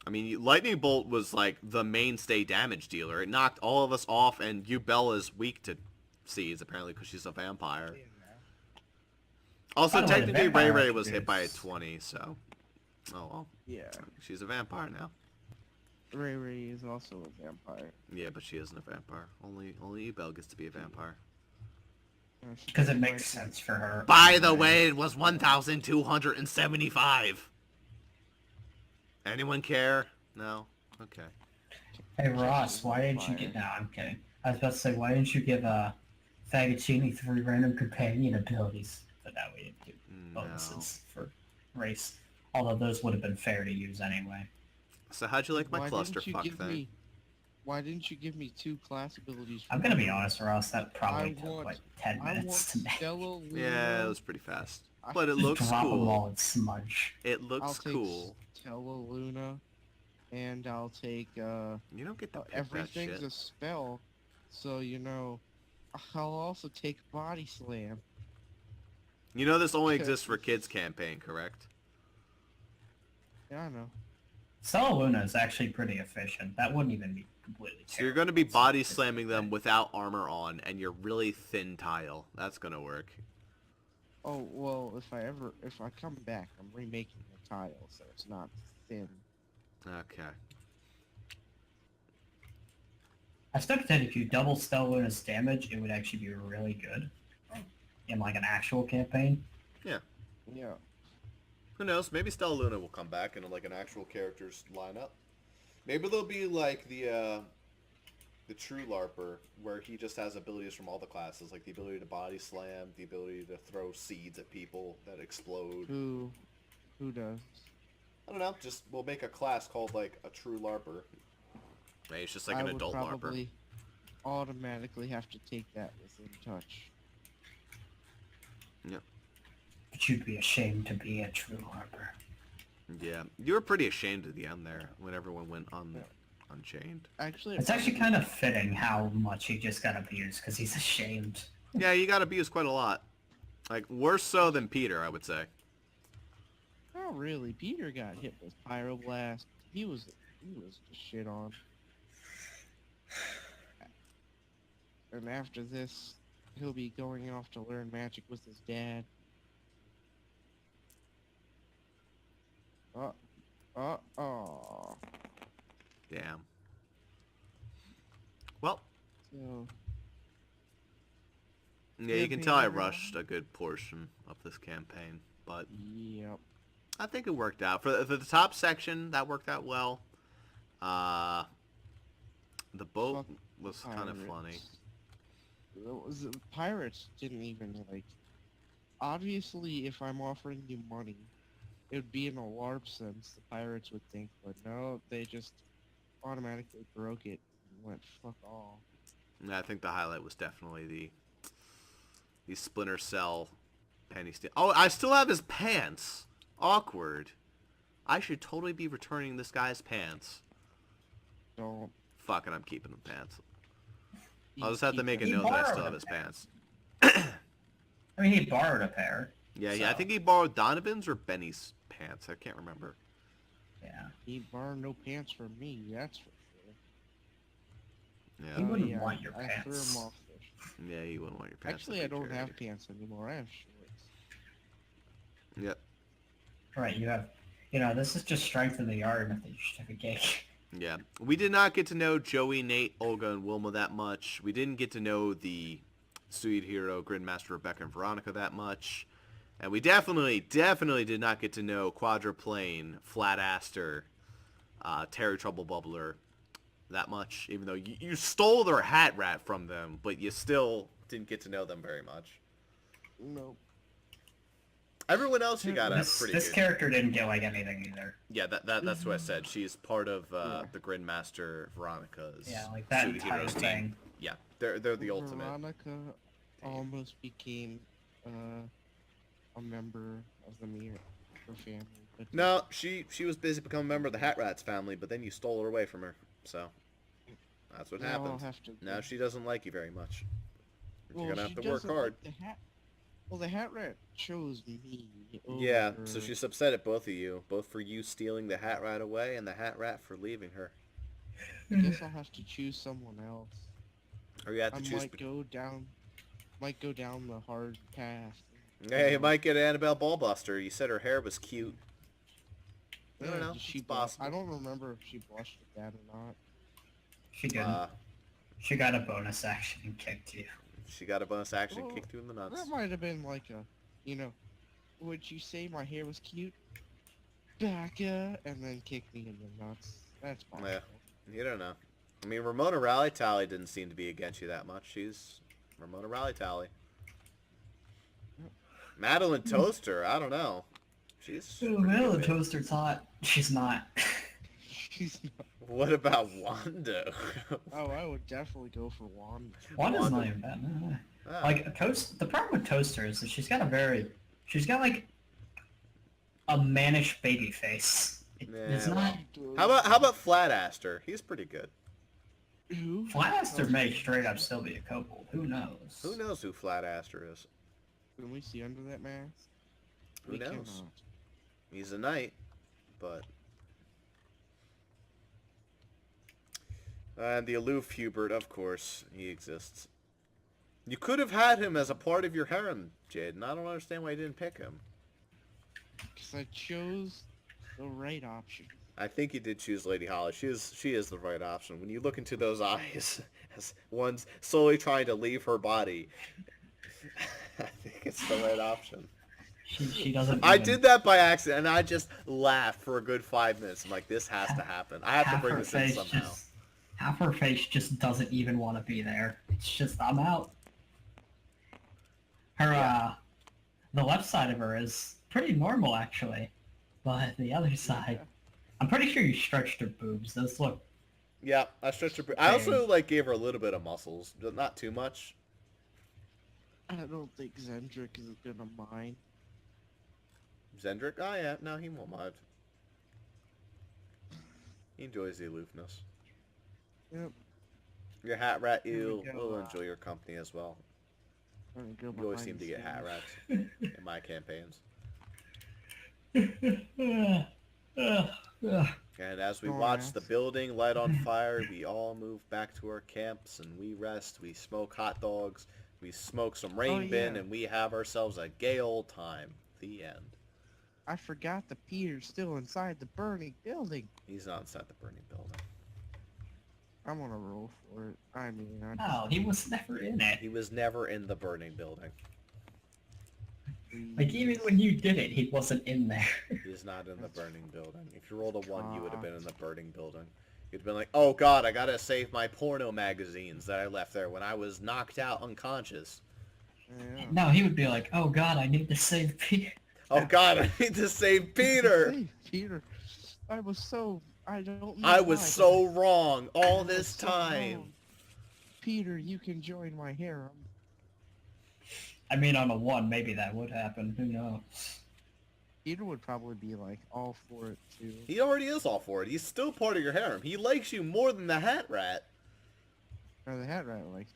Speaker 1: I mean, Lightning Bolt was, like, the mainstay damage dealer. It knocked all of us off, and Ubella's weak to seeds, apparently, because she's a vampire. Also,
Speaker 3: By the way, the
Speaker 1: technically,
Speaker 3: vampire
Speaker 1: Ray was hit by a
Speaker 3: attributes-
Speaker 1: 20, so... Oh, well.
Speaker 5: Yeah.
Speaker 1: She's a vampire now.
Speaker 5: Ray is also a vampire.
Speaker 1: Yeah, but she isn't a vampire. Only Ubel gets to be a vampire.
Speaker 3: Because it makes sense for her.
Speaker 1: By the way, it was 1,275. Anyone care? No? Okay.
Speaker 3: Hey Ross, why didn't you
Speaker 5: Vampire.
Speaker 3: get... No, I'm kidding. I was about to say, why didn't you give Faggottini 3 random companion abilities? But that way it do bonuses for race. Although those would have been fair to use anyway.
Speaker 1: So how'd you like my
Speaker 5: Why didn't you
Speaker 1: clusterfuck
Speaker 5: give
Speaker 1: thing?
Speaker 5: me? Why didn't you give me 2 class abilities?
Speaker 3: I'm gonna be honest, Ross, that probably
Speaker 5: I
Speaker 3: took
Speaker 5: want-
Speaker 3: like 10
Speaker 5: I want
Speaker 3: minutes to make.
Speaker 5: Stella Luna.
Speaker 1: Yeah, it was pretty fast.
Speaker 5: I-
Speaker 1: But it
Speaker 3: Just
Speaker 1: looks
Speaker 3: drop them all
Speaker 1: cool.
Speaker 3: and smudge.
Speaker 1: It
Speaker 5: I'll
Speaker 1: looks
Speaker 5: take
Speaker 1: cool.
Speaker 5: Stella Luna, and I'll take
Speaker 1: You don't get to pick that
Speaker 5: everything's
Speaker 1: shit.
Speaker 5: a spell, so you know. I'll also take Body Slam.
Speaker 1: You know this only
Speaker 5: because-
Speaker 1: exists for kids campaign, correct?
Speaker 5: Yeah, I know.
Speaker 3: Stella Luna is actually pretty efficient. That wouldn't even be completely
Speaker 1: So you're going to be
Speaker 3: terrible.
Speaker 1: body slamming them without armor on, and you're really thin tile. That's going to work.
Speaker 5: Oh well, if I come back, I'm remaking the tile, so it's not thin.
Speaker 1: Okay.
Speaker 3: I still contend if you double Stella Luna's damage, it would actually be really good. In like an actual campaign.
Speaker 5: Yeah.
Speaker 1: Who knows? Maybe Stella Luna will come back in like an actual character's lineup. Maybe there'll be like the true LARPer, where he just has abilities from all the classes, like the ability to body slam, the ability to throw seeds at people that explode.
Speaker 5: Who does?
Speaker 1: I don't know. Just we'll make a class called like a true LARPer. Maybe it's just like an
Speaker 5: I would
Speaker 1: adult LARPer.
Speaker 5: probably automatically have to take that within touch.
Speaker 1: Yep.
Speaker 3: But you'd be ashamed to be a true LARPer.
Speaker 1: Yeah, you were pretty ashamed at the end there when everyone went unchained.
Speaker 5: Actually,
Speaker 3: It's actually kind of fitting how much he just got abused, because he's ashamed.
Speaker 1: Yeah, you got abused quite a lot. Like worse so than Peter, I would say.
Speaker 5: Not really. Peter got hit with Pyroblast. He was just shit on. And after this, he'll be going off to learn magic with his dad. Oh.
Speaker 1: Damn. Well,
Speaker 5: So,
Speaker 1: yeah, you
Speaker 5: Yeah,
Speaker 1: can
Speaker 5: but
Speaker 1: tell I
Speaker 5: you know-
Speaker 1: rushed a good portion of this campaign, but
Speaker 5: yep.
Speaker 1: I think it worked out. For the top section, that worked out well. The boat
Speaker 5: Fuck
Speaker 1: was kind of funny.
Speaker 5: The pirates didn't even, like... Obviously, if I'm offering you money, it would be in a LARP sense, the pirates would think, but no, they just automatically broke it and went fuck all.
Speaker 1: And I think the highlight was definitely the Splinter Cell penny steal. Oh, I still have his pants. Awkward. I should totally be returning this guy's pants.
Speaker 5: Don't...
Speaker 1: Fuck it, I'm keeping the pants. I'll just have to
Speaker 5: keep
Speaker 1: make a
Speaker 5: it.
Speaker 3: He
Speaker 1: note that I
Speaker 3: borrowed
Speaker 1: still have
Speaker 3: them.
Speaker 1: his pants.
Speaker 3: I mean, he borrowed a pair.
Speaker 1: Yeah, I
Speaker 3: So-
Speaker 1: think he borrowed Donovan's or Benny's pants. I can't remember.
Speaker 3: Yeah.
Speaker 5: He borrowed no pants from me, that's for sure.
Speaker 1: Yeah,
Speaker 3: He wouldn't want your
Speaker 5: I threw
Speaker 3: pants.
Speaker 5: him off there.
Speaker 1: yeah, you wouldn't want your pants.
Speaker 5: Actually,
Speaker 1: to
Speaker 5: I
Speaker 1: be
Speaker 5: don't
Speaker 1: dirty.
Speaker 5: have pants anymore, I have shorts.
Speaker 1: Yep.
Speaker 3: Right, you have... You know, this is just strength in the yard if you should have a cake.
Speaker 1: Yeah. We did not get to know Joey, Nate, Olga, and Wilma that much. We didn't get to know the Sweet Hero, Gridmaster, Rebecca, and Veronica that much. And we definitely did not get to know Quadruplane, Flataster, Terry Trouble Bubbler that much. Even though you stole their hat rat from them, but you still didn't get to know them very much.
Speaker 5: Nope.
Speaker 1: Everyone else you got pretty
Speaker 3: This
Speaker 1: good.
Speaker 3: character didn't get like anything either.
Speaker 1: Yeah, that's what I said. She's part of the Grandmaster Veronica's
Speaker 3: Yeah, like that
Speaker 1: Shooting
Speaker 3: entire
Speaker 1: Heroes team.
Speaker 3: thing.
Speaker 1: Yeah, they're the ultimate.
Speaker 5: Veronica almost became a member of the Mirror family. But
Speaker 1: No, she was busy becoming a member of the Hat Rats family, but then you stole her away from her. So that's what
Speaker 5: now I'll
Speaker 1: happened.
Speaker 5: have to.
Speaker 1: Now she doesn't like you very much.
Speaker 5: Well,
Speaker 1: You're gonna
Speaker 5: she
Speaker 1: have to work
Speaker 5: doesn't
Speaker 1: hard.
Speaker 5: like the hat. Well, the Hat Rat chose me.
Speaker 1: Yeah,
Speaker 5: over-
Speaker 1: so she's upset at both of you, both for you stealing the Hat Rat away and the Hat Rat for leaving her.
Speaker 5: I guess I'll have to choose someone else.
Speaker 1: Or you have
Speaker 5: I
Speaker 1: to choose.
Speaker 5: might go down the hard path.
Speaker 1: Hey, you might get Annabelle Ballbuster. You said her hair was cute. I don't
Speaker 5: Yeah,
Speaker 1: know.
Speaker 5: did she
Speaker 1: It's
Speaker 5: blush-
Speaker 1: possible.
Speaker 5: I don't remember if she blushed at that or not.
Speaker 3: She didn't. She got a bonus action and kicked you.
Speaker 1: She got a bonus action,
Speaker 5: Oh,
Speaker 1: kicked you in the nuts.
Speaker 5: That might have been like a, would you say my hair was cute? Becca, and then kick me in the nuts. That's possible.
Speaker 1: Yeah. You don't know. I mean, Ramona Rally Tally didn't seem to be against you that much. She's Ramona Rally Tally. Madeline Toaster, I don't know. She's
Speaker 3: Oh,
Speaker 1: pretty
Speaker 3: well, the
Speaker 1: good.
Speaker 3: toaster's hot. She's not.
Speaker 5: She's not.
Speaker 1: What about Wanda?
Speaker 5: Oh, I would definitely go for Wanda.
Speaker 3: Wanda's not even bad. No.
Speaker 1: Ah,
Speaker 3: Like the problem with Toaster is that she's got like a mannish baby face. It's
Speaker 1: Yeah,
Speaker 3: not.
Speaker 1: how about Flat Aster? He's pretty good.
Speaker 5: Who?
Speaker 3: Flaster may straight up still be a kobold. Who knows?
Speaker 1: Who knows who Flat Aster is?
Speaker 5: Can we see under that mask?
Speaker 1: Who
Speaker 5: We
Speaker 1: knows?
Speaker 5: cannot.
Speaker 1: He's a knight, but... And the aloof Hubert, of course, he exists. You could have had him as a part of your harem, Jade, and I don't understand why you didn't pick him.
Speaker 5: Because I chose the right option.
Speaker 1: I think you did choose Lady Holly. She is the right option. When you look into those eyes, as one's slowly trying to leave her body, I think it's the right option.
Speaker 3: She doesn't.
Speaker 1: I
Speaker 3: even-
Speaker 1: did that by accident, and I just laughed for a good 5 minutes. I'm like, this has to happen. I have to
Speaker 3: half
Speaker 1: bring
Speaker 3: her
Speaker 1: this in
Speaker 3: face
Speaker 1: somehow.
Speaker 3: just half her face just doesn't even want to be there. It's just I'm out. Her the left side of her is pretty normal actually, but the other side, I'm pretty sure you stretched her boobs. Those look.
Speaker 1: Yeah, I stretched her. I also gave her a little bit of muscles, but not too much.
Speaker 5: I don't think Zendrick is gonna mind.
Speaker 1: Zendrick? Oh yeah, no, he won't mind. He enjoys the aloofness.
Speaker 5: Yep.
Speaker 1: Your hat rat
Speaker 5: Here we
Speaker 1: eel
Speaker 5: go,
Speaker 1: will enjoy your company as well.
Speaker 5: I'm gonna go
Speaker 1: You always
Speaker 5: behind
Speaker 1: seem to
Speaker 5: the
Speaker 1: get hat
Speaker 5: scenes.
Speaker 1: rats in my campaigns. And as we
Speaker 5: Oh,
Speaker 1: watch
Speaker 5: yes.
Speaker 1: the building light on fire, we all move back to our camps and we rest. We smoke hot dogs. We smoke some rain bin,
Speaker 5: yeah.
Speaker 1: and we have ourselves a gay old time. The end.
Speaker 5: I forgot the Peter's still inside the burning building.
Speaker 1: He's not inside the burning building.
Speaker 5: I'm gonna roll for it. I mean, I
Speaker 3: No, he was never in it.
Speaker 1: He was never in the burning building.
Speaker 3: Like even when you did it, he wasn't in there.
Speaker 1: He's not in the burning building. If you rolled a 1, you would have been in the burning building. You'd been like, oh god, I gotta save my porno magazines that I left there when I was knocked out unconscious.
Speaker 5: Yeah.
Speaker 3: No, he would be like, "Oh God, I need to save Peter."
Speaker 1: Oh god, I need to save Peter!
Speaker 5: Hey, Peter. I was so... I don't know
Speaker 1: I was
Speaker 5: why,
Speaker 1: so wrong
Speaker 5: but I
Speaker 1: all
Speaker 5: was
Speaker 1: this
Speaker 5: so
Speaker 1: time.
Speaker 5: wrong. Peter, you can join my harem.
Speaker 3: I mean, on a 1, maybe that would happen. Who knows?
Speaker 5: Peter would probably be like all for it too.
Speaker 1: He already is all for it. He's still part of your harem. He likes you more than the Hat Rat.
Speaker 5: Or the hat rat like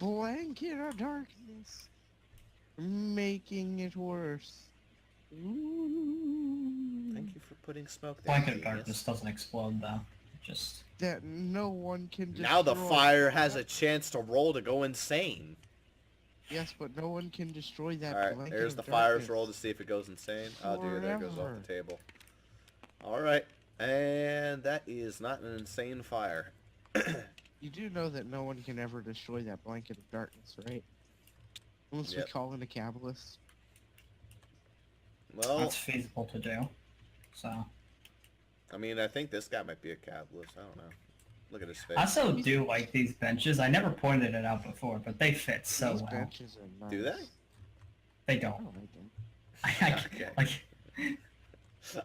Speaker 5: blanket of darkness, making it worse. Ooh.
Speaker 1: Thank you for putting smoke there.
Speaker 3: Blanket of
Speaker 1: genius.
Speaker 3: darkness doesn't explode though. It just
Speaker 5: That no one can destroy.
Speaker 1: Now the fire has a chance to roll to go insane.
Speaker 5: Yes, but no one can destroy that
Speaker 1: Alright,
Speaker 5: blanket
Speaker 1: there's
Speaker 5: of
Speaker 1: the fire's
Speaker 5: darkness.
Speaker 1: roll to see if it goes insane. Oh dear, there it goes off
Speaker 5: Forever.
Speaker 1: the table. Alright, and that is not an insane fire.
Speaker 5: You do know that no one can ever destroy that blanket of darkness, right? Unless
Speaker 1: Yep.
Speaker 5: we call in a Kabbalist.
Speaker 1: Well,
Speaker 3: that's feasible to do. So
Speaker 1: I mean, I think this guy might be a catalyst. I don't know. Look at his face.
Speaker 3: I also do like these benches. I never pointed it out before, but they fit so
Speaker 5: These
Speaker 3: well.
Speaker 5: benches are nice.
Speaker 1: Do they?
Speaker 3: They
Speaker 5: I
Speaker 3: don't.
Speaker 5: don't like them.
Speaker 1: Okay.
Speaker 3: like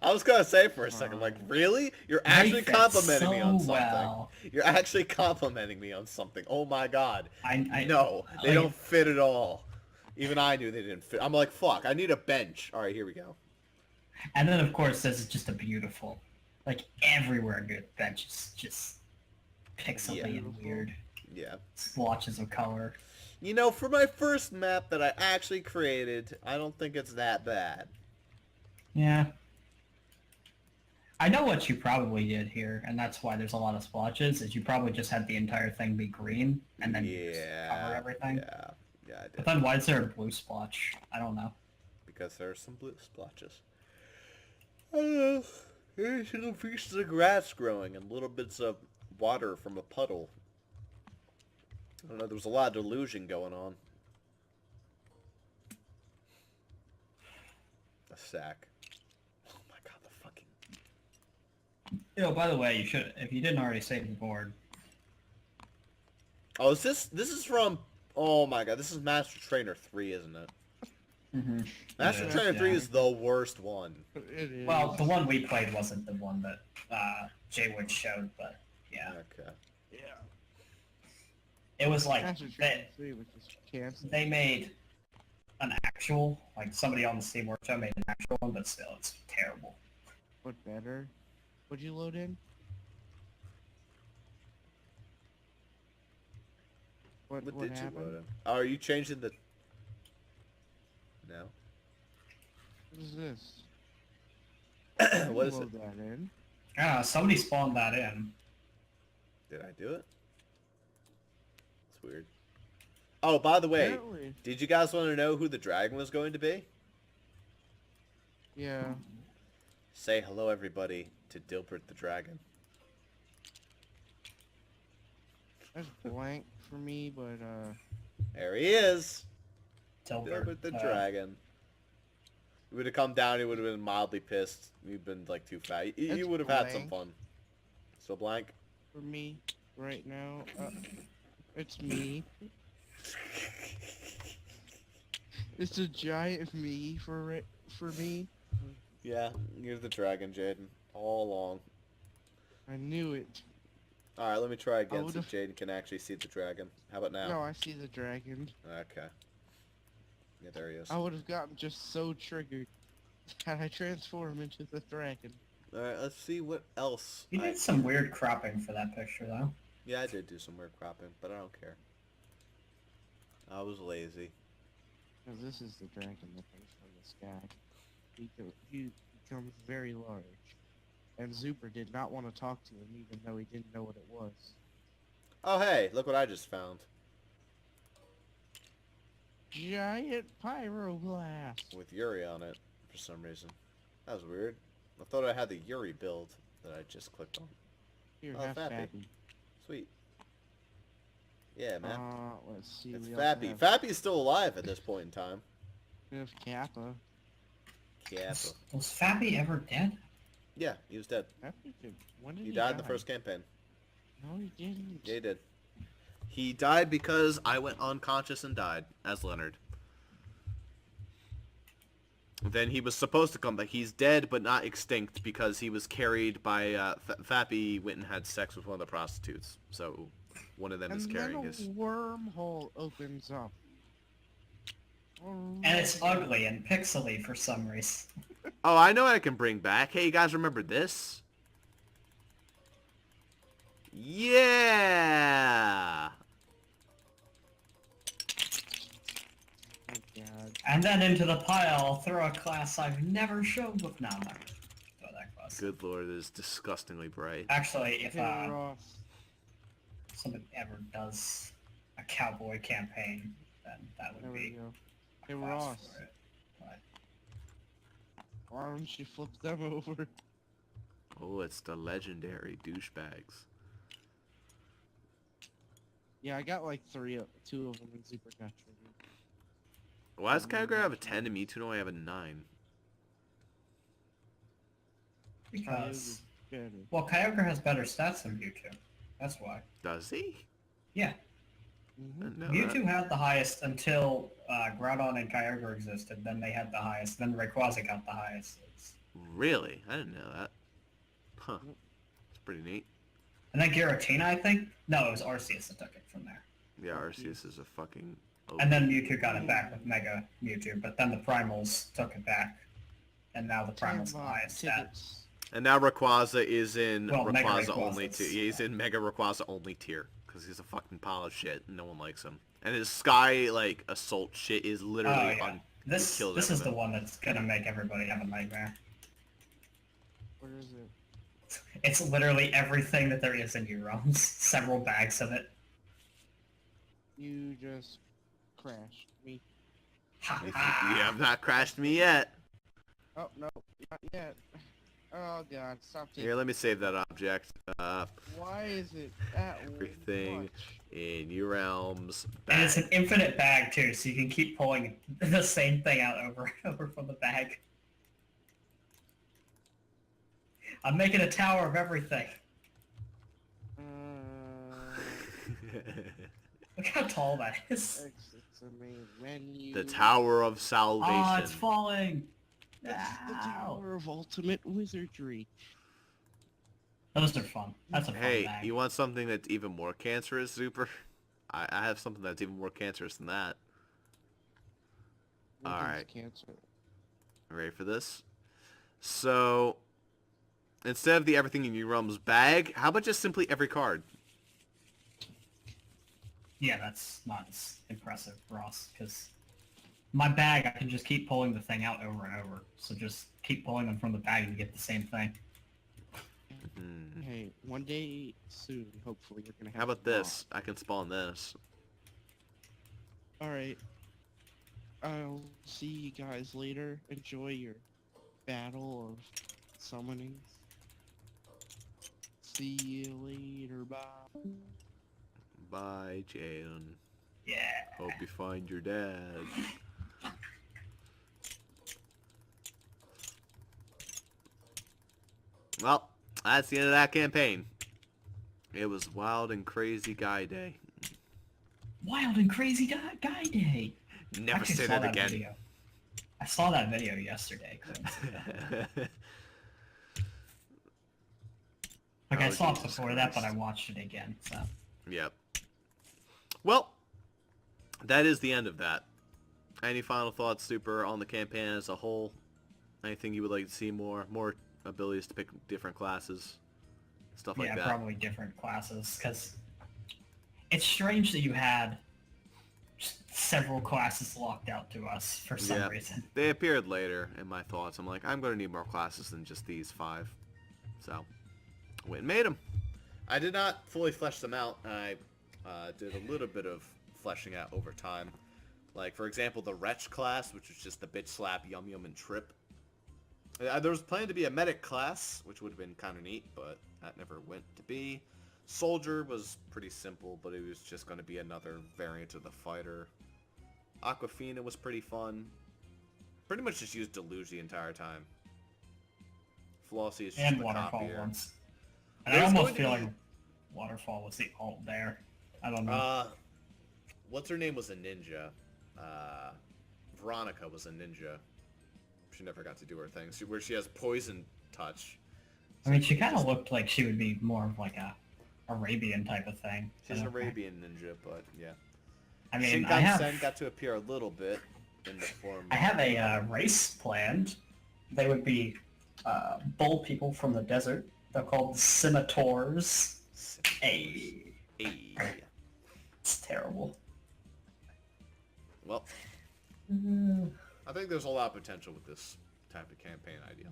Speaker 1: I was gonna say for a second, like, really? You're actually
Speaker 3: fit
Speaker 1: complimenting me on
Speaker 3: so
Speaker 1: something.
Speaker 3: well.
Speaker 1: You're actually complimenting me on something. Oh my god.
Speaker 3: I
Speaker 1: No, they
Speaker 3: like,
Speaker 1: don't fit at all. Even I knew they didn't fit. I'm like, fuck, I need a bench. Alright, here we go.
Speaker 3: And then of course this is just a beautiful, like everywhere good benches, just pixely and weird
Speaker 1: Yeah.
Speaker 3: splotches of color.
Speaker 1: You know, for my first map that I actually created, I don't think it's that bad.
Speaker 3: Yeah. I know what you probably did here, and that's why there's a lot of splotches, is you probably just had the entire thing be green, and then you just cover everything.
Speaker 1: Yeah, I did.
Speaker 3: But then why is there a blue splotch? I don't know.
Speaker 1: Because there are some blue splotches. I don't know. There's little pieces of grass growing and little bits of water from a puddle. I don't know, there was a lot of delusion going on. A sack. Oh my god, the fucking...
Speaker 3: By the way, you should, if you didn't already save the board.
Speaker 1: Oh, is this is from... Oh my god, this is Master Trainer 3, isn't it?
Speaker 3: Mm-hmm.
Speaker 1: Master Trainer 3 is the worst one.
Speaker 5: It is.
Speaker 3: Well, the one we played wasn't the one that Jay Wood showed, but yeah.
Speaker 1: Okay.
Speaker 5: yeah.
Speaker 3: It was like,
Speaker 5: Master Trainer 3 was just canceled.
Speaker 3: they made an actual, like somebody on the Steam Workshop made an actual one, but still, it's terrible.
Speaker 5: What better? What'd you load in? What
Speaker 1: What did
Speaker 5: happened?
Speaker 1: you load in? Oh, are you changing the... No?
Speaker 5: What is this?
Speaker 1: What is
Speaker 5: Load
Speaker 1: it?
Speaker 5: that in.
Speaker 3: Somebody spawned that in.
Speaker 1: Did I do it? It's weird. Oh, by the way,
Speaker 5: Apparently.
Speaker 1: did you guys want to know who the dragon was going to be?
Speaker 5: Yeah.
Speaker 1: Say hello, everybody, to Dilbert the dragon.
Speaker 5: That's blank for me, but
Speaker 1: There he is!
Speaker 3: Dilbert,
Speaker 1: Dilbert the dragon. He would have come down, he would have been mildly pissed. He'd been, like, too fat. He
Speaker 5: That's
Speaker 1: would have had some
Speaker 5: blank.
Speaker 1: fun. So blank?
Speaker 5: for me right now, it's me. It's a giant me for me.
Speaker 1: Yeah, you're the dragon, Jaden. All along.
Speaker 5: I knew it.
Speaker 1: Alright, let me try again so
Speaker 5: would've-
Speaker 1: Jaden can actually see the dragon. How about now?
Speaker 5: No, I see the dragon.
Speaker 1: Okay. Yeah, there he is.
Speaker 5: I would have gotten just so triggered had I transformed into the dragon.
Speaker 1: Alright, let's see what else.
Speaker 3: You did some weird cropping for that picture, though.
Speaker 1: Yeah, I did do some weird cropping, but I don't care. I was lazy.
Speaker 5: Because this is the dragon that comes from the sky. He becomes very large. And Zuper did not want to talk to him even though he didn't know what it was.
Speaker 1: Oh hey, look what I just found.
Speaker 5: Giant pyroblast!
Speaker 1: With Yuri on it, for some reason. That was weird. I thought I had the Yuri build that I just clicked on.
Speaker 5: Here,
Speaker 1: Oh,
Speaker 5: have
Speaker 1: Fappy.
Speaker 5: Fappy.
Speaker 1: Sweet. Yeah, man.
Speaker 5: Let's see.
Speaker 1: It's
Speaker 5: we also
Speaker 1: Fappy.
Speaker 5: have-
Speaker 1: Fappy's still alive at this point in time.
Speaker 5: We have Kappa.
Speaker 1: Yeah.
Speaker 3: Was Fappy ever dead?
Speaker 1: Yeah, he was dead.
Speaker 5: Fappy could... When did
Speaker 1: He
Speaker 5: he
Speaker 1: died in the
Speaker 5: die?
Speaker 1: first campaign.
Speaker 5: No, he didn't.
Speaker 1: Yeah, he did. He died because I went unconscious and died, as Leonard. Then he was supposed to come back. He's dead, but not extinct, because he was carried by, Fappy went and had sex with one of the prostitutes. So, one of them is
Speaker 5: And
Speaker 1: carrying
Speaker 5: then a
Speaker 1: his...
Speaker 5: wormhole opens up.
Speaker 3: And it's ugly and pixely for some reason.
Speaker 1: Oh, I know what I can bring back. Hey, you guys remember this? Yeah!
Speaker 5: Oh god.
Speaker 3: And then into the pile, throw a class I've never shown before. No, I'm not gonna throw that class.
Speaker 1: Good lord, it is disgustingly bright.
Speaker 3: Actually, if
Speaker 5: Hey, Ross.
Speaker 3: somebody ever does a cowboy campaign, then that would
Speaker 5: There we
Speaker 3: be
Speaker 5: go.
Speaker 3: a
Speaker 5: Hey,
Speaker 3: class
Speaker 5: Ross.
Speaker 3: for it. But
Speaker 5: Why don't you flip them over?
Speaker 1: Oh, it's the legendary douchebags.
Speaker 5: Yeah, I got like two of them in Super Catcher.
Speaker 1: Why does Kyogre have a 10 and Mewtwo only have a 9?
Speaker 3: because,
Speaker 5: Better.
Speaker 3: well, Kyogre has better stats than Mewtwo. That's why.
Speaker 1: Does he?
Speaker 3: Yeah.
Speaker 5: Mhm.
Speaker 1: I didn't know
Speaker 3: Mewtwo had the highest until Groudon and Kyogre existed. Then they had the highest. Then Rayquaza got the highest.
Speaker 1: Really? I didn't know that. Huh. It's pretty neat.
Speaker 3: And then Giratina, I think? No, it was Arceus that took it from there.
Speaker 1: Yeah, Arceus is a fucking...
Speaker 3: And then Mewtwo got it back with Mega Mewtwo, but then the Primals took it back. And now the Primals the highest stat.
Speaker 5: Tickets.
Speaker 1: And now Rayquaza is in
Speaker 3: Well, Mega
Speaker 1: Rayquaza only
Speaker 3: Rayquaza's-
Speaker 1: tier. He's in Mega Rayquaza only tier because he's a fucking pile of shit and no one likes him. And his Sky like Assault shit is literally
Speaker 3: Oh, yeah.
Speaker 1: on.
Speaker 3: This
Speaker 1: kills
Speaker 3: is the
Speaker 1: everything.
Speaker 3: one that's gonna make everybody have a nightmare.
Speaker 5: Where is it?
Speaker 3: It's literally everything that there is in Urealms. Several bags of it.
Speaker 5: You just crashed me.
Speaker 3: Ha
Speaker 1: You
Speaker 3: ha!
Speaker 1: have not crashed me yet.
Speaker 5: Oh no, not yet. Oh god, stop taking.
Speaker 1: Here, let me save that object.
Speaker 5: Why is it that
Speaker 1: Everything
Speaker 5: much?
Speaker 1: in Urealms.
Speaker 3: And it's an infinite bag too, so you can keep pulling the same thing out over and over from the bag. I'm making a tower of everything. Look how tall that is.
Speaker 5: Exit to main menu.
Speaker 1: The Tower of Salvation.
Speaker 3: Oh, it's falling.
Speaker 5: That's the
Speaker 3: Ow.
Speaker 5: Tower of Ultimate Wizardry.
Speaker 3: Those are fun. That's a fun
Speaker 1: Hey,
Speaker 3: bag.
Speaker 1: you want something that's even more cancerous, Super? I have something that's even more cancerous than that.
Speaker 5: What is
Speaker 1: Alright.
Speaker 5: Cancer.
Speaker 1: Ready for this? So, instead of the everything in your realms bag, how about just simply every card?
Speaker 3: Yeah, that's not as impressive, Ross, because my bag, I can just keep pulling the thing out over and over. So just keep pulling them from the bag and you get the same thing.
Speaker 1: Hmm.
Speaker 5: Hey, one day soon, hopefully, you're gonna have.
Speaker 1: How about
Speaker 5: them all.
Speaker 1: this? I can spawn this.
Speaker 5: Alright. I'll see you guys later. Enjoy your battle of summonings. See you later. Bye.
Speaker 1: Bye, Jaden.
Speaker 3: Yeah.
Speaker 1: Hope you find your dad. Well, that's the end of that campaign. It was wild and crazy guy day.
Speaker 3: Wild and crazy guy day.
Speaker 1: Never
Speaker 3: Actually
Speaker 1: say
Speaker 3: saw
Speaker 1: that again.
Speaker 3: Video. I saw that video yesterday. Like I
Speaker 1: Oh,
Speaker 3: saw it
Speaker 1: Jesus
Speaker 3: before that, but I
Speaker 1: Christ.
Speaker 3: watched it again. So
Speaker 1: Yep. Well, that is the end of that. Any final thoughts, Super, on the campaign as a whole? Anything you would like to see more? More abilities to pick different classes? Stuff like
Speaker 3: yeah,
Speaker 1: that?
Speaker 3: probably different classes because it's strange that you had several classes locked out to us for some
Speaker 1: Yeah.
Speaker 3: reason.
Speaker 1: They appeared later in my thoughts. I'm like, I'm going to need more classes than just these 5. So, went and made them. I did not fully flesh them out. I did a little bit of fleshing out over time. Like, for example, the Wretch class, which was just the bitch slap, yum yum, and trip. There was planned to be a medic class, which would have been kind of neat, but that never went to be. Soldier was pretty simple, but it was just going to be another variant of the fighter. Aquafina was pretty fun. Pretty much just used Deluge the entire time. Flossie is just
Speaker 3: And
Speaker 1: the
Speaker 3: Waterfall
Speaker 1: copier.
Speaker 3: once. And I
Speaker 1: There's
Speaker 3: almost
Speaker 1: going to
Speaker 3: feel
Speaker 1: be-
Speaker 3: like Waterfall was the alt there. I don't know.
Speaker 1: What's her name was a ninja. Veronica was a ninja. She never got to do her thing. Where she has poison touch.
Speaker 3: I mean, she kind of looked like she would be more of like a Arabian type of thing.
Speaker 1: She's an
Speaker 3: Okay.
Speaker 1: Arabian ninja, but yeah.
Speaker 3: I mean,
Speaker 1: Shinkansen got to appear a little bit in the form.
Speaker 3: I have a race planned. They would be bull people from the desert. They're called the Scimitars. Hey,
Speaker 1: Hey.
Speaker 3: it's terrible.
Speaker 1: Well, I think there's a lot of potential with this type of campaign idea.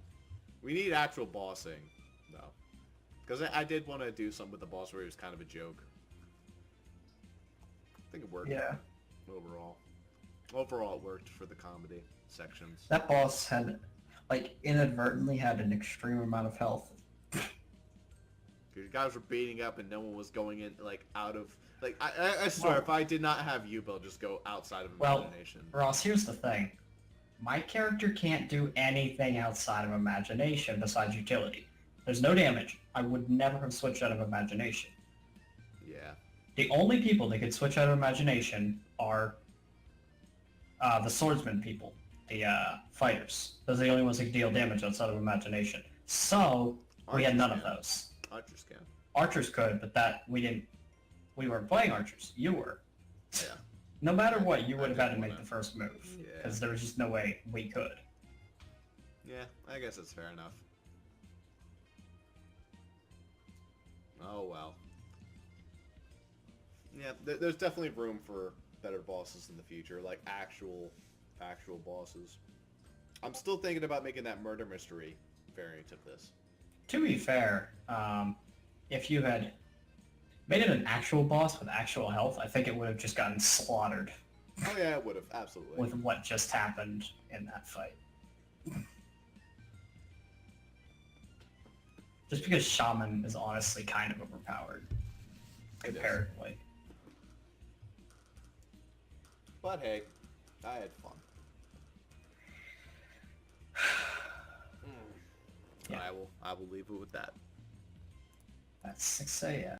Speaker 1: We need actual bossing, though. Because I did want to do something with the boss where it was kind of a joke. I think it worked.
Speaker 3: Yeah.
Speaker 1: Overall. Overall, it worked for the comedy sections.
Speaker 3: That boss had, like, inadvertently had an extreme amount of health.
Speaker 1: You guys were beating up and no one was going in, like, out of... Like, I swear,
Speaker 3: Well-
Speaker 1: if I did not have you, Bill, just go outside of
Speaker 3: Well,
Speaker 1: imagination.
Speaker 3: Ross, here's the thing. My character can't do anything outside of imagination besides utility. There's no damage. I would never have switched out of imagination.
Speaker 1: Yeah.
Speaker 3: The only people that can switch out of imagination are the swordsman people, the fighters. Those are the only ones that can deal damage outside of imagination. So we had none of those.
Speaker 1: Archers can.
Speaker 3: Archers could, but that we didn't. We weren't playing archers. You were.
Speaker 1: Yeah.
Speaker 3: No matter what, you
Speaker 1: I
Speaker 3: would have had to
Speaker 1: didn't
Speaker 3: make
Speaker 1: wanna-
Speaker 3: the first move
Speaker 1: Yeah.
Speaker 3: because there was just no way we could.
Speaker 1: Yeah, I guess that's fair enough. Oh well. Yeah, there's definitely room for better bosses in the future, like actual bosses. I'm still thinking about making that murder mystery variant of this.
Speaker 3: To be fair, if you had made it an actual boss with actual health, I think it would have just gotten slaughtered
Speaker 1: Oh yeah, it would have, absolutely.
Speaker 3: with what just happened in that fight. Just because Shaman is honestly kind of overpowered
Speaker 1: It is.
Speaker 3: comparatively.
Speaker 1: But hey, I had fun.
Speaker 3: Yeah.
Speaker 1: I will leave it with that.
Speaker 3: That's 6 a.m.